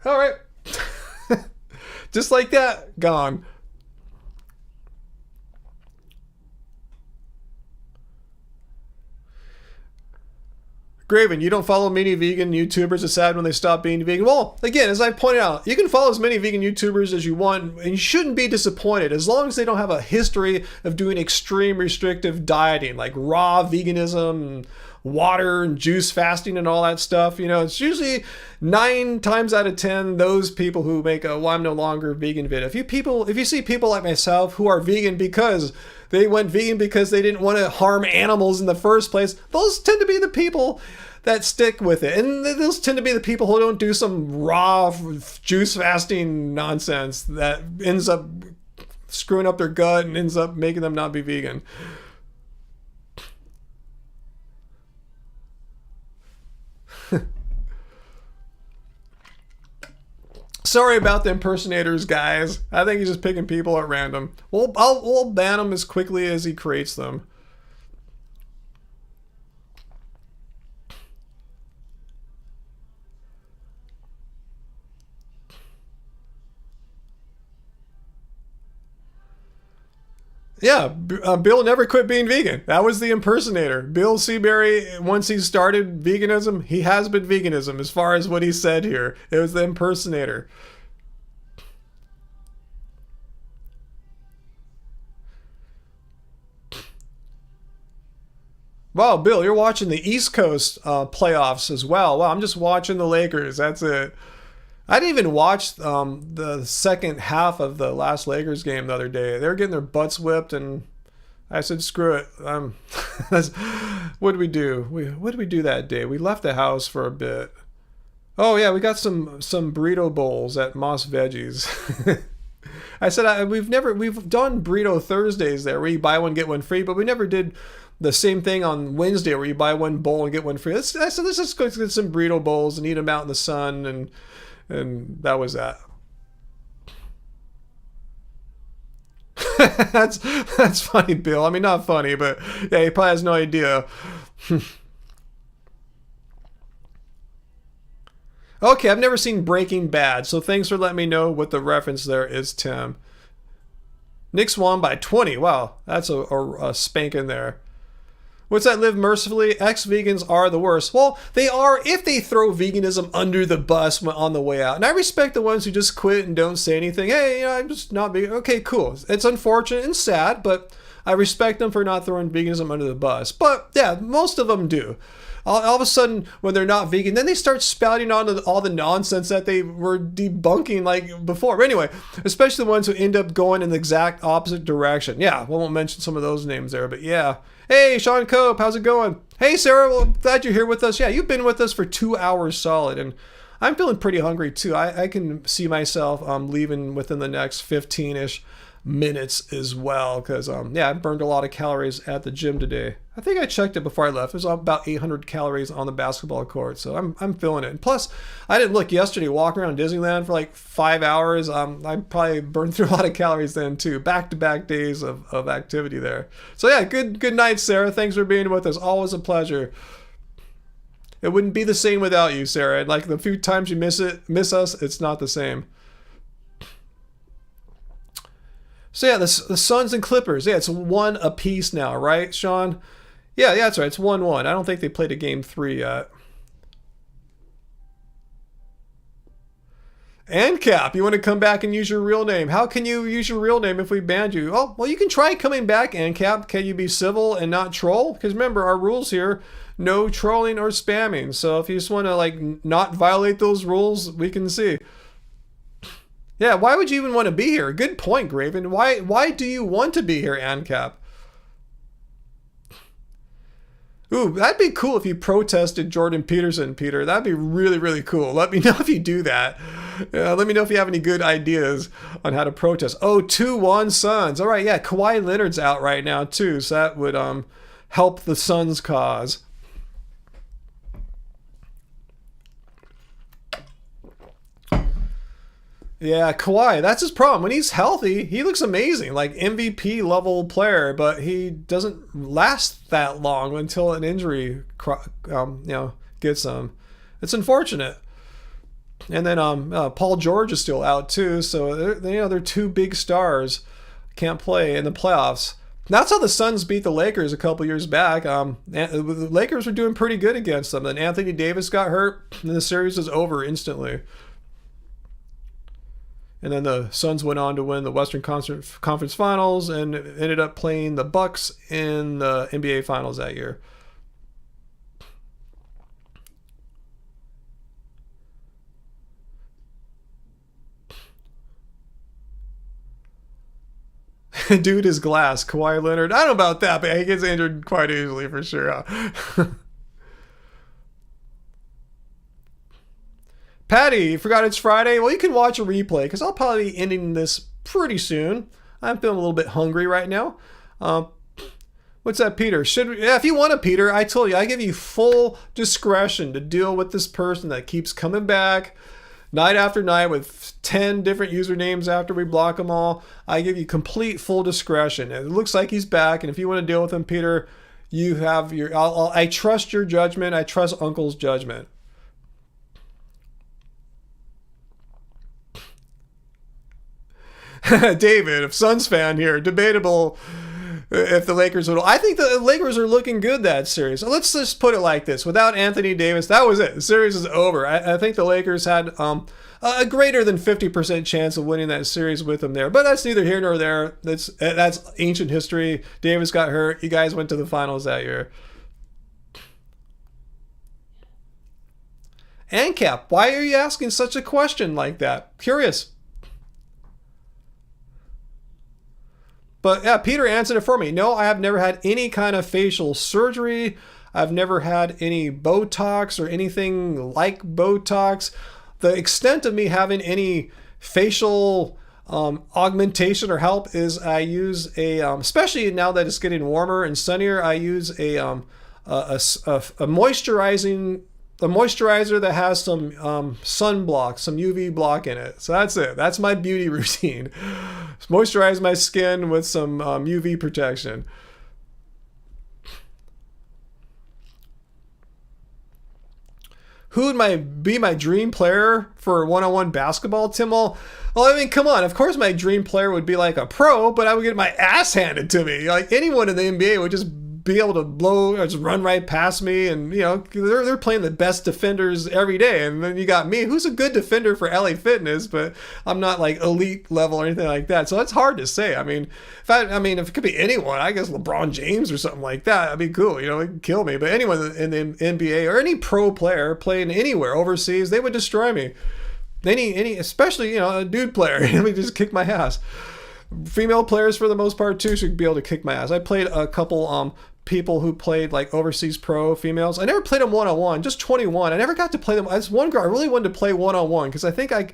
All right. Just like that, gone. Graven, you don't follow many vegan YouTubers. It's sad when they stop being vegan. Well, again, as I pointed out, you can follow as many vegan YouTubers as you want, and you shouldn't be disappointed as long as they don't have a history of doing extreme restrictive dieting, like raw veganism, and water and juice fasting and all that stuff. You know, it's usually 9 times out of 10 those people who make a "well, I'm no longer vegan" video. If you see people like myself who are vegan because they went vegan because they didn't want to harm animals in the first place, those tend to be the people that stick with it. And those tend to be the people who don't do some raw juice fasting nonsense that ends up screwing up their gut and ends up making them not be vegan. Sorry about the impersonators, guys. I think he's just picking people at random. We'll ban him as quickly as he creates them. Yeah, Bill never quit being vegan. That was the impersonator. Bill Seabury, once he started veganism, he has been veganism as far as what he said here. It was the impersonator. Wow, Bill, you're watching the East Coast playoffs as well. Wow, I'm just watching the Lakers. That's it. I didn't even watch the second half of the last Lakers game the other day. They were getting their butts whipped, and I said, screw it. What did we do? What did we do that day? We left the house for a bit. Oh, yeah, we got some burrito bowls at Moss Veggies. I said, we've done burrito Thursdays there where you buy one, get one free, but we never did the same thing on Wednesday where you buy one bowl and get one free. I said, let's just go get some burrito bowls and eat them out in the sun, and that was that. That's funny, Bill. I mean, not funny, but yeah, he probably has no idea. Okay, I've never seen Breaking Bad, so thanks for letting me know what the reference there is, Tim. Knicks won by 20. Wow, that's a spanking there. What's that? Live mercifully. Ex-vegans are the worst. Well, they are if they throw veganism under the bus on the way out. And I respect the ones who just quit and don't say anything. Hey, you know, I'm just not vegan. Okay, cool. It's unfortunate and sad, but I respect them for not throwing veganism under the bus. But yeah, most of them do. All of a sudden, when they're not vegan, then they start spouting on all the nonsense that they were debunking like before. But anyway, especially the ones who end up going in the exact opposite direction. Yeah, we won't mention some of those names there, but yeah. Hey, Sean Cope, how's it going? Hey, Sarah, well, glad you're here with us. Yeah, you've been with us for 2 hours solid, and I'm feeling pretty hungry too. I can see myself leaving within the next 15-ish minutes as well, because yeah, I burned a lot of calories at the gym today. I think I checked it before I left. There's about 800 calories on the basketball court, so I'm feeling it. And plus, I didn't look yesterday walking around Disneyland for like 5 hours. I probably burned through a lot of calories then too. Back-to-back days of activity there. So yeah, good night, Sarah. Thanks for being with us. Always a pleasure. It wouldn't be the same without you, Sarah. And like the few times you miss us, it's not the same. So yeah, the Suns and Clippers. Yeah, it's 1 apiece now, right, Sean? Yeah, that's right. It's 1-1. I don't think they played a game 3 yet. And Cap, you want to come back and use your real name? How can you use your real name if we banned you? Oh, well, you can try coming back, and Cap. Can you be civil and not troll? Because remember, our rules here, no trolling or spamming. So if you just want to like not violate those rules, we can see. Yeah, why would you even want to be here? Good point, Graven. Why do you want to be here, ANCAP? Ooh, that'd be cool if you protested Jordan Peterson, Peter. That'd be really, really cool. Let me know if you do that. Let me know if you have any good ideas on how to protest. Oh, 2-1 Suns. All right, yeah, Kawhi Leonard's out right now too, so that would help the Suns' cause. Yeah, Kawhi, that's his problem. When he's healthy, he looks amazing, like MVP level player, but he doesn't last that long until an injury, gets him. It's unfortunate. And then Paul George is still out too, so they're 2 big stars, can't play in the playoffs. That's how the Suns beat the Lakers a couple years back. The Lakers were doing pretty good against them. Then Anthony Davis got hurt, and the series was over instantly. And then the Suns went on to win the Western Conference Finals and ended up playing the Bucks in the NBA Finals that year. Dude is glass. Kawhi Leonard. I don't know about that, but he gets injured quite easily for sure. Patty, you forgot it's Friday? Well, you can watch a replay because I'll probably be ending this pretty soon. I'm feeling a little bit hungry right now. What's that, Peter? If you want to, Peter, I told you, I give you full discretion to deal with this person that keeps coming back night after night with 10 different usernames after we block them all. I give you complete full discretion. It looks like he's back, and if you want to deal with him, Peter, you have your... I trust your judgment. I trust Uncle's judgment. David, Suns fan here, debatable if the Lakers would. I think the Lakers are looking good that series. So let's just put it like this: without Anthony Davis, that was it. The series is over. I think the Lakers had a greater than 50% chance of winning that series with him there. But that's neither here nor there. That's ancient history. Davis got hurt. You guys went to the finals that year. ANCAP, why are you asking such a question like that? Curious. But yeah, Peter answered it for me. No, I have never had any kind of facial surgery. I've never had any Botox or anything like Botox. The extent of me having any facial augmentation or help is I use especially now that it's getting warmer and sunnier, I use a moisturizer that has some sunblock, some UV block in it. So that's it. That's my beauty routine. Moisturize my skin with some UV protection. who would be my dream player for one-on-one basketball, Tim? Well, I mean, come on. Of course, my dream player would be like a pro, but I would get my ass handed to me. Like anyone in the NBA would just be able to blow or just run right past me, and you know they're playing the best defenders every day, and then you got me, who's a good defender for LA Fitness, but I'm not like elite level or anything like that. So it's hard to say. I mean, if it could be anyone, I guess LeBron James or something like that, that'd be cool. You know, it could kill me. But anyone in the NBA or any pro player playing anywhere overseas, they would destroy me. Any especially, you know, a dude player, they would just kick my ass. Female players for the most part too should be able to kick my ass. I played a couple people who played like overseas pro females. I never played them one-on-one, just 21. I never got to play them. As one girl, I really wanted to play one-on-one because I think I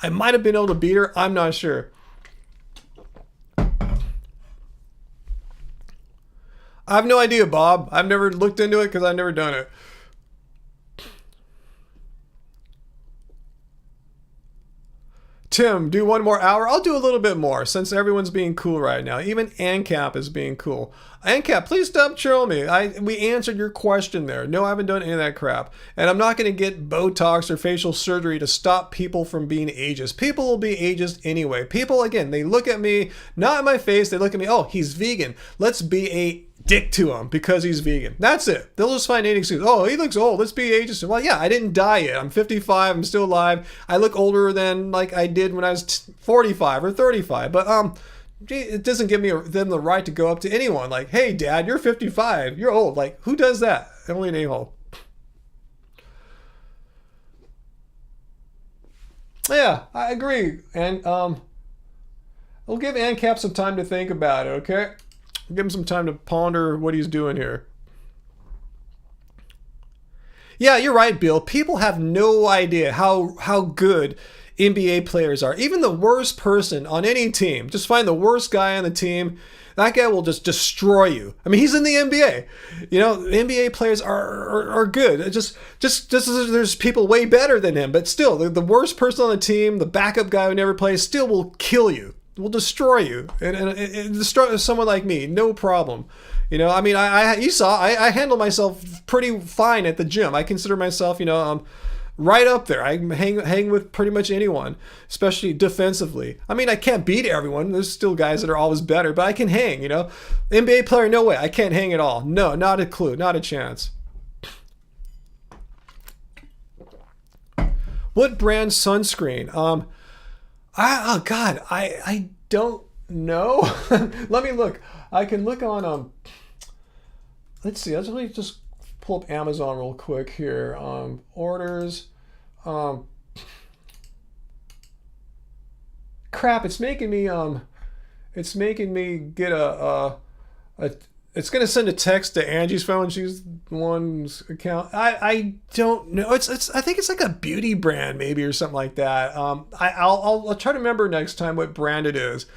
might have been able to beat her. I'm not sure. I have no idea, Bob. I've never looked into it because I've never done it. Tim, do one more hour? I'll do a little bit more since everyone's being cool right now. Even ANCAP is being cool. ANCAP, please stop trolling me. We answered your question there. No, I haven't done any of that crap. And I'm not going to get Botox or facial surgery to stop people from being ageist. People will be ageist anyway. People, again, they look at me, not in my face. They look at me, oh, he's vegan. Let's be a dick to him because he's vegan. That's it. They'll just find any excuse. Oh, he looks old. Let's be ageist. Well, yeah, I didn't die yet. I'm 55. I'm still alive. I look older than like I did when I was 45 or 35. But it doesn't give me them the right to go up to anyone like, hey, Dad, you're 55. You're old. Like, who does that? Only an a-hole. Yeah, I agree. And we'll give ANCAP some time to think about it, okay? Give him some time to ponder what he's doing here. Yeah, you're right, Bill. People have no idea how good NBA players are. Even the worst person on any team, just find the worst guy on the team. That guy will just destroy you. I mean, he's in the NBA. You know, NBA players are good. Just there's people way better than him, but still, the worst person on the team, the backup guy who never plays, still will kill you. Will destroy you and destroy someone like me, no problem. You know, I mean, you saw I handle myself pretty fine at the gym. I consider myself, you know, right up there. I hang with pretty much anyone, especially defensively. I mean, I can't beat everyone. There's still guys that are always better, but I can hang. You know, NBA player, no way. I can't hang at all. No, not a clue, not a chance. What brand sunscreen? Oh God, I don't know. Let me look. I can look on let's see. Let me just pull up Amazon real quick here. Orders. Crap! It's making me get a. It's gonna send a text to Angie's phone. She's the one's account. I don't know. It's I think it's like a beauty brand maybe or something like that. I'll try to remember next time what brand it is.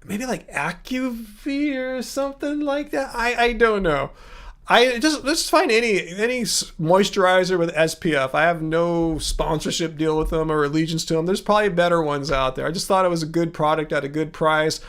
Maybe like Acuvie or something like that. I don't know. I just find any moisturizer with SPF. I have no sponsorship deal with them or allegiance to them. There's probably better ones out there. I just thought it was a good product at a good price.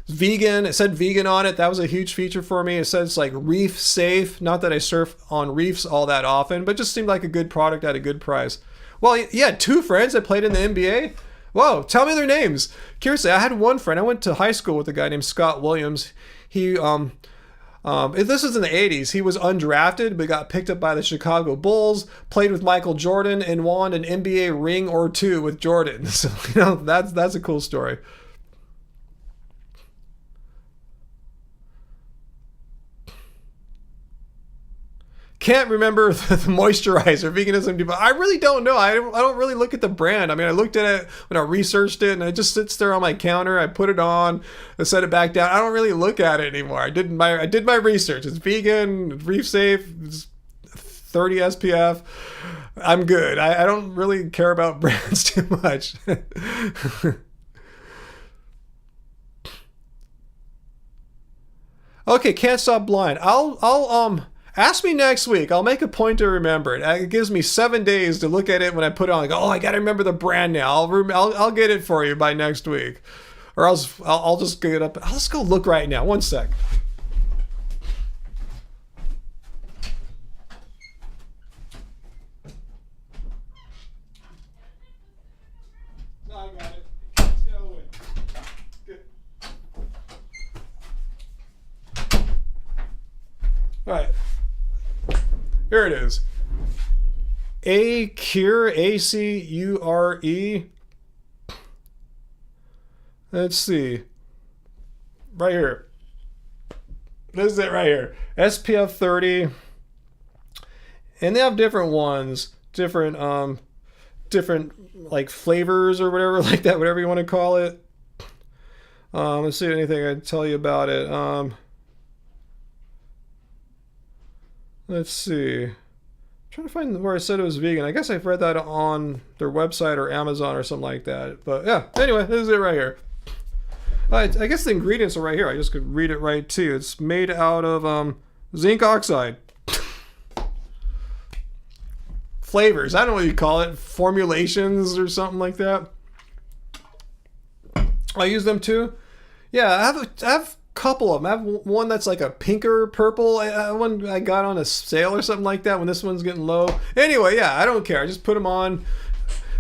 Vegan, it said vegan on it. That was a huge feature for me. It says like reef safe. Not that I surf on reefs all that often, but just seemed like a good product at a good price. Well, yeah, 2 friends that played in the NBA. Whoa, tell me their names. Curiously, I had one friend. I went to high school with a guy named Scott Williams. He, this was in the 80s. He was undrafted, but got picked up by the Chicago Bulls, played with Michael Jordan, and won an NBA ring or 2 with Jordan. So, you know, that's a cool story. Can't remember the moisturizer, veganism. I really don't know. I don't really look at the brand. I mean, I looked at it when I researched it, and it just sits there on my counter. I put it on, I set it back down. I don't really look at it anymore. I did my research. It's vegan, reef safe, it's 30 SPF. I'm good. I don't really care about brands too much. Okay, can't stop blind. I'll ask me next week. I'll make a point to remember it. It gives me 7 days to look at it when I put it on. I go, oh, I gotta remember the brand now. I'll get it for you by next week, or I'll just get it up. I'll just go look right now. One sec. All right. Here it is. Acure, A-C-U-R-E. Let's see. Right here. This is it right here. SPF 30. And they have different ones. Different like flavors or whatever like that, whatever you want to call it. Let's see anything I can tell you about it. Let's see. I'm trying to find where I said it was vegan. I guess I've read that on their website or Amazon or something like that. But yeah, anyway, this is it right here. I guess the ingredients are right here. I just could read it right too. It's made out of zinc oxide. Flavors. I don't know what you call it. Formulations or something like that. I use them too. Yeah, I have a couple of them. I have one that's like a pinker purple. One I got on a sale or something like that when this one's getting low. Anyway, yeah, I don't care. I just put them on.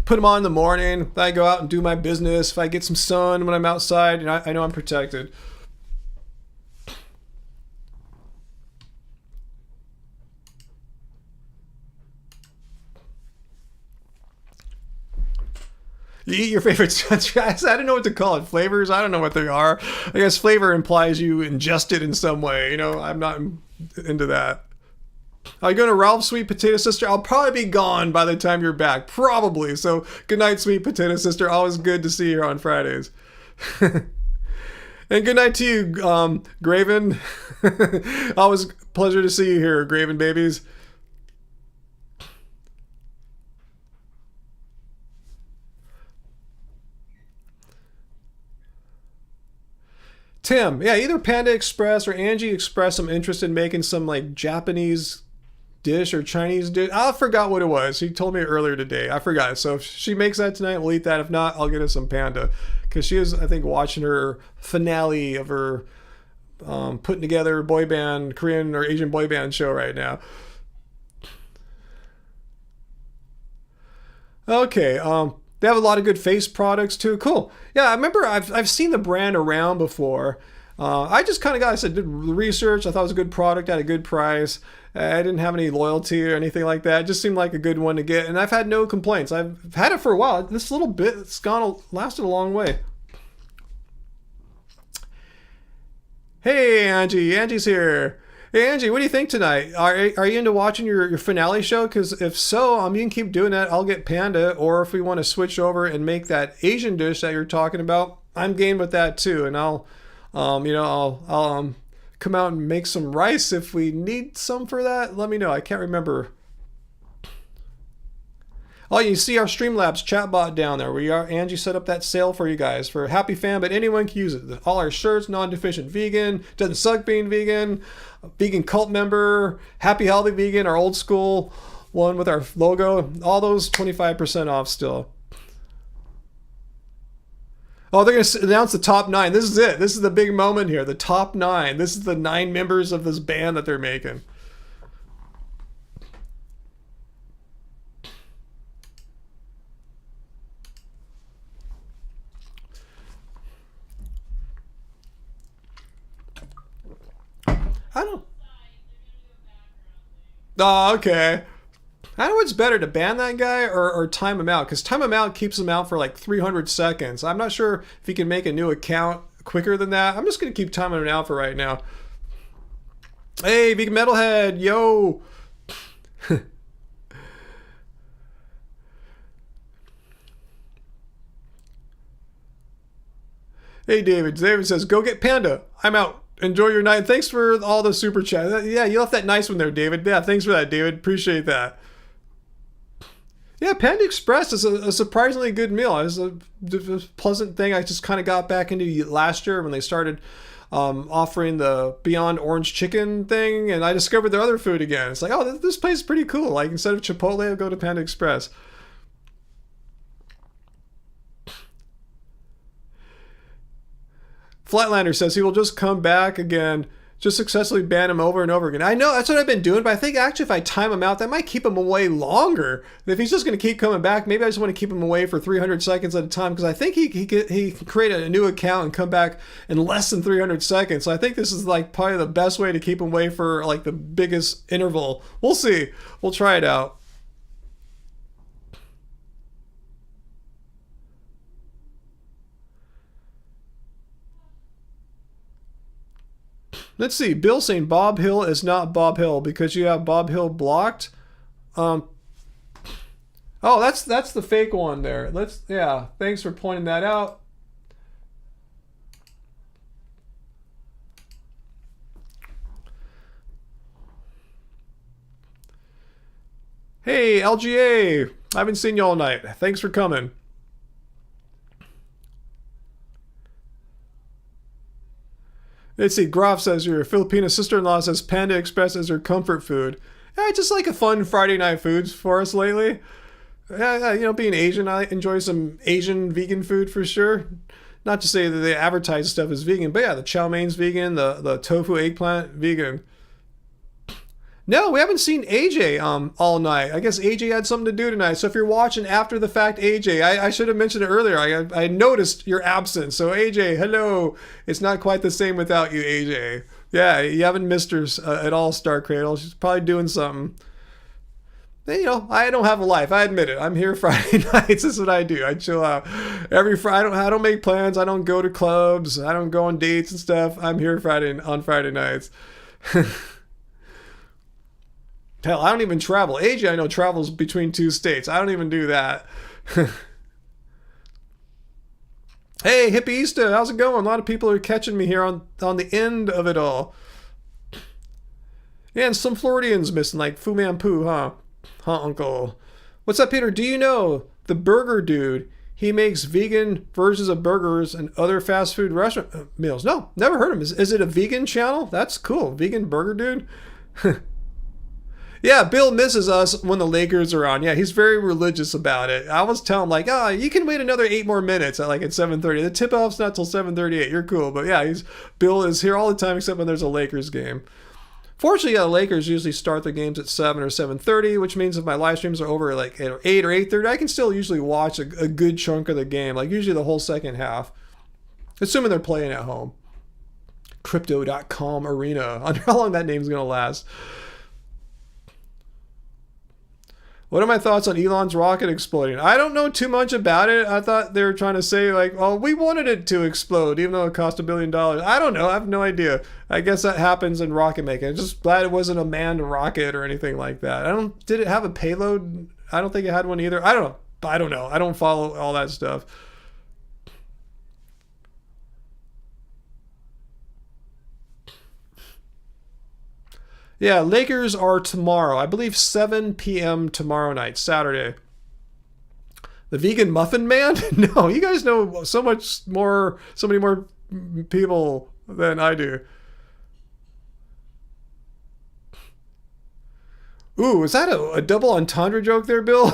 Put them on in the morning. I go out and do my business. If I get some sun when I'm outside, and I know I'm protected. You eat your favorite I don't know what to call it. Flavors? I don't know what they are. I guess flavor implies you ingest it in some way. You know, I'm not into that. Are you going to Ralph's, Sweet Potato Sister? I'll probably be gone by the time you're back. Probably. So, good night, Sweet Potato Sister. Always good to see you here on Fridays. And good night to you, Graven. Always pleasure to see you here, Graven babies. Tim, yeah, either Panda Express or Angie expressed some interest in making some like Japanese dish or Chinese dish. I forgot what it was. She told me earlier today. I forgot. So if she makes that tonight, we'll eat that. If not, I'll get us some Panda. Because she is, I think, watching her finale of her putting together boy band, Korean or Asian boy band show right now. Okay, they have a lot of good face products too. Cool. Yeah, I remember I've seen the brand around before. I just kind of did research. I thought it was a good product at a good price. I didn't have any loyalty or anything like that. It just seemed like a good one to get, and I've had no complaints. I've had it for a while. This little bit, it's lasted a long way. Hey, Angie. Angie's here. Hey, Angie, what do you think tonight? Are you into watching your finale show? Because if so, you can keep doing that. I'll get Panda. Or if we want to switch over and make that Asian dish that you're talking about, I'm game with that too. And I'll come out and make some rice if we need some for that. Let me know. I can't remember. Oh, you see our Streamlabs chatbot down there. Angie set up that sale for you guys for Happy Fan, but anyone can use it. All our shirts, non-deficient vegan, doesn't suck being vegan, vegan cult member, happy healthy vegan, our old school one with our logo. All those 25% off still. Oh, they're going to announce the top 9. This is it. This is the big moment here. The top 9. This is the 9 members of this band that they're making. I don't. Oh, okay. I know what's better, to ban that guy or time him out, because time him out keeps him out for like 300 seconds. I'm not sure if he can make a new account quicker than that. I'm just going to keep timing him out for right now. Hey, Vegan Metalhead, yo. Hey, David. David says, go get Panda. I'm out. Enjoy your night. Thanks for all the super chat. Yeah, you left that nice one there, David. Yeah, thanks for that, David. Appreciate that. Yeah, Panda Express is a surprisingly good meal. It was a pleasant thing. I just kind of got back into last year when they started offering the Beyond Orange Chicken thing, and I discovered their other food again. It's like, oh, this place is pretty cool. Like, instead of Chipotle, I'll go to Panda Express. Flatlander says he will just come back again Just successfully ban him over and over again. I know that's what I've been doing, but I think actually if I time him out, that might keep him away longer. If he's just going to keep coming back, maybe I just want to keep him away for 300 seconds at a time, because I think he can create a new account and come back in less than 300 seconds. So I think this is like probably the best way to keep him away for like the biggest interval. We'll see. We'll try it out. Let's see. Bill saying Bob Hill is not Bob Hill because you have Bob Hill blocked. Oh, that's the fake one there. Yeah. Thanks for pointing that out. Hey, LGA. I haven't seen you all night. Thanks for coming. Let's see, Groff says your Filipino sister-in-law says Panda Express is her comfort food. Yeah, just like a fun Friday night foods for us lately. Yeah, you know, being Asian, I enjoy some Asian vegan food for sure. Not to say that they advertise stuff as vegan, but yeah, the chow mein's vegan, the tofu eggplant vegan. No, we haven't seen AJ all night. I guess AJ had something to do tonight. So if you're watching after the fact, AJ, I should have mentioned it earlier. I noticed your absence. So AJ, hello. It's not quite the same without you, AJ. Yeah, you haven't missed her at all, Star Cradle. She's probably doing something. You know, I don't have a life. I admit it. I'm here Friday nights. This is what I do. I chill out every Friday. I don't make plans. I don't go to clubs. I don't go on dates and stuff. I'm here on Friday nights. Hell, I don't even travel. AJ, I know, travels between 2 states. I don't even do that. Hey, Hippieista, how's it going? A lot of people are catching me here on the end of it all. Yeah, and some Floridians missing, like Fu Manpu, huh? Huh, Uncle? What's up, Peter? Do you know the burger dude? He makes vegan versions of burgers and other fast food restaurant meals. No, never heard of him. Is it a vegan channel? That's cool. Vegan burger dude? Yeah, Bill misses us when the Lakers are on. Yeah, he's very religious about it. I was telling him, like, you can wait another 8 more minutes at 7:30. The tip-off's not till 7:38. You're cool. But yeah, Bill is here all the time except when there's a Lakers game. Fortunately, yeah, the Lakers usually start their games at 7 or 7:30, which means if my live streams are over at 8 or 8:30, I can still usually watch a good chunk of the game, like usually the whole second half, assuming they're playing at home. Crypto.com Arena. I wonder how long that name's going to last. What are my thoughts on Elon's rocket exploding? I don't know too much about it. I thought they were trying to say, oh, we wanted it to explode, even though it cost $1 billion. I don't know. I have no idea. I guess that happens in rocket making. I'm just glad it wasn't a manned rocket or anything like that. Did it have a payload? I don't think it had one either. I don't know. I don't follow all that stuff. Yeah, Lakers are tomorrow. I believe 7 p.m. tomorrow night, Saturday. The Vegan Muffin Man? No, you guys know so many more people than I do. Ooh, is that a double entendre joke there, Bill?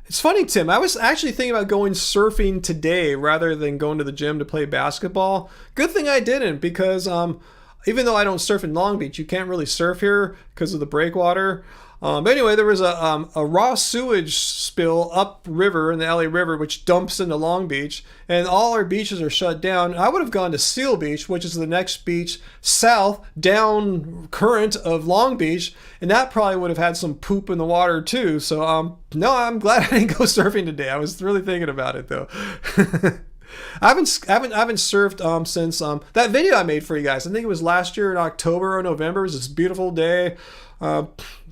It's funny, Tim. I was actually thinking about going surfing today rather than going to the gym to play basketball. Good thing I didn't, because even though I don't surf in Long Beach, you can't really surf here because of the breakwater. But anyway, there was a raw sewage spill upriver in the LA River, which dumps into Long Beach, and all our beaches are shut down. I would have gone to Seal Beach, which is the next beach south down current of Long Beach, and that probably would have had some poop in the water too. So no, I'm glad I didn't go surfing today. I was really thinking about it though. I haven't surfed since that video I made for you guys. I think it was last year in October or November. It was this beautiful day.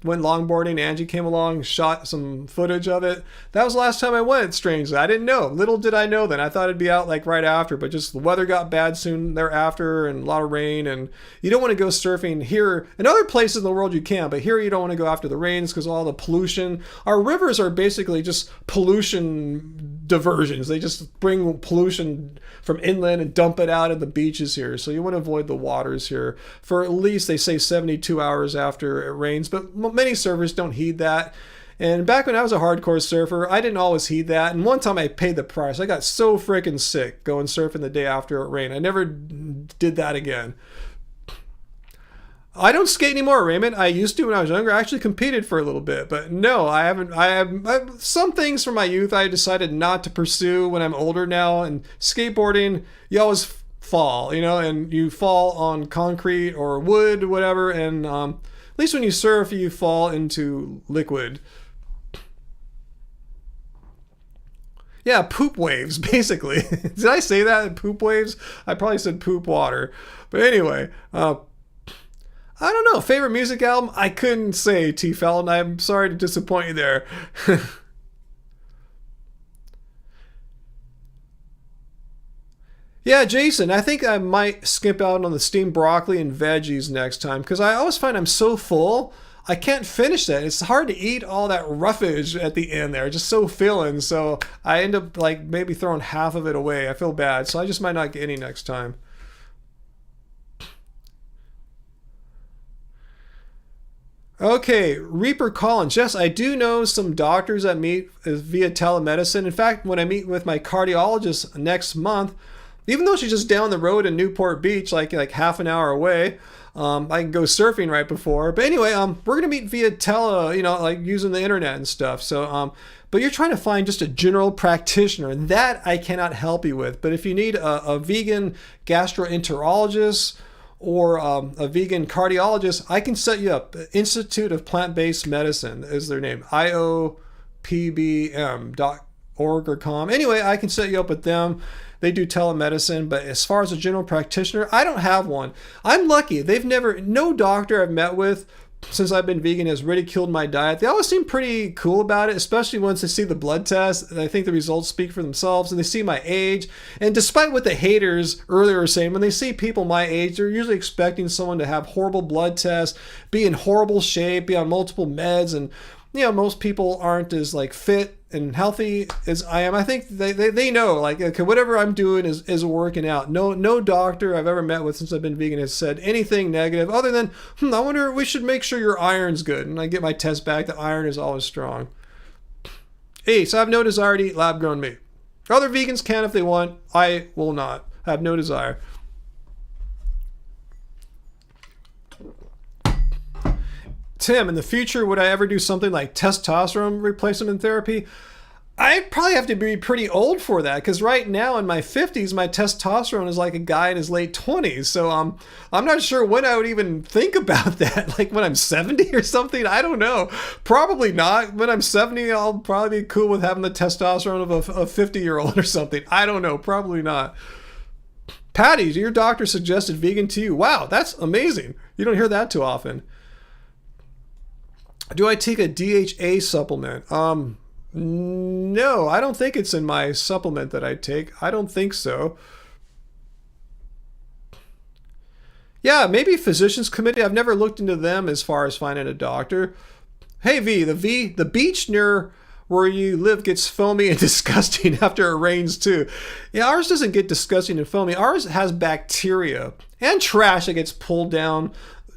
Went longboarding. Angie came along, shot some footage of it. That was the last time I went, strangely. I didn't know. Little did I know then. I thought it'd be out right after, but just the weather got bad soon thereafter and a lot of rain, and you don't want to go surfing here. In other places in the world you can, but here you don't want to go after the rains because all the pollution. Our rivers are basically just pollution diversions. They just bring pollution from inland and dump it out at the beaches here. So you want to avoid the waters here for at least, they say, 72 hours after it rains. But many surfers don't heed that. And back when I was a hardcore surfer, I didn't always heed that. And one time I paid the price. I got so freaking sick going surfing the day after it rained. I never did that again. I don't skate anymore, Raymond. I used to when I was younger. I actually competed for a little bit, but no, I haven't. I have some things from my youth I decided not to pursue when I'm older now. And skateboarding, you always fall, you know, and you fall on concrete or wood, whatever. And at least when you surf, you fall into liquid. Yeah, poop waves, basically. Did I say that? Poop waves? I probably said poop water. But anyway, I don't know. Favorite music album? I couldn't say, T. Felton. I'm sorry to disappoint you there. Yeah, Jason, I think I might skip out on the steamed broccoli and veggies next time because I always find I'm so full. I can't finish that. It's hard to eat all that roughage at the end there. Just so filling. So I end up like maybe throwing half of it away. I feel bad. So I just might not get any next time. Okay, Reaper Collins. Yes, I do know some doctors that meet via telemedicine. In fact, when I meet with my cardiologist next month, even though she's just down the road in Newport Beach, like half an hour away, I can go surfing right before. But anyway, we're gonna meet via like using the internet and stuff. So, but you're trying to find just a general practitioner, and that I cannot help you with. But if you need a vegan gastroenterologist or a vegan cardiologist, I can set you up. Institute of Plant-Based Medicine is their name, IOPBM.org or com. Anyway, I can set you up with them. They do telemedicine, but as far as a general practitioner, I don't have one. I'm lucky. No doctor I've met with since I've been vegan has ridiculed my diet. They always seem pretty cool about it, especially once they see the blood test. And I think the results speak for themselves, and they see my age. And despite what the haters earlier were saying, when they see people my age, they're usually expecting someone to have horrible blood tests, be in horrible shape, be on multiple meds, and most people aren't as fit and healthy as I am. I think they know, okay, whatever I'm doing is working out. No doctor I've ever met with since I've been vegan has said anything negative other than, I wonder, we should make sure your iron's good. And I get my test back, the iron is always strong. So I have no desire to eat lab-grown meat. Other vegans can if they want. I will not. I have no desire. Tim, in the future, would I ever do something like testosterone replacement therapy? I'd probably have to be pretty old for that, because right now in my 50s, my testosterone is like a guy in his late 20s. So I'm not sure when I would even think about that. Like when I'm 70 or something? I don't know. Probably not. When I'm 70, I'll probably be cool with having the testosterone of a 50-year-old or something. I don't know. Probably not. Patty, your doctor suggested vegan to you. Wow, that's amazing. You don't hear that too often. Do I take a DHA supplement? No, I don't think it's in my supplement that I take. I don't think so. Yeah, maybe Physicians Committee. I've never looked into them as far as finding a doctor. Hey the beach near where you live gets foamy and disgusting after it rains too. Yeah, ours doesn't get disgusting and foamy. Ours has bacteria and trash that gets pulled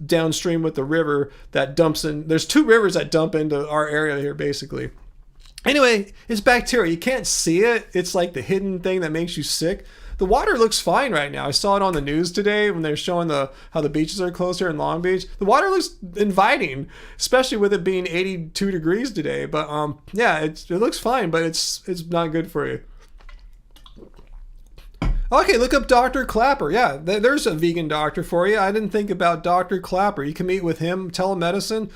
downstream with the river that dumps in. There's two rivers that dump into our area here, basically. Anyway, it's bacteria. You can't see it. It's like the hidden thing that makes you sick. The water looks fine right now. I saw it on the news today when they're showing how the beaches are closed here in Long Beach. The water looks inviting, especially with it being 82 degrees today. But yeah, it looks fine, but it's not good for you. Okay, look up Dr. Clapper. Yeah, there's a vegan doctor for you. I didn't think about Dr. Clapper. You can meet with him, telemedicine.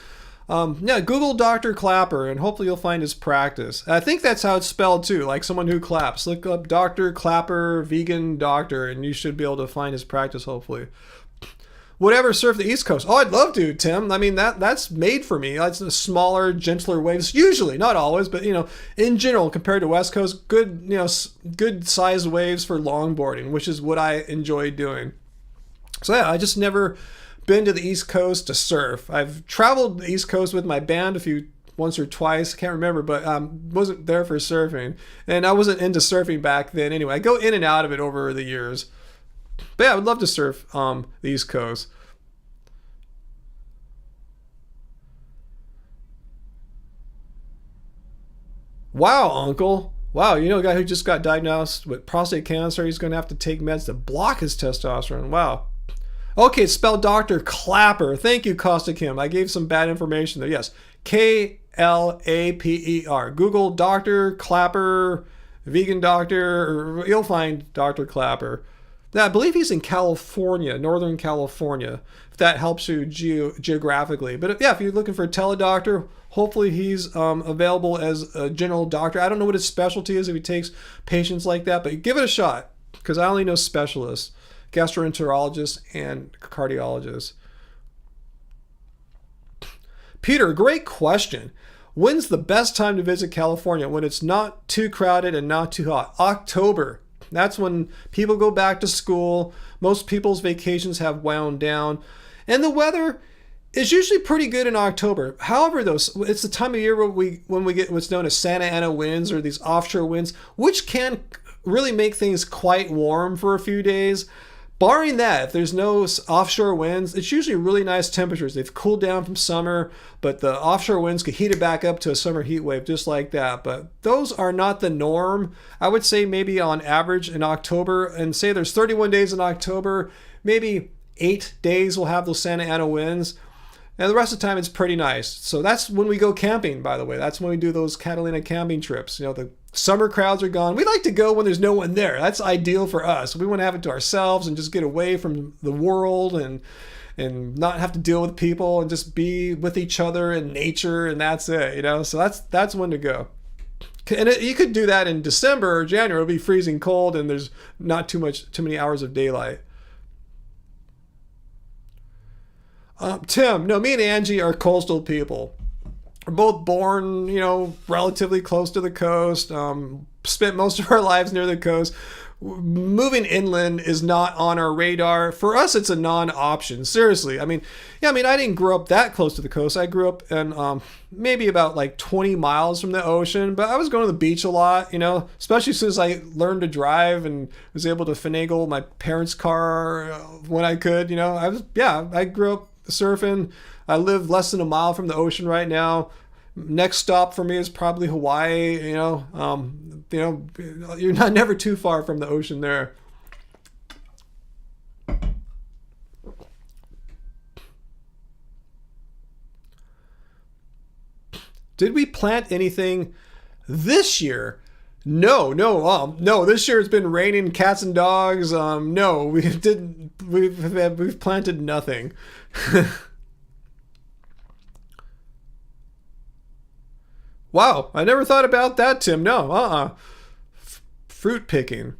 Yeah, Google Dr. Clapper, and hopefully you'll find his practice. I think that's how it's spelled too, like someone who claps. Look up Dr. Clapper, vegan doctor, and you should be able to find his practice, hopefully. Whatever, surf the East Coast. Oh, I'd love to, Tim. I mean, that's made for me. It's the smaller, gentler waves. Usually, not always, but in general, compared to West Coast, good, good sized waves for longboarding, which is what I enjoy doing. So yeah, I just never been to the East Coast to surf. I've traveled the East Coast with my band once or twice. I can't remember, but wasn't there for surfing. And I wasn't into surfing back then anyway. I go in and out of it over the years. But yeah, I would love to surf the East Coast. Wow, Uncle. Wow, you know a guy who just got diagnosed with prostate cancer. He's going to have to take meds to block his testosterone. Wow. Okay, it's spelled Dr. Clapper. Thank you, Costa Kim. I gave some bad information there. Yes, Klaper. Google Dr. Clapper, vegan doctor. You'll find Dr. Clapper. Now, I believe he's in California, Northern California, if that helps you geographically. But yeah, if you're looking for a teledoctor, hopefully he's available as a general doctor. I don't know what his specialty is if he takes patients like that, but give it a shot because I only know specialists, gastroenterologists, and cardiologists. Peter, great question. When's the best time to visit California? When it's not too crowded and not too hot? October. That's when people go back to school. Most people's vacations have wound down. And the weather is usually pretty good in October. However, though, it's the time of year when we get what's known as Santa Ana winds or these offshore winds, which can really make things quite warm for a few days. Barring that, if there's no offshore winds, it's usually really nice temperatures. They've cooled down from summer, but the offshore winds could heat it back up to a summer heat wave just like that. But those are not the norm. I would say maybe on average in October, and say there's 31 days in October, maybe 8 days will have those Santa Ana winds. And the rest of the time, it's pretty nice. So that's when we go camping, by the way. That's when we do those Catalina camping trips. You know, the summer crowds are gone. We like to go when there's no one there. That's ideal for us. We want to have it to ourselves and just get away from the world and not have to deal with people and just be with each other and nature, and that's it, you know? So that's when to go. And you could do that in December or January. It'll be freezing cold and there's not too many hours of daylight. Tim, no, me and Angie are coastal people. We're both born, you know, relatively close to the coast. Spent most of our lives near the coast. Moving inland is not on our radar. For us, it's a non-option. Seriously. I mean, I didn't grow up that close to the coast. I grew up in maybe about like 20 miles from the ocean, but I was going to the beach a lot, you know, especially since I learned to drive and was able to finagle my parents' car when I could, you know. I grew up surfing. I live less than a mile from the ocean right now. Next stop for me is probably Hawaii. You're never too far from the ocean there. Did we plant anything this year? No. This year it's been raining cats and dogs. No, we didn't. We've planted nothing. Wow, I never thought about that, Tim. No, fruit picking.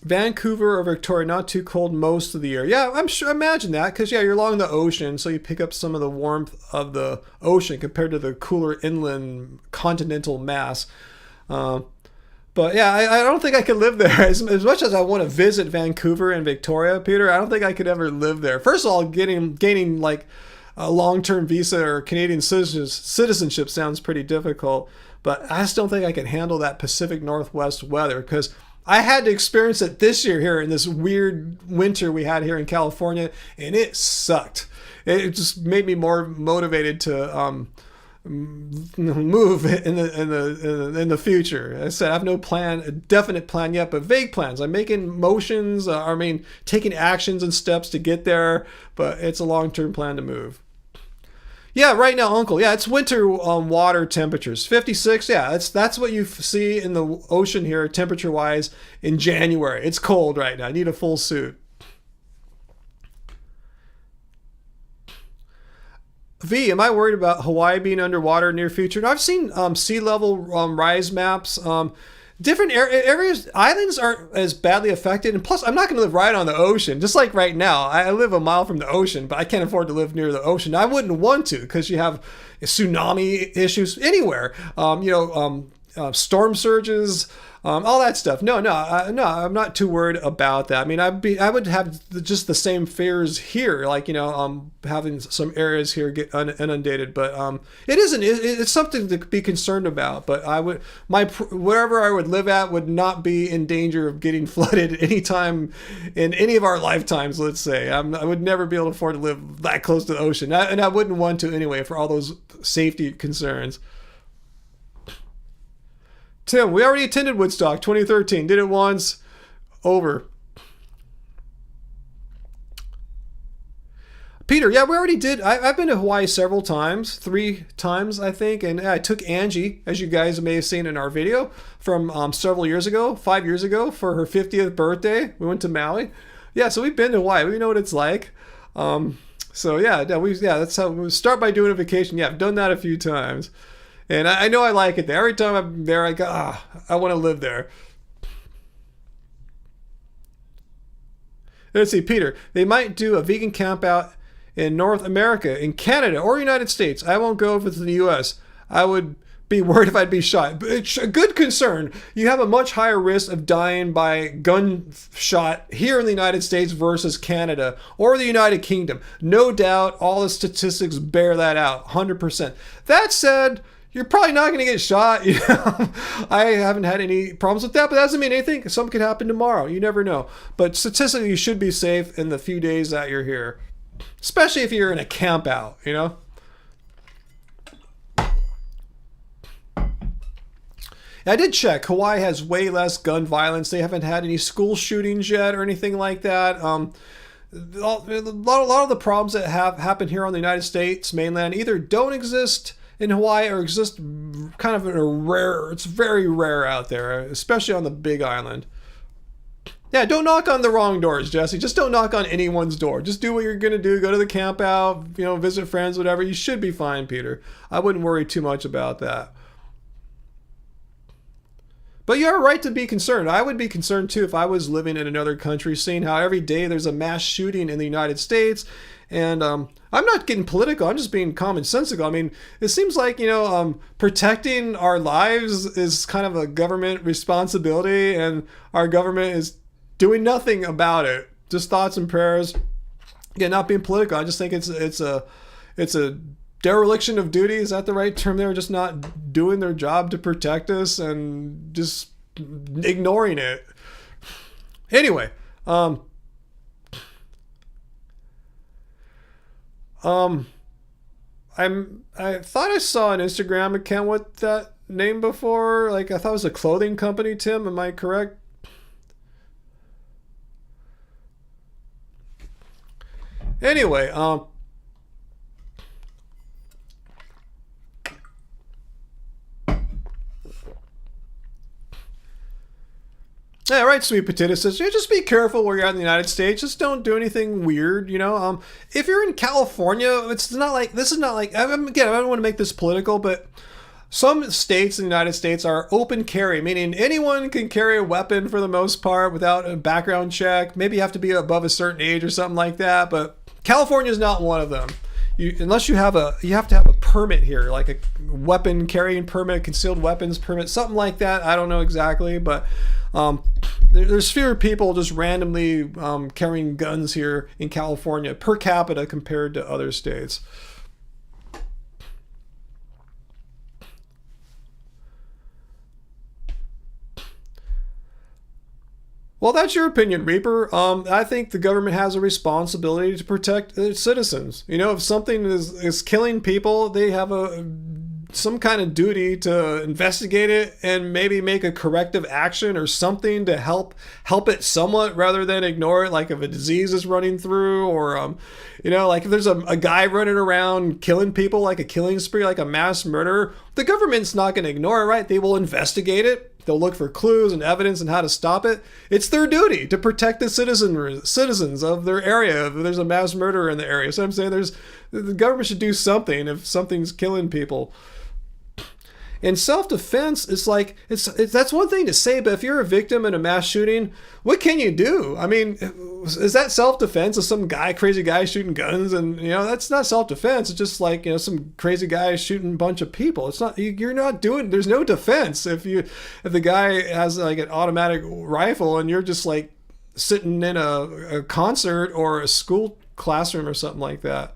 Vancouver or Victoria, not too cold most of the year. Yeah, I'm sure. Imagine that, because you're along the ocean, so you pick up some of the warmth of the ocean compared to the cooler inland continental mass. But yeah, I don't think I could live there. As much as I want to visit Vancouver and Victoria, Peter, I don't think I could ever live there. First of all, gaining like a long-term visa or Canadian citizenship sounds pretty difficult. But I just don't think I could handle that Pacific Northwest weather, because I had to experience it this year here in this weird winter we had here in California, and it sucked. It just made me more motivated to move in the future. I said I have no plan, a definite plan yet, but vague plans. I'm making motions. Taking actions and steps to get there, but it's a long-term plan to move. Yeah, right now, Uncle. Yeah, it's winter water temperatures. 56. Yeah, that's what you see in the ocean here, temperature-wise, in January. It's cold right now. I need a full suit. V, am I worried about Hawaii being underwater in the near future? No, I've seen sea level rise maps. Different areas, islands aren't as badly affected. And plus, I'm not going to live right on the ocean. Just like right now, I live a mile from the ocean, but I can't afford to live near the ocean. I wouldn't want to, because you have tsunami issues anywhere. storm surges, all that stuff. No, I'm not too worried about that. I mean, I would have just the same fears here, like, having some areas here get inundated, but it's something to be concerned about. But wherever I would live at would not be in danger of getting flooded anytime in any of our lifetimes, let's say. I would never be able to afford to live that close to the ocean, and I wouldn't want to anyway for all those safety concerns. Tim, we already attended Woodstock 2013. Did it once. Over. Peter, yeah, we already did. I've been to Hawaii several times. 3 times, I think. And I took Angie, as you guys may have seen in our video, from several years ago, 5 years ago, for her 50th birthday. We went to Maui. Yeah, so we've been to Hawaii. We know what it's like. That's how we start by doing a vacation. Yeah, I've done that a few times. And I know I like it there. Every time I'm there, I go, I want to live there. Let's see, Peter. They might do a vegan camp out in North America, in Canada, or United States. I won't go if it's in the U.S. I would be worried if I'd be shot. But it's a good concern. You have a much higher risk of dying by gunshot here in the United States versus Canada or the United Kingdom. No doubt, all the statistics bear that out, 100%. That said, you're probably not going to get shot. I haven't had any problems with that, but that doesn't mean anything. Something could happen tomorrow. You never know. But statistically, you should be safe in the few days that you're here, especially if you're in a camp out, I did check. Hawaii has way less gun violence. They haven't had any school shootings yet or anything like that. A lot of the problems that have happened here on the United States mainland either don't exist in Hawaii or exist kind of it's very rare out there, especially on the Big Island. Yeah, don't knock on the wrong doors, Jesse. Just don't knock on anyone's door. Just do what you're going to do. Go to the camp out, visit friends, whatever. You should be fine, Peter. I wouldn't worry too much about that. But you have a right to be concerned. I would be concerned too if I was living in another country, seeing how every day there's a mass shooting in the United States. And I'm not getting political. I'm just being commonsensical. I mean, it seems like, protecting our lives is kind of a government responsibility, and our government is doing nothing about it. Just thoughts and prayers. Again, not being political. I just think it's a dereliction of duty. Is that the right term? They're just not doing their job to protect us and just ignoring it. Anyway, I thought I saw an Instagram account with that name before. Like, I thought it was a clothing company, Tim. Am I correct? Anyway, yeah, right, Sweet Potato says, yeah, just be careful where you're at in the United States. Just don't do anything weird, If you're in California, this is not like, again, I don't want to make this political, but some states in the United States are open carry, meaning anyone can carry a weapon for the most part without a background check. Maybe you have to be above a certain age or something like that, but California is not one of them. You have to have a permit here, like a weapon carrying permit, concealed weapons permit, something like that. I don't know exactly, but there's fewer people just randomly carrying guns here in California per capita compared to other states. Well, that's your opinion, Reaper. I think the government has a responsibility to protect its citizens. If something is killing people, they have some kind of duty to investigate it and maybe make a corrective action or something to help it somewhat rather than ignore it. Like if a disease is running through, or like if there's a guy running around killing people, like a killing spree, like a mass murderer, the government's not going to ignore it, right? They will investigate it. They'll look for clues and evidence and how to stop it. It's their duty to protect the citizens of their area if there's a mass murderer in the area. So I'm saying the government should do something if something's killing people. In self-defense, it's like it's that's one thing to say, but if you're a victim in a mass shooting, what can you do? I mean, is that self-defense? Is some crazy guy shooting guns? And that's not self-defense. It's just like some crazy guy shooting a bunch of people. It's not, you're not doing. There's no defense if the guy has like an automatic rifle and you're just like sitting in a concert or a school classroom or something like that.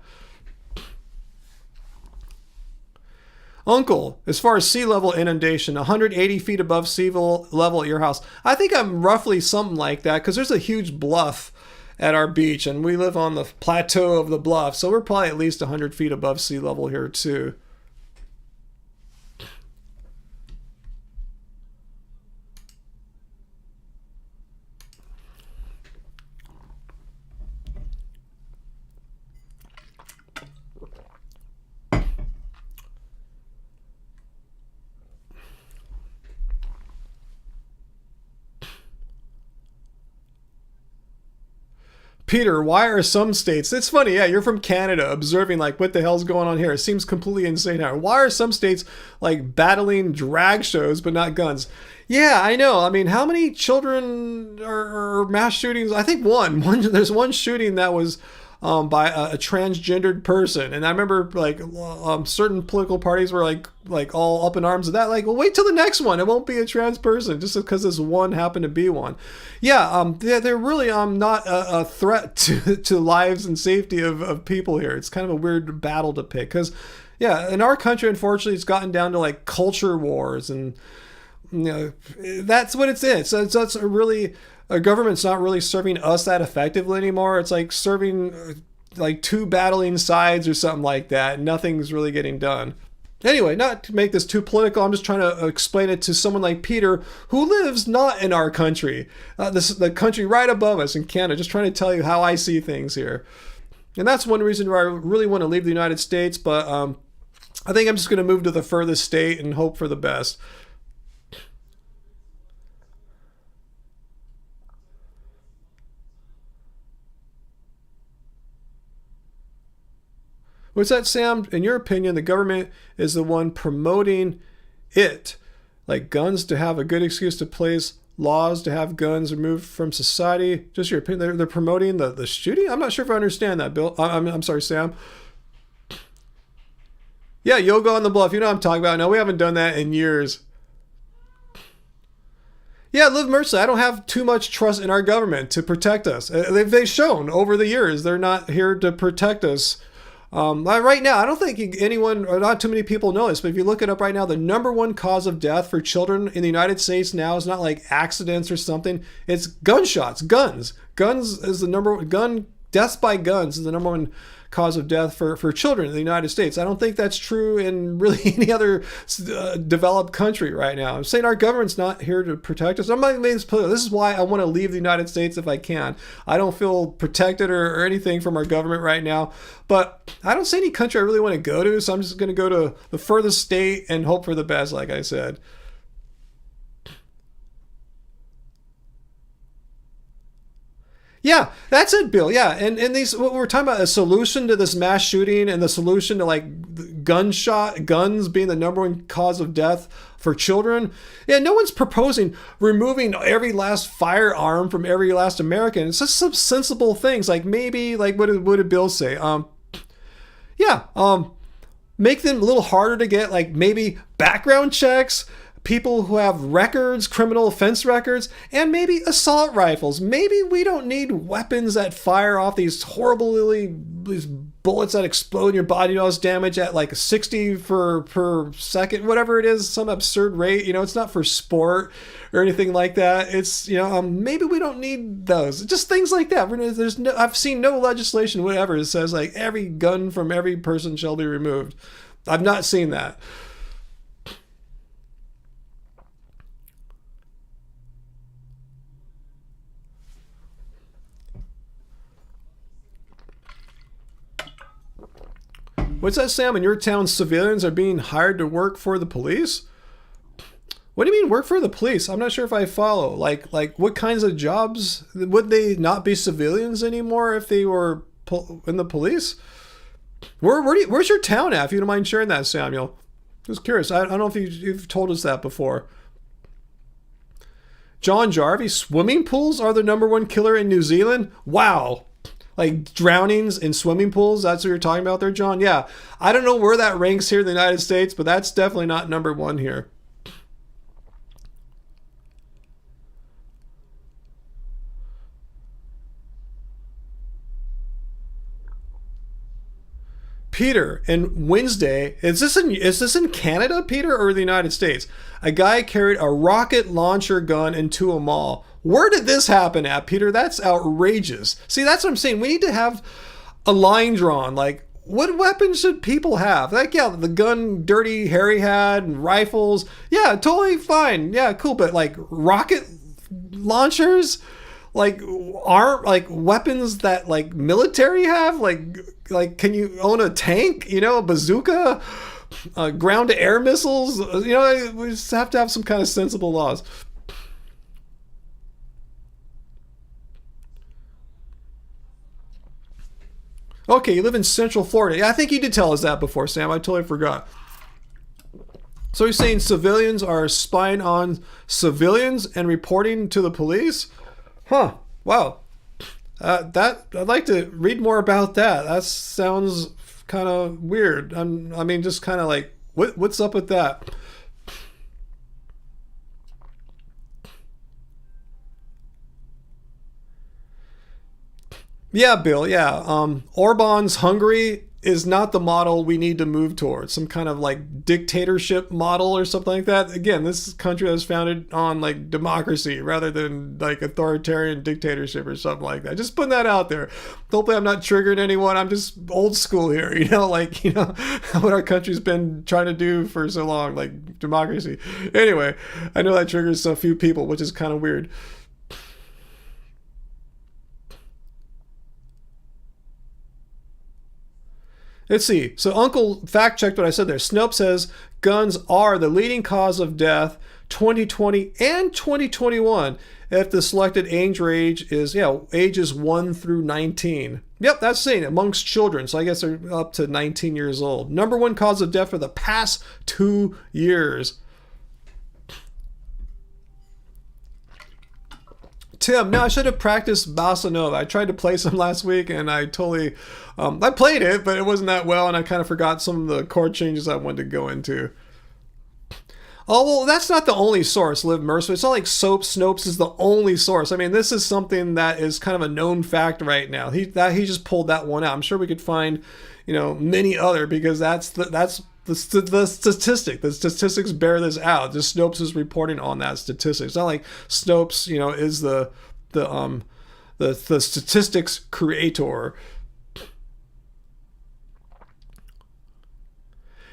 Uncle, as far as sea level inundation, 180 feet above sea level at your house. I think I'm roughly something like that because there's a huge bluff at our beach and we live on the plateau of the bluff. So we're probably at least 100 feet above sea level here too. Peter, why are some states, it's funny, yeah, you're from Canada observing like what the hell's going on here. It seems completely insane here. Why are some states like battling drag shows but not guns? Yeah, I know. I mean, how many children are mass shootings? I think there's one shooting that was by a transgendered person, and I remember like certain political parties were like all up in arms of that. Like, well, wait till the next one; it won't be a trans person just because this one happened to be one. Yeah, they're really not a threat to lives and safety of people here. It's kind of a weird battle to pick because, yeah, in our country, unfortunately, it's gotten down to like culture wars, and that's what it's in. So it's really. A government's not really serving us that effectively anymore. It's like serving like two battling sides or something like that. Nothing's really getting done. Anyway, not to make this too political, I'm just trying to explain it to someone like Peter who lives not in our country, the country right above us in Canada, just trying to tell you how I see things here. And that's one reason why I really want to leave the United States, but I think I'm just going to move to the furthest state and hope for the best. What's that, Sam? In your opinion, the government is the one promoting it, like guns to have a good excuse to place laws to have guns removed from society. Just your opinion. They're promoting the shooting? I'm not sure if I understand that, Bill. I'm sorry, Sam. Yeah, yoga on the bluff. You know what I'm talking about. No, we haven't done that in years. Yeah, Live Mercy. I don't have too much trust in our government to protect us. They've shown over the years they're not here to protect us. Right now, I don't think anyone, or not too many people know this, but if you look it up right now, the number one cause of death for children in the United States now is not like accidents or something. It's gunshots, guns. Guns is the number one, deaths by guns is the number one cause of death for children in the United States. I don't think that's true in really any other developed country right now. I'm saying our government's not here to protect us. I'm not making this political. This is why I want to leave the United States if I can. I don't feel protected or anything from our government right now. But I don't see any country I really want to go to, so I'm just going to go to the furthest state and hope for the best, like I said. Yeah, that's it, Bill. Yeah, and these what we're talking about, a solution to this mass shooting and the solution to like guns being the number one cause of death for children. Yeah, no one's proposing removing every last firearm from every last American. It's just some sensible things, like maybe like what did Bill say? Make them a little harder to get, like maybe background checks. People who have records, criminal offense records, and maybe assault rifles. Maybe we don't need weapons that fire off these these bullets that explode in your body, all this damage at like 60 per second, whatever it is, some absurd rate. It's not for sport or anything like that. It's, maybe we don't need those. Just things like that. I've seen no legislation, whatever, that says like every gun from every person shall be removed. I've not seen that. What's that, Sam? In your town, civilians are being hired to work for the police? What do you mean work for the police? I'm not sure if I follow. Like what kinds of jobs? Would they not be civilians anymore if they were in the police? Where's your town at, if you don't mind sharing that, Samuel? Just curious. I don't know if you've told us that before. John Jarvie, swimming pools are the #1 killer in New Zealand? Wow. Like drownings in swimming pools? That's what you're talking about there, John? Yeah. I don't know where that ranks here in the United States, but that's definitely not #1 here. Peter, and Wednesday, is this in Canada, Peter, or the United States? A guy carried a rocket launcher gun into a mall. Where did this happen at, Peter? That's outrageous. See, that's what I'm saying. We need to have a line drawn. Like, what weapons should people have? Like, yeah, the gun Dirty Harry had and rifles. Yeah, totally fine. Yeah, cool. But like rocket launchers? Like weapons that like military have, like can you own a tank, a bazooka, ground to air missiles? We just have to have some kind of sensible laws. Okay, you live in Central Florida. Yeah, I think you did tell us that before, Sam. I totally forgot. So you're saying civilians are spying on civilians and reporting to the police? Huh. Wow. That I'd like to read more about that. That sounds kind of weird. Just kind of like, what's up with that? Yeah, Bill. Yeah. Orban's Hungary is not the model we need to move towards. Some kind of like dictatorship model or something like that. Again, this is a country that was founded on like democracy rather than like authoritarian dictatorship or something like that. Just putting that out there. Hopefully I'm not triggering anyone. I'm just old school here, what our country's been trying to do for so long, like democracy. Anyway, I know that triggers a few people, which is kind of weird. Let's see. So Uncle fact checked what I said there. Snopes says guns are the leading cause of death 2020 and 2021 if the selected age range is, ages 1 through 19. Yep, that's saying amongst children. So I guess they're up to 19 years old. #1 cause of death for the past 2 years. Tim, no, I should have practiced bossa nova. I tried to play some last week, and I totally, I played it, but it wasn't that well, and I kind of forgot some of the chord changes I wanted to go into. Oh, well, that's not the only source, Liv Mercer. It's not like Snopes is the only source. I mean, this is something that is kind of a known fact right now. He just pulled that one out. I'm sure we could find, many other, because that's the statistic. The statistics bear this out. Just Snopes is reporting on that statistic. It's not like Snopes, is the statistics creator.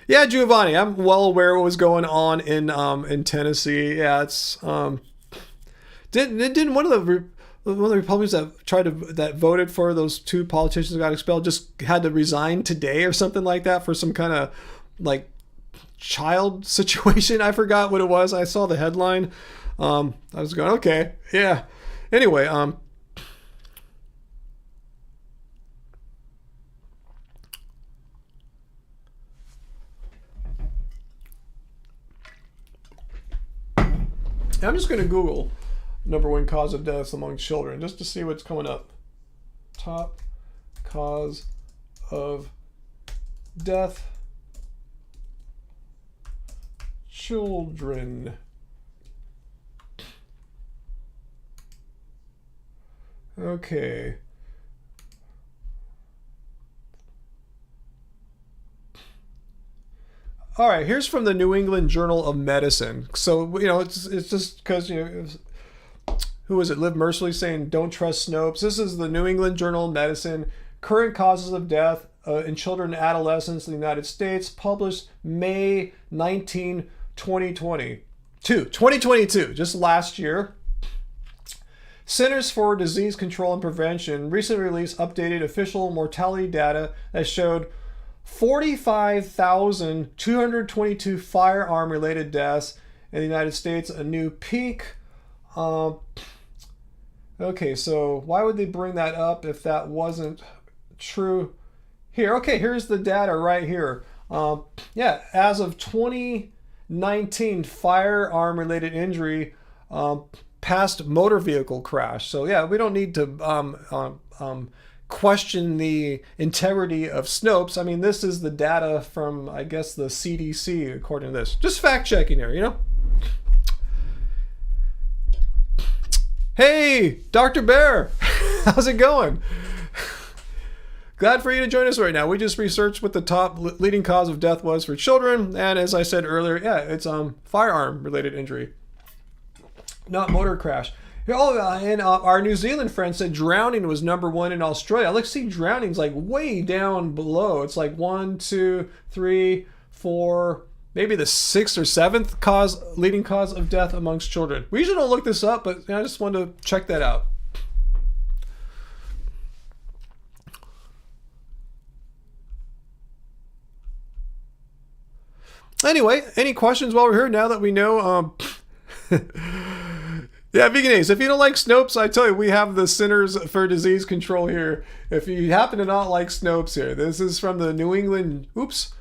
Yeah, Giovanni, I'm well aware what was going on in Tennessee. Yeah, it's didn't one of the Republicans that voted for those 2 politicians that got expelled just had to resign today or something like that for some kind of like child situation? I forgot what it was. I saw the headline. I was going, okay, yeah. Anyway, I'm just going to Google #1 cause of deaths among children just to see what's coming up. Top cause of death children. Okay. All right, here's from the New England Journal of Medicine. So, it's just because, who was it? Liv Mercilessly saying, don't trust Snopes. This is the New England Journal of Medicine. Current causes of death in children and adolescents in the United States, published May 19, 2022, just last year. Centers for Disease Control and Prevention recently released updated official mortality data that showed 45,222 firearm-related deaths in the United States, a new peak. Okay, so why would they bring that up if that wasn't true? Here's the data right here. Yeah, as of 2019, firearm-related injury past motor vehicle crash. So yeah, we don't need to question the integrity of Snopes. I mean, this is the data from, I guess, the CDC, according to this. Just fact-checking here, you know? Hey, Dr. Bear, how's it going? Glad for you to join us right now. We just researched what the top leading cause of death was for children, and as I said earlier, yeah, it's firearm-related injury, not motor crash. Oh, and our New Zealand friend said drowning was #1 in Australia. Let's see, drowning's like way down below. It's like 1, 2, 3, 4, maybe the 6th or 7th leading cause of death amongst children. We usually don't look this up, but I just wanted to check that out. Anyway, any questions while we're here now that we know? Yeah, Veganese, if you don't like Snopes, I tell you, we have the Centers for Disease Control here. If you happen to not like Snopes here, this is from the New England, this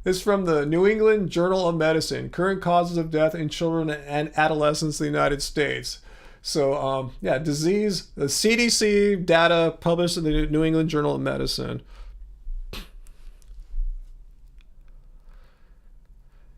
is from the New England Journal of Medicine, current causes of death in children and adolescents in the United States. So, yeah, disease, the CDC data published in the New England Journal of Medicine.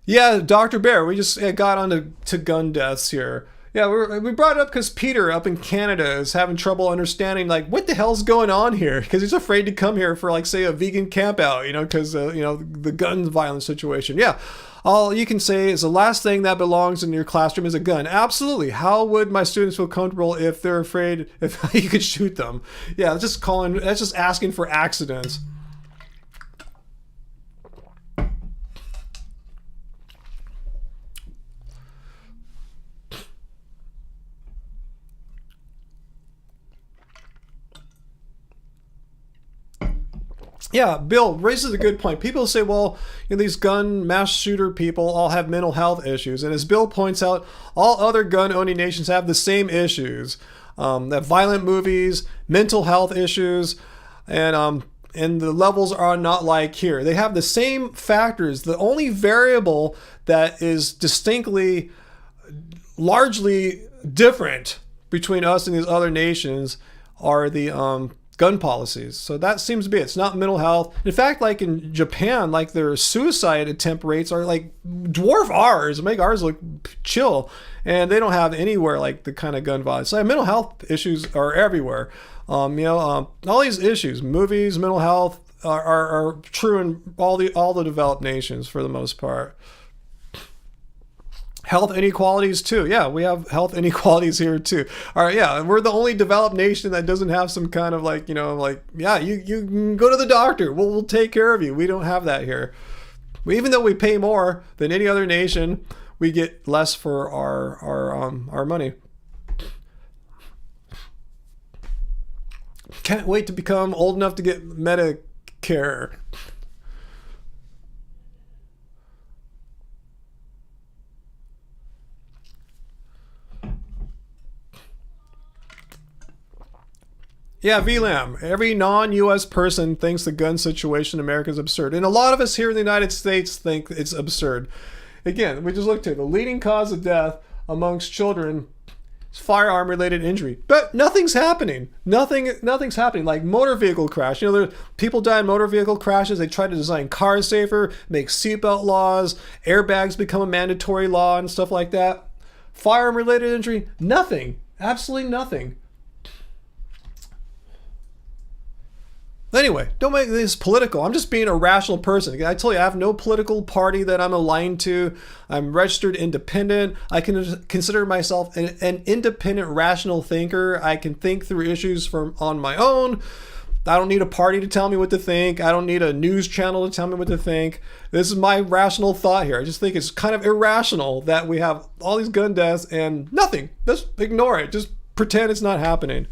Yeah, Dr. Bear, we just got on to gun deaths here. Yeah, we brought it up because Peter up in Canada is having trouble understanding, like, what the hell's going on here? Because he's afraid to come here for, like, say, a vegan camp out, you know, because, you know, the gun violence situation. Yeah, all you can say is the last thing that belongs in your classroom is a gun. Absolutely. How would my students feel comfortable if they're afraid if you could shoot them? Yeah, that's just asking for accidents. Yeah, Bill raises a good point. People say, well, you know, these gun mass shooter people all have mental health issues. And as Bill points out, all other gun-owning nations have the same issues. That violent movies, mental health issues, and the levels are not like here. They have the same factors. The only variable that is distinctly, largely different between us and these other nations are the gun policies. So that seems to be it. It's not mental health. In fact, like in Japan, like their suicide attempt rates are like dwarf ours, make ours look chill, and they don't have anywhere like the kind of gun violence. So mental health issues are everywhere. You know, all these issues, movies, mental health are true in all the developed nations for the most part. Health inequalities too. Yeah, we have health inequalities here too. All right, yeah, we're the only developed nation that doesn't have some kind of like, you know, like, yeah, you can go to the doctor. We'll take care of you. We don't have that here. Even though we pay more than any other nation, we get less for our money. Can't wait to become old enough to get Medicare. Yeah, VLAM. Every non-US person thinks the gun situation in America is absurd. And a lot of us here in the United States think it's absurd. Again, we just looked at the leading cause of death amongst children is firearm-related injury. But nothing's happening. Nothing's happening. Like motor vehicle crash. You know, people die in motor vehicle crashes. They try to design cars safer, make seatbelt laws, airbags become a mandatory law and stuff like that. Firearm-related injury, nothing. Absolutely nothing. Anyway, don't make this political. I'm just being a rational person. I tell you, I have no political party that I'm aligned to. I'm registered independent. I can consider myself an independent, rational thinker. I can think through issues on my own. I don't need a party to tell me what to think. I don't need a news channel to tell me what to think. This is my rational thought here. I just think it's kind of irrational that we have all these gun deaths and nothing. Just ignore it. Just pretend it's not happening.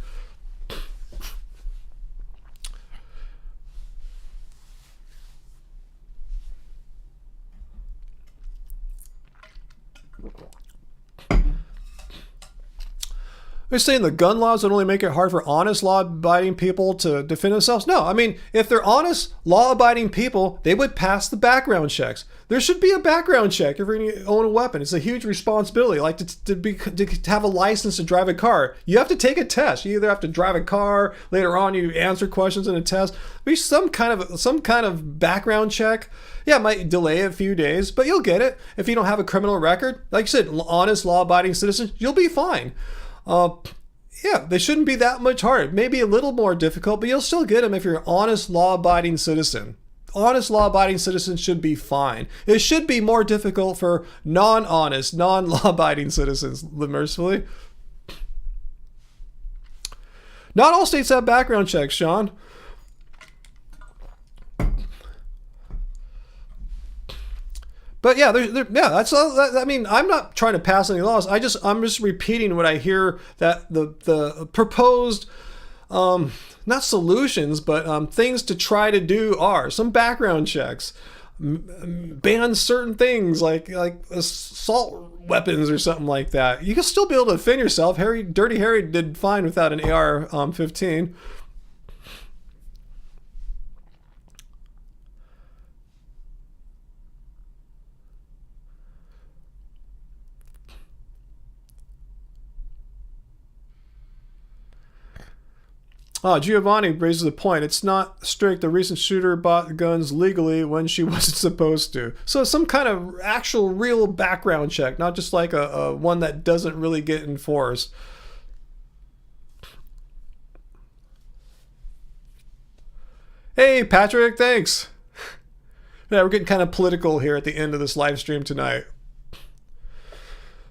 They're saying the gun laws would only make it hard for honest, law-abiding people to defend themselves. No, I mean, if they're honest, law-abiding people, they would pass the background checks. There should be a background check if you're going to own a weapon. It's a huge responsibility, like to have a license to drive a car. You have to take a test. You either have to drive a car, later on you answer questions in a test. There's some kind of background check. Yeah, it might delay a few days, but you'll get it. If you don't have a criminal record, like you said, honest, law-abiding citizens, you'll be fine. Yeah, they shouldn't be that much harder. Maybe a little more difficult, but you'll still get them if you're an honest, law-abiding citizen. Honest, law-abiding citizens should be fine. It should be more difficult for non-honest, non-law-abiding citizens, mercifully. Not all states have background checks, Sean. But yeah, that's all. I mean, I'm not trying to pass any laws. I'm just repeating what I hear that the proposed, not solutions, but things to try to do are some background checks, ban certain things like assault weapons or something like that. You can still be able to defend yourself. Dirty Harry did fine without an AR-15. Giovanni raises a point. It's not strict. The recent shooter bought guns legally when she wasn't supposed to. So some kind of actual real background check, not just like a one that doesn't really get enforced. Hey, Patrick, thanks. Yeah, we're getting kind of political here at the end of this live stream tonight.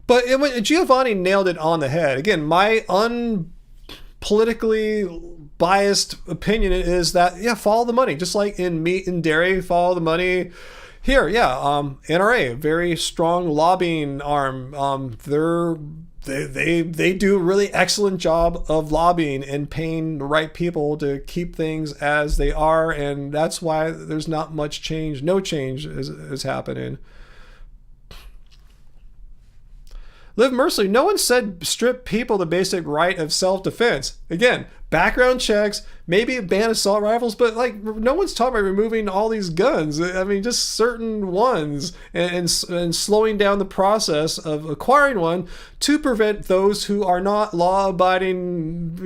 But Giovanni nailed it on the head. Again, my unpolitically biased opinion is that, yeah, follow the money. Just like in meat and dairy, follow the money. Here, yeah, NRA, very strong lobbying arm. They do a really excellent job of lobbying and paying the right people to keep things as they are, and that's why there's not much change. No change is happening. Live mercifully. No one said strip people the basic right of self-defense. Again, background checks, maybe ban assault rifles, but like no one's talking about removing all these guns. I mean, just certain ones and slowing down the process of acquiring one to prevent those who are not law-abiding,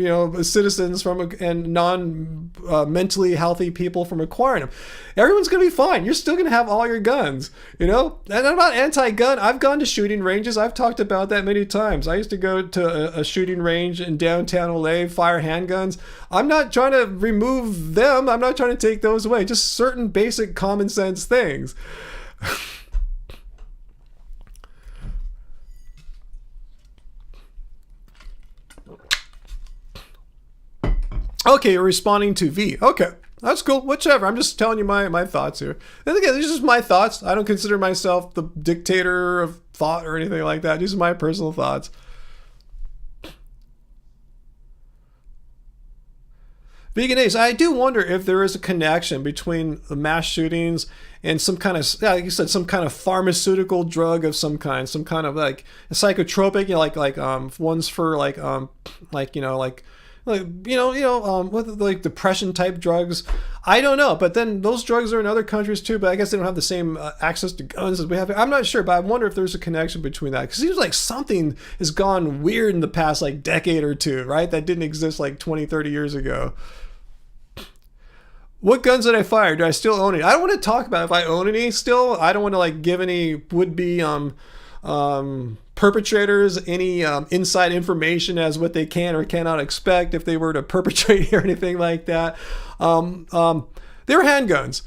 citizens and mentally healthy people from acquiring them. Everyone's going to be fine. You're still going to have all your guns, And I'm not anti-gun. I've gone to shooting ranges. I've talked about that many times. I used to go to a shooting range in downtown LA, fire handguns. I'm not trying to remove them. I'm not trying to take those away. Just certain basic common sense things. Okay, you're responding to V. Okay, that's cool. Whichever. I'm just telling you my thoughts here. And again, these are just my thoughts. I don't consider myself the dictator of thought or anything like that. These are my personal thoughts. Vegan Ace, I do wonder if there is a connection between the mass shootings and some kind of, like you said, some kind of pharmaceutical drug of some kind of like a psychotropic, like ones for with like depression type drugs. I don't know, but then those drugs are in other countries too, but I guess they don't have the same access to guns as we have. I'm not sure, but I wonder if there's a connection between that, because it seems like something has gone weird in the past like decade or two, right? That didn't exist like 20, 30 years ago. What guns did I fire? Do I still own it? I don't want to talk about if I own any still. I don't want to like give any would-be perpetrators any inside information as what they can or cannot expect if they were to perpetrate or anything like that. They were handguns.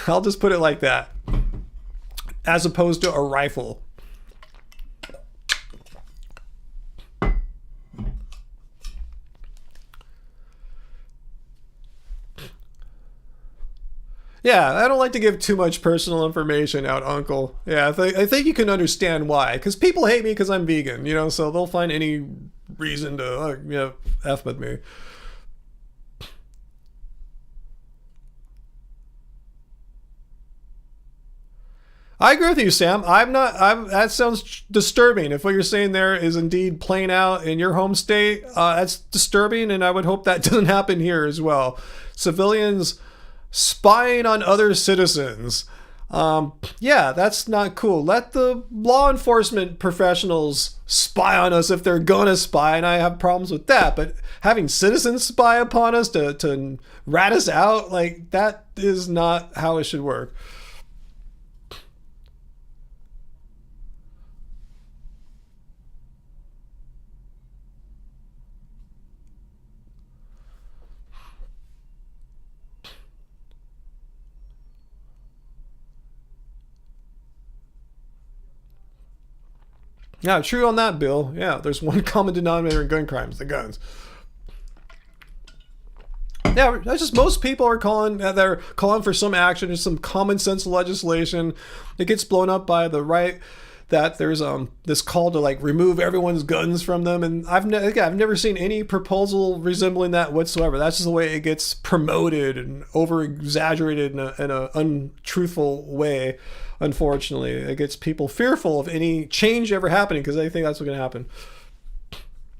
I'll just put it like that, as opposed to a rifle. Yeah, I don't like to give too much personal information out, Uncle. Yeah, I think you can understand why. Because people hate me because I'm vegan, so they'll find any reason to, F with me. I agree with you, Sam. That sounds disturbing. If what you're saying there is indeed playing out in your home state, that's disturbing, and I would hope that doesn't happen here as well. Civilians spying on other citizens. Yeah, that's not cool. Let the law enforcement professionals spy on us if they're gonna spy, and I have problems with that. But having citizens spy upon us to rat us out, like, that is not how it should work. Yeah, true on that, Bill. Yeah, there's one common denominator in gun crimes: the guns. Yeah, that's just most people are calling. They're calling for some action, just some common sense legislation. It gets blown up by the right. That there's this call to like remove everyone's guns from them, and I've never seen any proposal resembling that whatsoever. That's just the way it gets promoted and over exaggerated in a untruthful way. Unfortunately, it gets people fearful of any change ever happening because they think that's what's going to happen.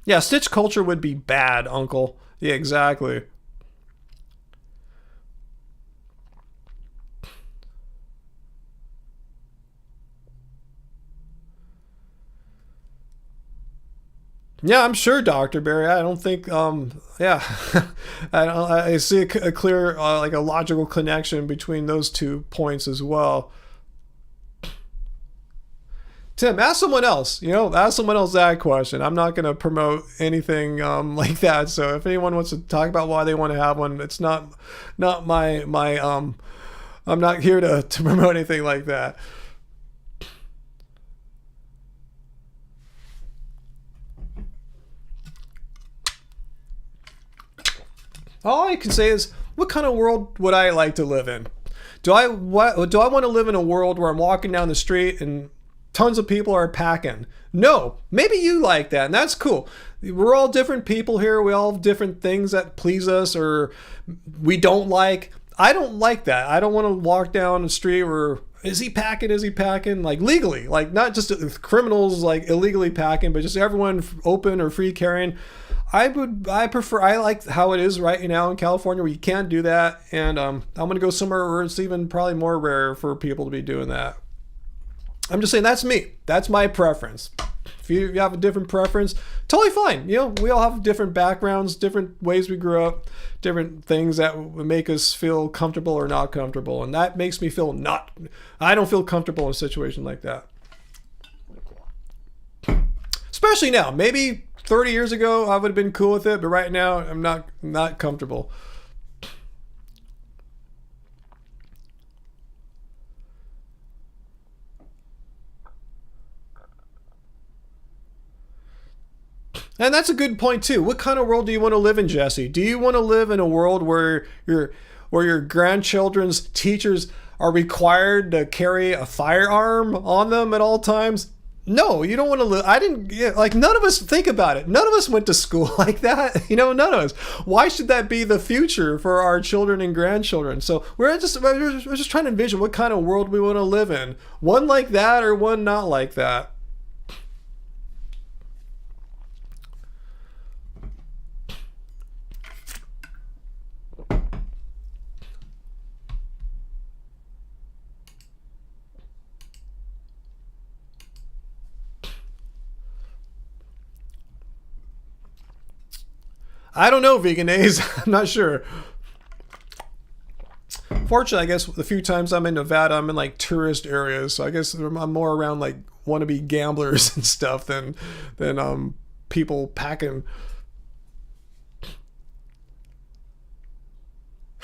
Yeah, stitch culture would be bad, Uncle. Yeah, exactly. Yeah, I'm sure, Dr. Barry. I don't think, yeah, I see a clear, like a logical connection between those 2 points as well. Tim, ask someone else. Ask someone else that question. I'm not going to promote anything like that. So if anyone wants to talk about why they want to have one, it's not my I'm not here to promote anything like that. All I can say is, what kind of world would I like to live in? Do I want to live in a world where I'm walking down the street and tons of people are packing? No. Maybe you like that, and that's cool. We're all different people here. We all have different things that please us or we don't like. I don't like that. I don't want to walk down the street where is he packing? Like legally, like not just criminals like illegally packing, but just everyone open or free carrying. I like how it is right now in California where you can't do that. And I'm going to go somewhere where it's even probably more rare for people to be doing that. I'm just saying that's me. That's my preference. If you have a different preference, totally fine. We all have different backgrounds, different ways we grew up, different things that would make us feel comfortable or not comfortable. And that makes me I don't feel comfortable in a situation like that. Especially now. Maybe 30 years ago, I would have been cool with it, but right now, I'm not comfortable. And that's a good point too. What kind of world do you want to live in, Jesse? Do you want to live in a world where your grandchildren's teachers are required to carry a firearm on them at all times? No, you don't want to live. None of us think about it. None of us went to school like that. None of us. Why should that be the future for our children and grandchildren? So we're just trying to envision what kind of world we want to live in. One like that or one not like that. I don't know, Vegan A's. I'm not sure. Fortunately, I guess the few times I'm in Nevada, I'm in like tourist areas. So I guess I'm more around like wannabe gamblers and stuff than people packing.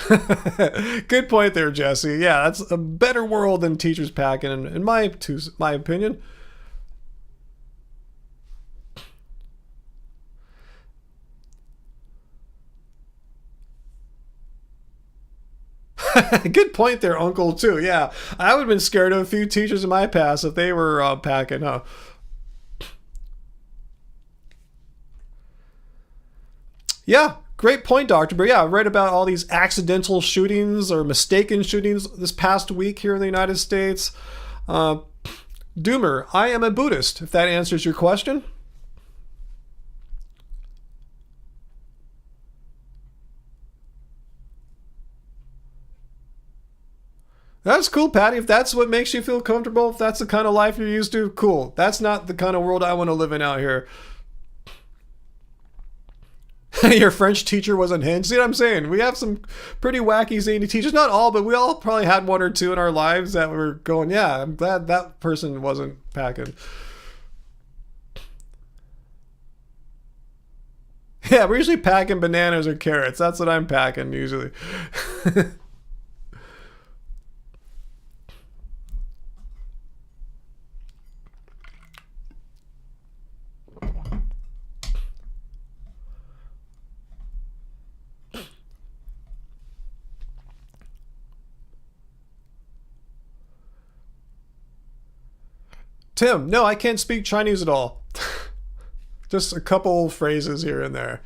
Good point there, Jesse. Yeah, that's a better world than teachers packing, in my opinion. Good point there, Uncle, too. Yeah, I would have been scared of a few teachers in my past if they were packing, huh? Yeah, great point, Doctor. But yeah, I read about all these accidental shootings or mistaken shootings this past week here in the United States. Doomer, I am a Buddhist, if that answers your question. That's cool, Patty. If that's what makes you feel comfortable, if that's the kind of life you're used to, cool. That's not the kind of world I want to live in out here. Your French teacher was unhinged. See what I'm saying? We have some pretty wacky, zany teachers. Not all, but we all probably had one or two in our lives that were going, yeah, I'm glad that person wasn't packing. Yeah, we're usually packing bananas or carrots. That's what I'm packing usually. Tim, no, I can't speak Chinese at all. Just a couple phrases here and there.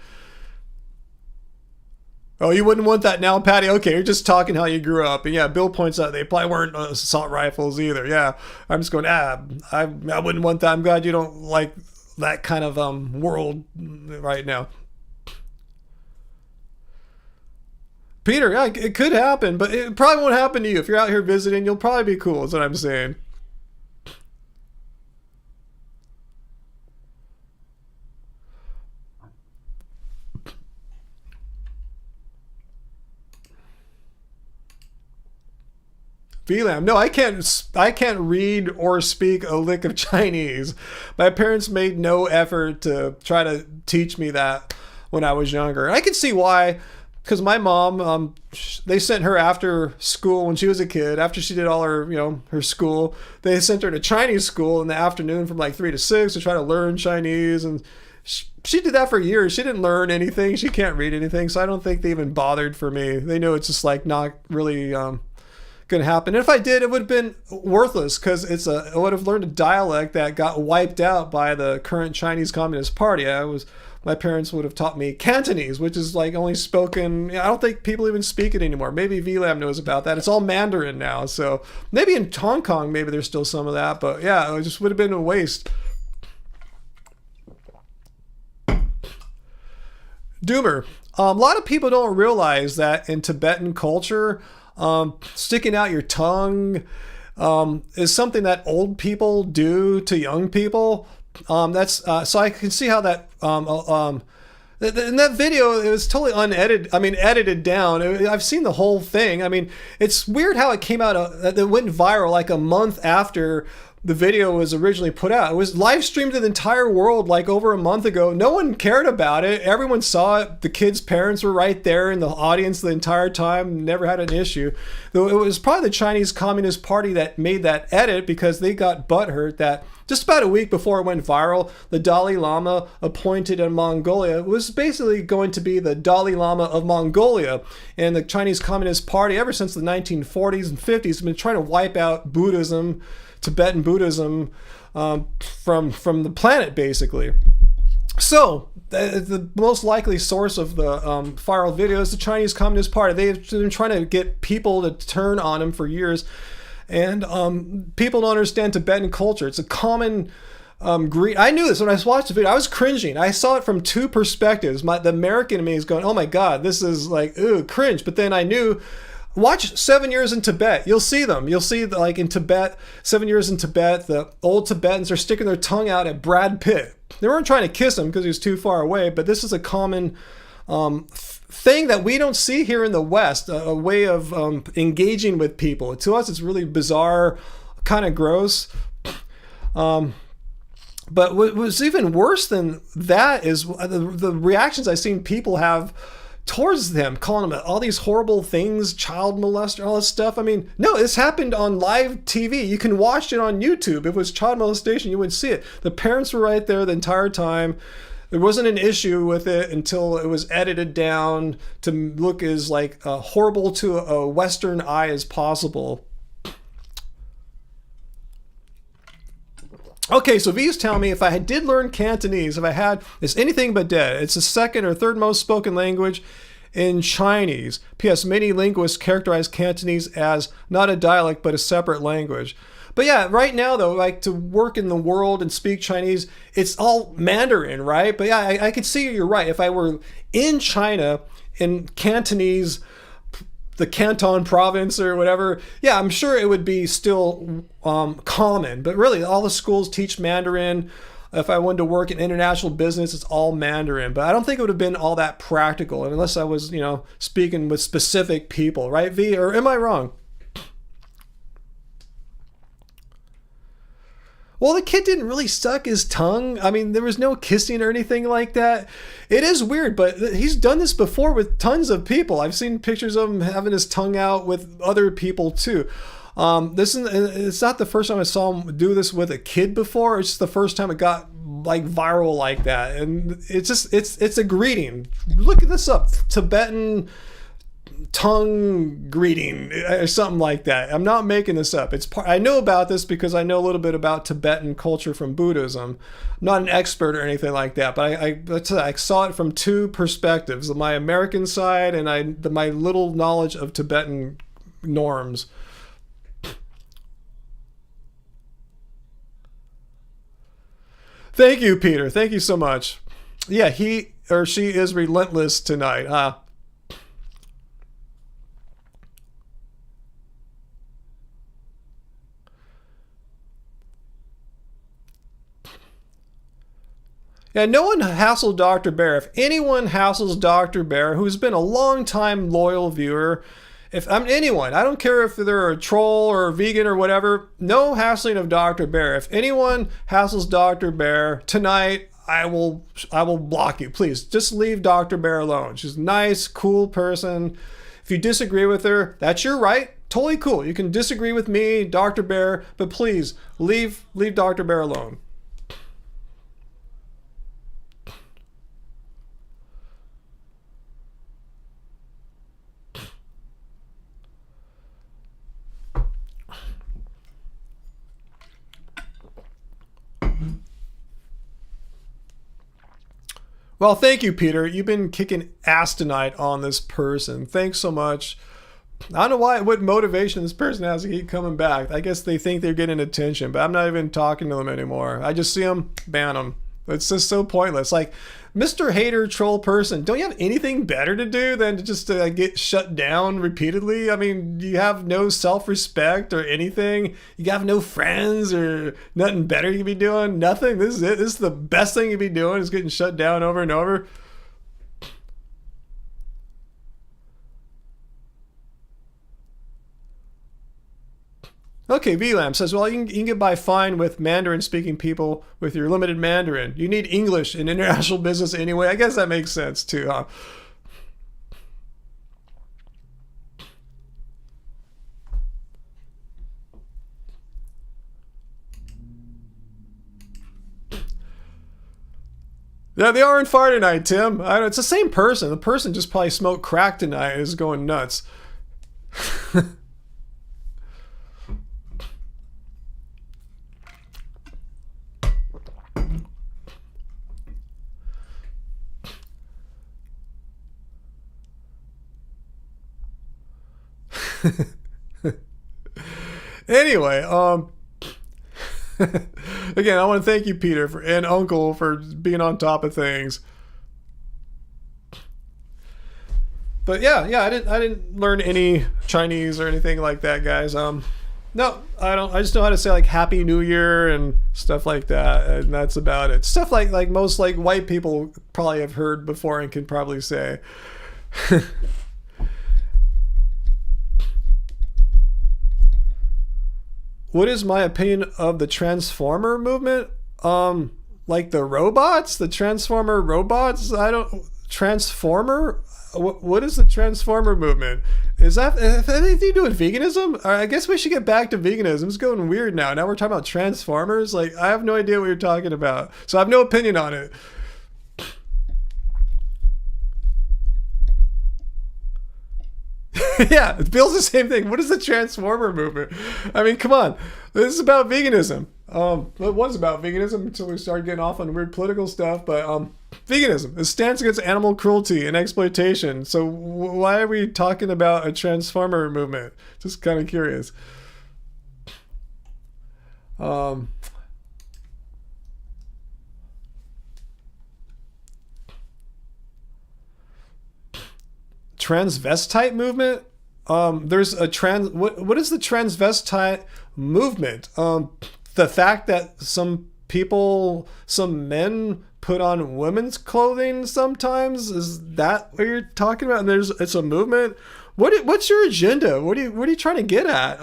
Oh, you wouldn't want that now, Patty? Okay, you're just talking how you grew up. And yeah, Bill points out they probably weren't assault rifles either. Yeah, I'm just going, I wouldn't want that. I'm glad you don't like that kind of world right now. Peter, yeah, it could happen, but it probably won't happen to you. If you're out here visiting, you'll probably be cool, is what I'm saying. VLAM. No, I can't read or speak a lick of Chinese. My parents made no effort to try to teach me that when I was younger. And I can see why, because my mom, they sent her after school when she was a kid, after she did all her, her school, they sent her to Chinese school in the afternoon from like 3 to 6 to try to learn Chinese. And she did that for years. She didn't learn anything. She can't read anything. So I don't think they even bothered for me. They know it's just like not really, going to happen. And if I did, it would have been worthless because I would have learned a dialect that got wiped out by the current Chinese Communist Party. My parents would have taught me Cantonese, which is like only spoken. I don't think people even speak it anymore. Maybe VLAM knows about that. It's all Mandarin now. So maybe in Hong Kong, maybe there's still some of that. But yeah, it just would have been a waste. Doomer. A lot of people don't realize that in Tibetan culture, sticking out your tongue is something that old people do to young people. So I can see how that in that video it was totally unedited. I mean, edited down. I've seen the whole thing. I mean, it's weird how it came out. It went viral like a month after the video was originally put out. It was live streamed to the entire world like over a month ago. No one cared about it. Everyone saw it. The kids' parents were right there in the audience the entire time. Never had an issue. Though it was probably the Chinese Communist Party that made that edit because they got butthurt that just about a week before it went viral, the Dalai Lama appointed in Mongolia was basically going to be the Dalai Lama of Mongolia. And the Chinese Communist Party, ever since the 1940s and 50s, has been trying to wipe out Buddhism, Tibetan Buddhism, from the planet, basically. So, the most likely source of the viral video is the Chinese Communist Party. They've been trying to get people to turn on them for years. And people don't understand Tibetan culture. It's a common greed. I knew this when I watched the video. I was cringing. I saw it from two perspectives. The American in me is going, oh my God, this is like, ooh, cringe. But then I knew, watch 7 Years in Tibet. You'll see them. You'll see, like in Tibet, 7 Years in Tibet, the old Tibetans are sticking their tongue out at Brad Pitt. They weren't trying to kiss him because he was too far away, but this is a common thing that we don't see here in the West, a way of engaging with people. To us, it's really bizarre, kind of gross. But what was even worse than that is the reactions I've seen people have towards them, calling them all these horrible things, child molester, all this stuff. I mean, no, this happened on live TV. You can watch it on YouTube. If it was child molestation, you would see it. The parents were right there the entire time. There wasn't an issue with it until it was edited down to look as like horrible to a Western eye as possible. Okay, so V's telling me if I did learn Cantonese, if I had, it's anything but dead. It's the second or third most spoken language in Chinese. P.S. Many linguists characterize Cantonese as not a dialect but a separate language. But yeah, right now though, like to work in the world and speak Chinese, it's all Mandarin, right? But yeah, I could see you're right. If I were in China in Cantonese, the Canton province or whatever, yeah, I'm sure it would be still common. But really, all the schools teach Mandarin. If I wanted to work in international business, it's all Mandarin. But I don't think it would have been all that practical unless I was, you know, speaking with specific people, right, V? Or am I wrong? Well, the kid didn't really suck his tongue. I mean, there was no kissing or anything like that. It is weird, but he's done this before with tons of people. I've seen pictures of him having his tongue out with other people too. It's not the first time I saw him do this with a kid before. It's just the first time it got like viral like that. And it's a greeting. Look at this up. Tibetan tongue greeting or something like that. I'm not making this up. I know about this because I know a little bit about Tibetan culture from Buddhism. I'm not an expert or anything like that, but I saw it from two perspectives: my American side and my little knowledge of Tibetan norms. Thank you, Peter. Thank you so much. Yeah, he or she is relentless tonight, huh? Yeah, no one hassled Dr. Bear. If anyone hassles Dr. Bear, who's been a long-time loyal viewer, if I'm anyone, I don't care if they're a troll or a vegan or whatever, no hassling of Dr. Bear. If anyone hassles Dr. Bear tonight, I will block you. Please, just leave Dr. Bear alone. She's a nice, cool person. If you disagree with her, that's your right. Totally cool. You can disagree with me, Dr. Bear, but please leave Dr. Bear alone. Well, thank you, Peter. You've been kicking ass tonight on this person. Thanks so much. I don't know what motivation this person has to keep coming back. I guess they think they're getting attention, but I'm not even talking to them anymore. I just see them, ban them. It's just so pointless. Like, Mr. Hater Troll person, don't you have anything better to do than to just get shut down repeatedly? I mean, you have no self-respect or anything. You have no friends or nothing better you can be doing. Nothing. This is it. This is the best thing you can be doing is getting shut down over and over. Okay, VLAM says, well, you can get by fine with Mandarin-speaking people with your limited Mandarin. You need English in international business anyway. I guess that makes sense too, huh? Yeah, they are on fire tonight, Tim. I know, it's the same person. The person just probably smoked crack tonight and is going nuts. Anyway, again, I want to thank you, Peter, and Uncle for being on top of things. But yeah, I didn't learn any Chinese or anything like that, guys. No, I don't. I just know how to say like Happy New Year and stuff like that, and that's about it. Stuff like most like white people probably have heard before and can probably say. What is my opinion of the Transformer movement? Like the robots, the Transformer robots? Transformer? What is the Transformer movement? Is that anything to do with veganism? I guess we should get back to veganism. It's going weird now. Now we're talking about Transformers. Like, I have no idea what you're talking about. So I have no opinion on it. Yeah, Bill's the same thing. What is the Transformer movement? I mean, come on. This is about veganism. It was about veganism until we started getting off on weird political stuff. But veganism, a stance against animal cruelty and exploitation. So why are we talking about a Transformer movement? Just kind of curious. Um, transvestite movement. There's a what is the transvestite movement? The fact that some men put on women's clothing sometimes, is that what you're talking about? And it's a movement. What's your agenda? What are you trying to get at?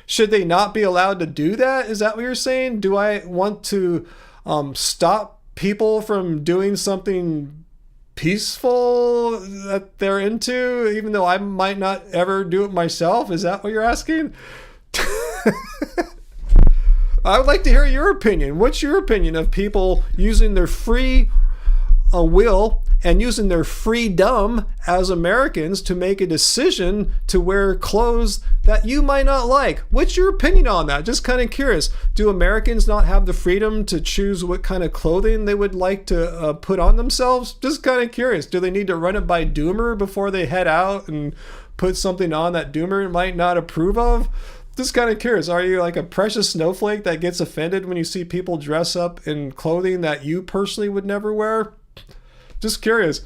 Should they not be allowed to do that? Is that what you're saying? Do I want to stop people from doing something peaceful that they're into, even though I might not ever do it myself? Is that what you're asking? I would like to hear your opinion. What's your opinion of people using their free will and using their freedom as Americans to make a decision to wear clothes that you might not like? What's your opinion on that? Just kind of curious. Do Americans not have the freedom to choose what kind of clothing they would like to put on themselves? Just kind of curious. Do they need to run it by Doomer before they head out and put something on that Doomer might not approve of? Just kind of curious. Are you like a precious snowflake that gets offended when you see people dress up in clothing that you personally would never wear? Just curious.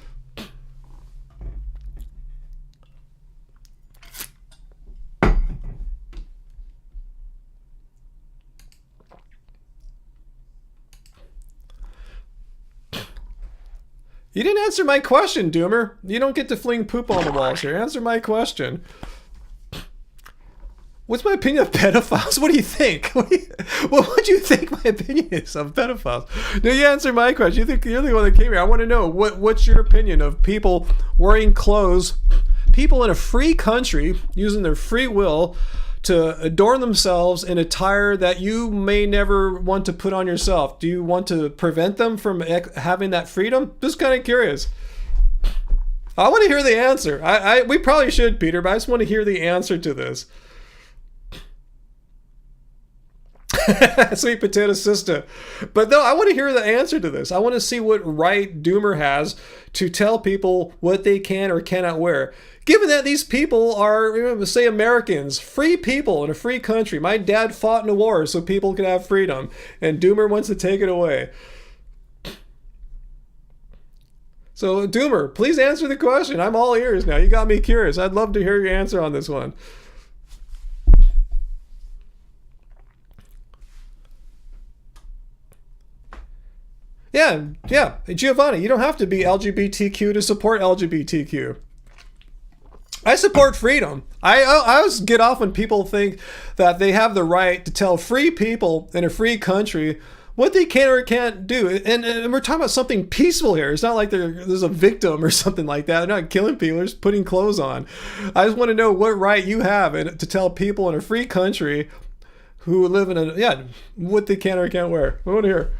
You didn't answer my question, Doomer. You don't get to fling poop on the walls here. Answer my question. What's my opinion of pedophiles? What do you think? What do you think my opinion is of pedophiles? No, you answer my question. You think you're the one that came here. I want to know what's your opinion of people wearing clothes, people in a free country using their free will to adorn themselves in attire that you may never want to put on yourself. Do you want to prevent them from having that freedom? Just kind of curious. I want to hear the answer. We probably should, Peter, but I just want to hear the answer to this. Sweet potato sister. But no, I want to hear the answer to this. I want to see what right Doomer has to tell people what they can or cannot wear. Given that these people are, say, Americans, free people in a free country. My dad fought in a war so people could have freedom, and Doomer wants to take it away. So, Doomer, please answer the question. I'm all ears now. You got me curious. I'd love to hear your answer on this one. Yeah, Giovanni, you don't have to be LGBTQ to support LGBTQ. I support freedom. I always get off when people think that they have the right to tell free people in a free country what they can or can't do. And we're talking about something peaceful here. It's not like there's a victim or something like that. They're not killing people. They're just putting clothes on. I just want to know what right you have to tell people in a free country who live in what they can or can't wear. I want to hear.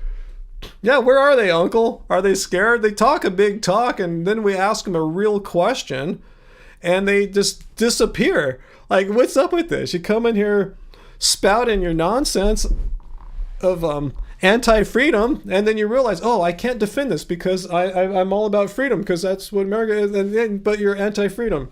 Yeah, where are they, Uncle? Are they scared? They talk a big talk, and then we ask them a real question, and they just disappear. Like, what's up with this? You come in here spouting your nonsense of anti-freedom, and then you realize, oh, I can't defend this because I'm all about freedom because that's what America is, but you're anti-freedom.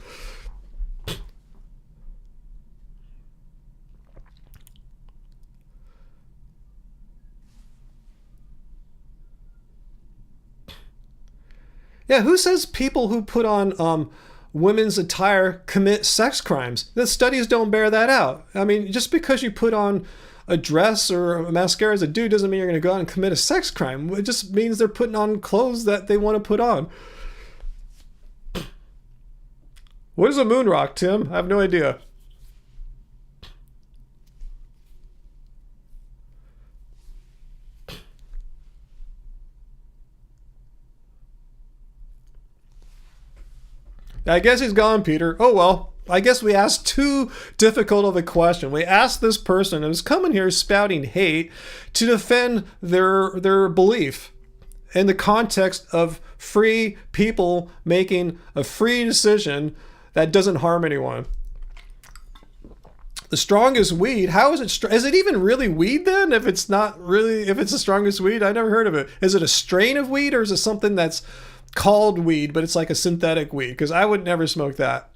Yeah, who says people who put on women's attire commit sex crimes? The studies don't bear that out. I mean, just because you put on a dress or a mascara as a dude doesn't mean you're going to go out and commit a sex crime. It just means they're putting on clothes that they want to put on. What is a moon rock, Tim? I have no idea. I guess he's gone, Peter. Oh, well, I guess we asked too difficult of a question. We asked this person who's coming here spouting hate to defend their belief in the context of free people making a free decision that doesn't harm anyone. The strongest weed, how is it? Is it even really weed then? If it's the strongest weed, I never heard of it. Is it a strain of weed or is it something that's called weed, but it's like a synthetic weed? Because I would never smoke that.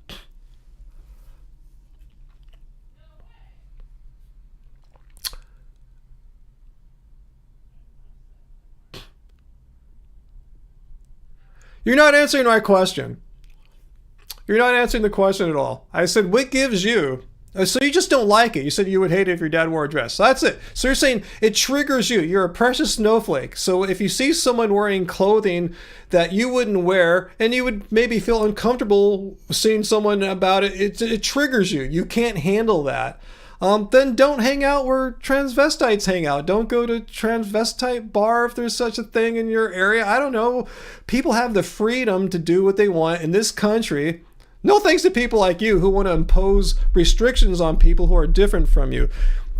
You're not answering my question. You're not answering the question at all. I said, what gives you? So you just don't like it. You said you would hate it if your dad wore a dress. So that's it. So you're saying it triggers you. You're a precious snowflake. So if you see someone wearing clothing that you wouldn't wear, and you would maybe feel uncomfortable seeing someone about it, it triggers you. You can't handle that. Then don't hang out where transvestites hang out. Don't go to transvestite bar if there's such a thing in your area. I don't know. People have the freedom to do what they want in this country. No thanks to people like you who want to impose restrictions on people who are different from you.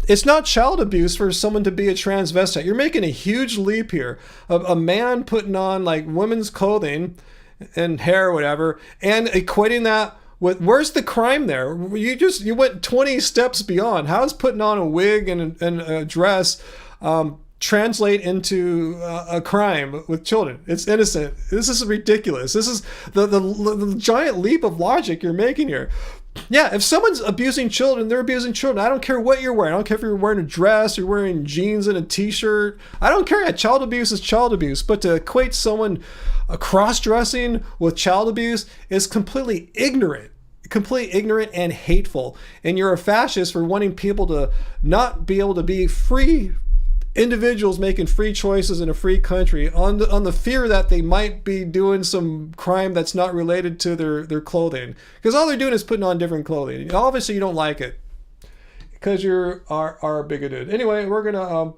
It's not child abuse for someone to be a transvestite. You're making a huge leap here. A man putting on like women's clothing and hair or whatever, and equating that with, where's the crime there? You went 20 steps beyond. How is putting on a wig and a dress translate into a crime with children? It's innocent. This is ridiculous. This is the giant leap of logic you're making here. Yeah, if someone's abusing children, they're abusing children. I don't care what you're wearing. I don't care if you're wearing a dress, you're wearing jeans and a t-shirt. I don't care. Child abuse is child abuse. But to equate someone cross-dressing with child abuse is completely ignorant and hateful. And you're a fascist for wanting people to not be able to be free individuals making free choices in a free country on the fear that they might be doing some crime that's not related to their clothing, because all they're doing is putting on different clothing. Obviously you don't like it because you are bigoted. Anyway, we're gonna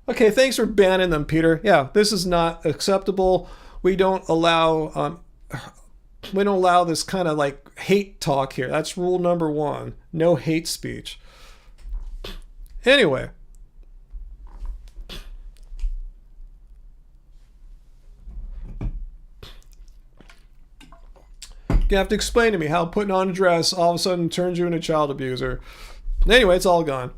okay, thanks for banning them, Peter. Yeah, this is not acceptable. We don't allow this kind of like hate talk here. That's rule number 1. No hate speech. Anyway, you have to explain to me how putting on a dress all of a sudden turns you into a child abuser. Anyway, it's all gone.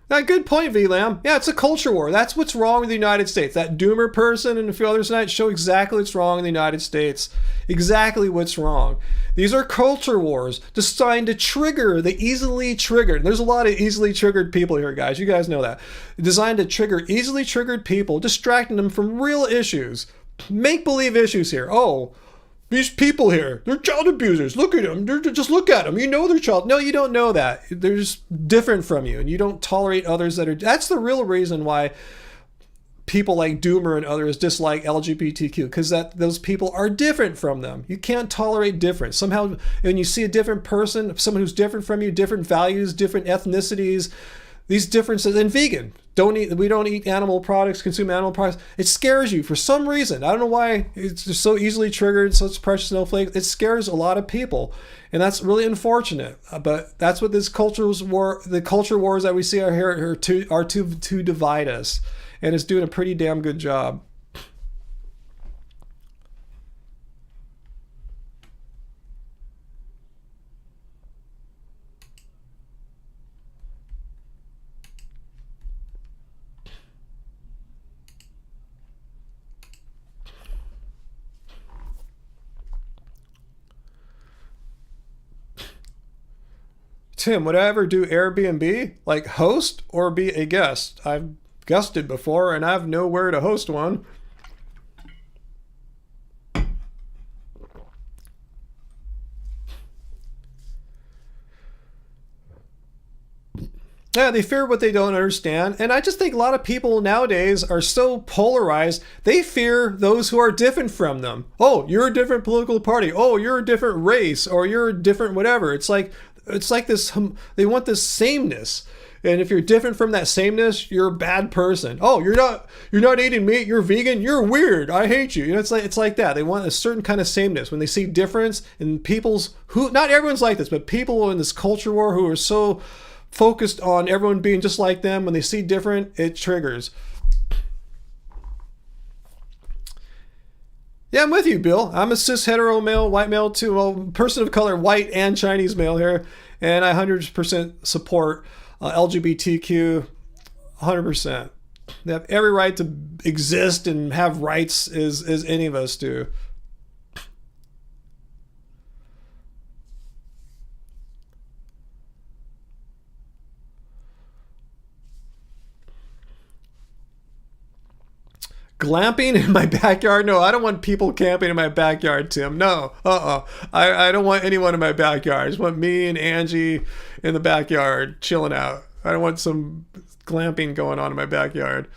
Now, good point, VLAM. Yeah, it's a culture war. That's what's wrong with the United States. That Doomer person and a few others tonight show exactly what's wrong in the United States. Exactly what's wrong. These are culture wars designed to trigger the easily triggered. There's a lot of easily triggered people here, guys. You guys know that. Designed to trigger easily triggered people, distracting them from real issues. Make-believe issues here. Oh, these people here, they're child abusers. Look at them. Just look at them. You know they're child. No, you don't know that. They're just different from you, and you don't tolerate others that are. That's the real reason why people like Doomer and others dislike LGBTQ, because those people are different from them. You can't tolerate difference. Somehow, when you see a different person, someone who's different from you, different values, different ethnicities, these differences, and vegan. We don't eat animal products, consume animal products. It scares you for some reason. I don't know why. It's just so easily triggered, such precious snowflakes. It scares a lot of people, and that's really unfortunate. But that's what this the culture wars that we see are here are to divide us, and it's doing a pretty damn good job. Tim, would I ever do Airbnb? Like host or be a guest? I've guested before and I have nowhere to host one. Yeah, they fear what they don't understand. And I just think a lot of people nowadays are so polarized, they fear those who are different from them. Oh, you're a different political party. Oh, you're a different race, or you're a different whatever. It's like this, they want this sameness. And if you're different from that sameness, you're a bad person. Oh, you're not eating meat, you're vegan, you're weird, I hate you. You know, it's like that. They want a certain kind of sameness. When they see difference in not everyone's like this, but people in this culture war who are so focused on everyone being just like them, when they see different, it triggers. Yeah, I'm with you, Bill. I'm a cis hetero male, white male too. Well, person of color, white and Chinese male here, and I 100% support LGBTQ. 100%. They have every right to exist and have rights as any of us do. Glamping in my backyard? No, I don't want people camping in my backyard, Tim. No, I don't want anyone in my backyard. I just want me and Angie in the backyard chilling out. I don't want some glamping going on in my backyard.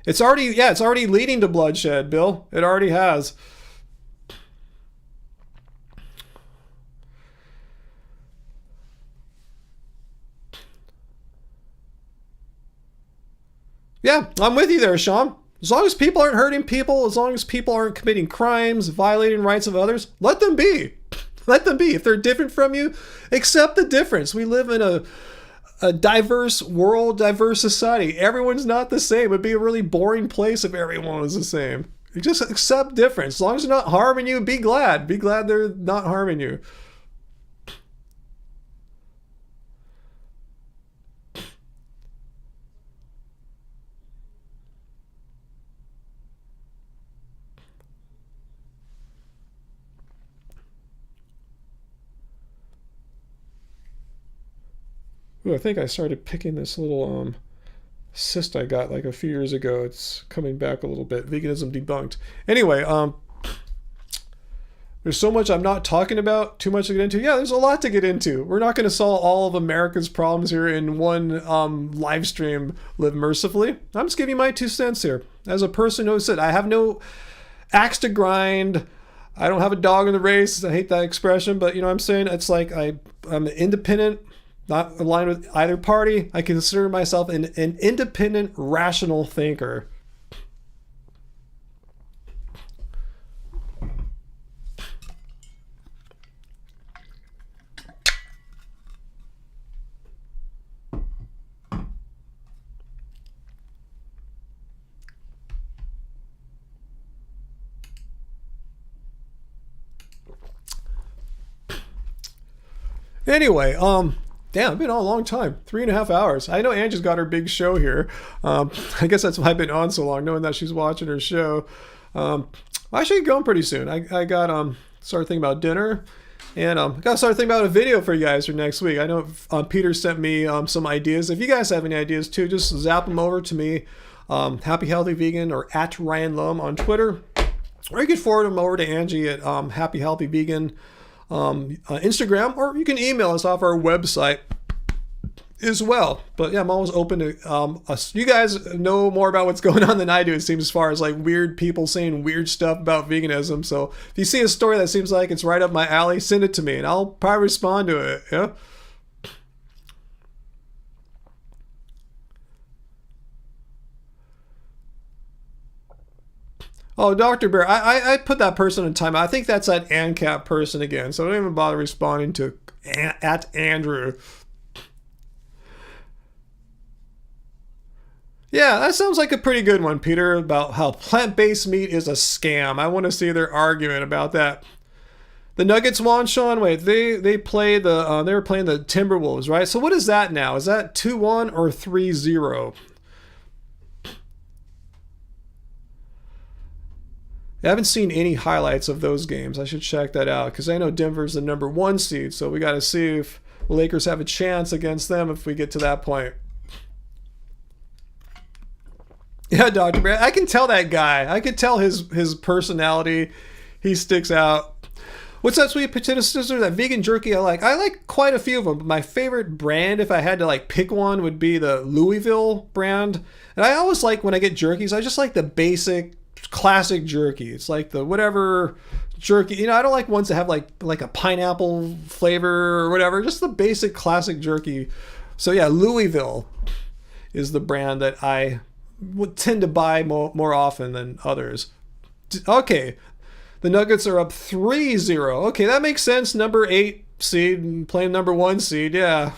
It's already leading to bloodshed, Bill. It already has. Yeah, I'm with you there, Sean. As long as people aren't hurting people, as long as people aren't committing crimes, violating rights of others, let them be. Let them be. If they're different from you, accept the difference. We live in a diverse world, diverse society. Everyone's not the same. It'd be a really boring place if everyone was the same. You just accept difference. As long as they're not harming you, be glad. Be glad they're not harming you. Ooh, I think I started picking this little cyst I got like a few years ago. It's coming back a little bit. Veganism debunked. Anyway, there's so much I'm not talking about, too much to get into. Yeah, there's a lot to get into. We're not going to solve all of America's problems here in one live stream, Live Mercifully. I'm just giving you my 2 cents here. As a person who said, I have no axe to grind. I don't have a dog in the race. I hate that expression, but you know what I'm saying? It's like I'm independent, not aligned with either party. I consider myself an independent, rational thinker. Anyway, damn, it's been on a long time. 3.5 hours. I know Angie's got her big show here. I guess that's why I've been on so long, knowing that she's watching her show. I should get going pretty soon. I got started thinking about dinner, and got to start thinking about a video for you guys for next week. I know Peter sent me some ideas. If you guys have any ideas too, just zap them over to me. Happy Healthy Vegan or at Ryan Lum on Twitter, or you can forward them over to Angie at Happy Healthy Vegan. Instagram, or you can email us off our website as well. But yeah, I'm always open to you guys know more about what's going on than I do, it seems, as far as like weird people saying weird stuff about veganism. So if you see a story that seems like it's right up my alley, send it to me and I'll probably respond to it. Yeah. Oh, Dr. Bear, I put that person in time. I think that's that ANCAP person again, so don't even bother responding to at Andrew. Yeah, that sounds like a pretty good one, Peter, about how plant-based meat is a scam. I want to see their argument about that. The Nuggets won, Sean. Wait, they play the they were playing the Timberwolves, right? So what is that now? Is that 2-1 or 3-0? I haven't seen any highlights of those games. I should check that out because I know Denver's the number 1 seed, so we got to see if the Lakers have a chance against them if we get to that point. Yeah, Dr. Brad, I can tell that guy. I can tell his personality. He sticks out. What's that sweet potato sister? That vegan jerky I like. I like quite a few of them, but my favorite brand, if I had to like pick one, would be the Louisville brand. And I always like when I get jerkies, I just like the basic classic jerky. It's like the whatever jerky, you know, I don't like ones that have like a pineapple flavor or whatever, just the basic classic jerky. So yeah, Louisville is the brand that I would tend to buy more often than others. Okay, the Nuggets are up 3-0. Okay, that makes sense. Number 8 seed playing number 1 seed. Yeah.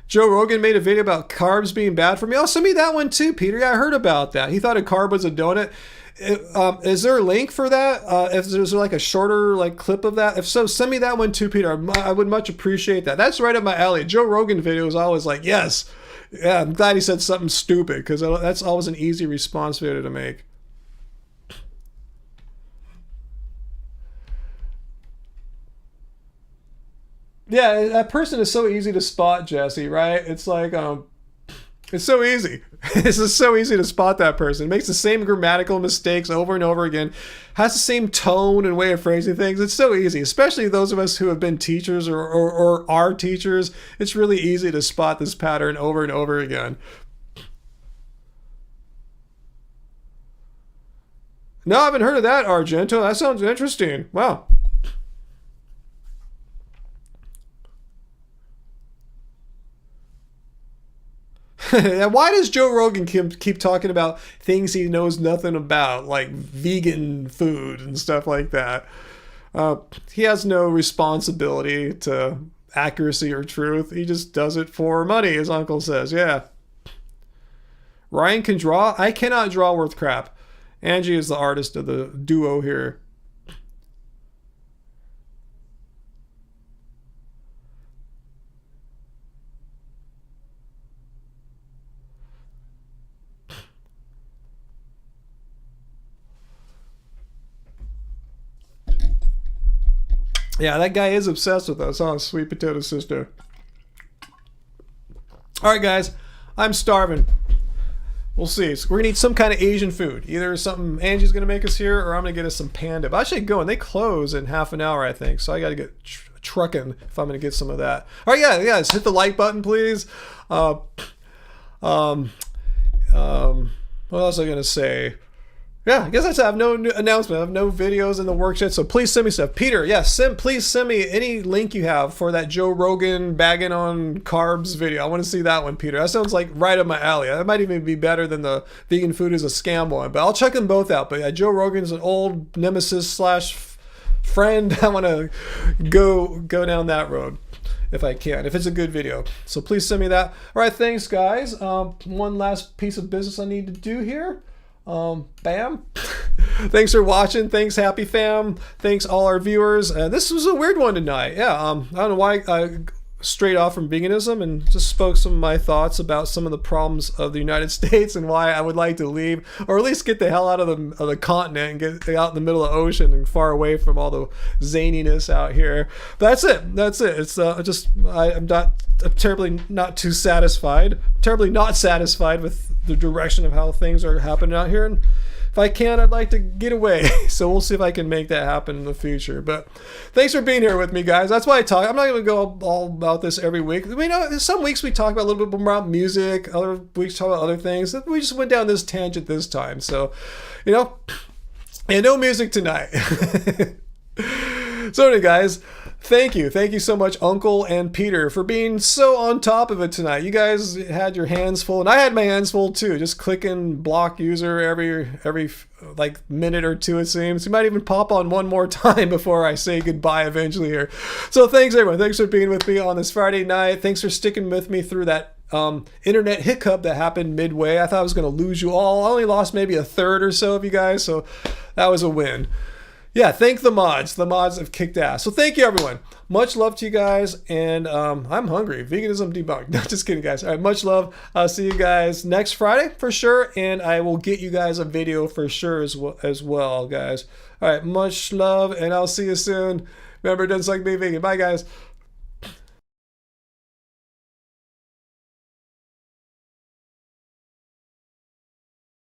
Joe Rogan made a video about carbs being bad for me. Oh, send me that one too, Peter. Yeah, I heard about that. He thought a carb was a donut. Is there a link for that? Is there like a shorter like clip of that? If so, send me that one too, Peter. I would much appreciate that. That's right up my alley. Joe Rogan video is always like, yes. Yeah, I'm glad he said something stupid because that's always an easy response video to make. Yeah, that person is so easy to spot, Jesse, right? It's like, it's so easy. It's just so easy to spot that person. It makes the same grammatical mistakes over and over again, has the same tone and way of phrasing things. It's so easy, especially those of us who have been teachers or are teachers. It's really easy to spot this pattern over and over again. No, I haven't heard of that, Argento. That sounds interesting. Wow. Why does Joe Rogan keep talking about things he knows nothing about, like vegan food and stuff like that? He has no responsibility to accuracy or truth. He just does it for money, his uncle says. Yeah. Ryan can draw. I cannot draw worth crap. Angie is the artist of the duo here. Yeah, that guy is obsessed with us, huh? Sweet potato sister. All right, guys. I'm starving. We'll see. So we're going to eat some kind of Asian food. Either something Angie's going to make us here, or I'm going to get us some panda. But I should go, and they close in half an hour, I think. So I got to get trucking if I'm going to get some of that. All right, yeah, guys. Hit the like button, please. What else was I going to say? Yeah, I guess that's it. I have no announcement. I have no videos in the works yet, so please send me stuff. Peter, yes, please send me any link you have for that Joe Rogan bagging on carbs video. I want to see that one, Peter. That sounds like right up my alley. That might even be better than the vegan food is a scam one, but I'll check them both out. But yeah, Joe Rogan's an old nemesis / friend. I want to go down that road if I can, if it's a good video. So please send me that. All right, thanks, guys. One last piece of business I need to do here. Bam. Thanks for watching. Thanks, Happy Fam. Thanks, all our viewers. This was a weird one tonight. Yeah, I don't know why I strayed off from veganism and just spoke some of my thoughts about some of the problems of the United States and why I would like to leave, or at least get the hell out of the continent and get out in the middle of the ocean and far away from all the zaniness out here. But that's it. That's it. It's I'm terribly not satisfied with the direction of how things are happening out here, and if I can, I'd like to get away. So we'll see if I can make that happen in the future. But thanks for being here with me, guys. That's why I talk. I'm not going to go all about this every week. We know some weeks we talk about a little bit more about music, other weeks talk about other things. We just went down this tangent this time, so and no music tonight. So anyway, guys, thank you so much, Uncle and Peter, for being so on top of it tonight. You guys had your hands full, and I had my hands full too, just clicking block user every like minute or two, it seems. You might even pop on one more time before I say goodbye eventually here. So thanks, everyone. Thanks for being with me on this Friday night. Thanks for sticking with me through that internet hiccup that happened midway. I thought I was going to lose you all. I only lost maybe a third or so of you guys, so that was a win. Yeah, thank the mods. The mods have kicked ass. So thank you, everyone. Much love to you guys, and I'm hungry. Veganism debunked. No, just kidding, guys. All right, much love. I'll see you guys next Friday for sure, and I will get you guys a video for sure as well, guys. All right, much love, and I'll see you soon. Remember, it doesn't suck being vegan. Bye, guys.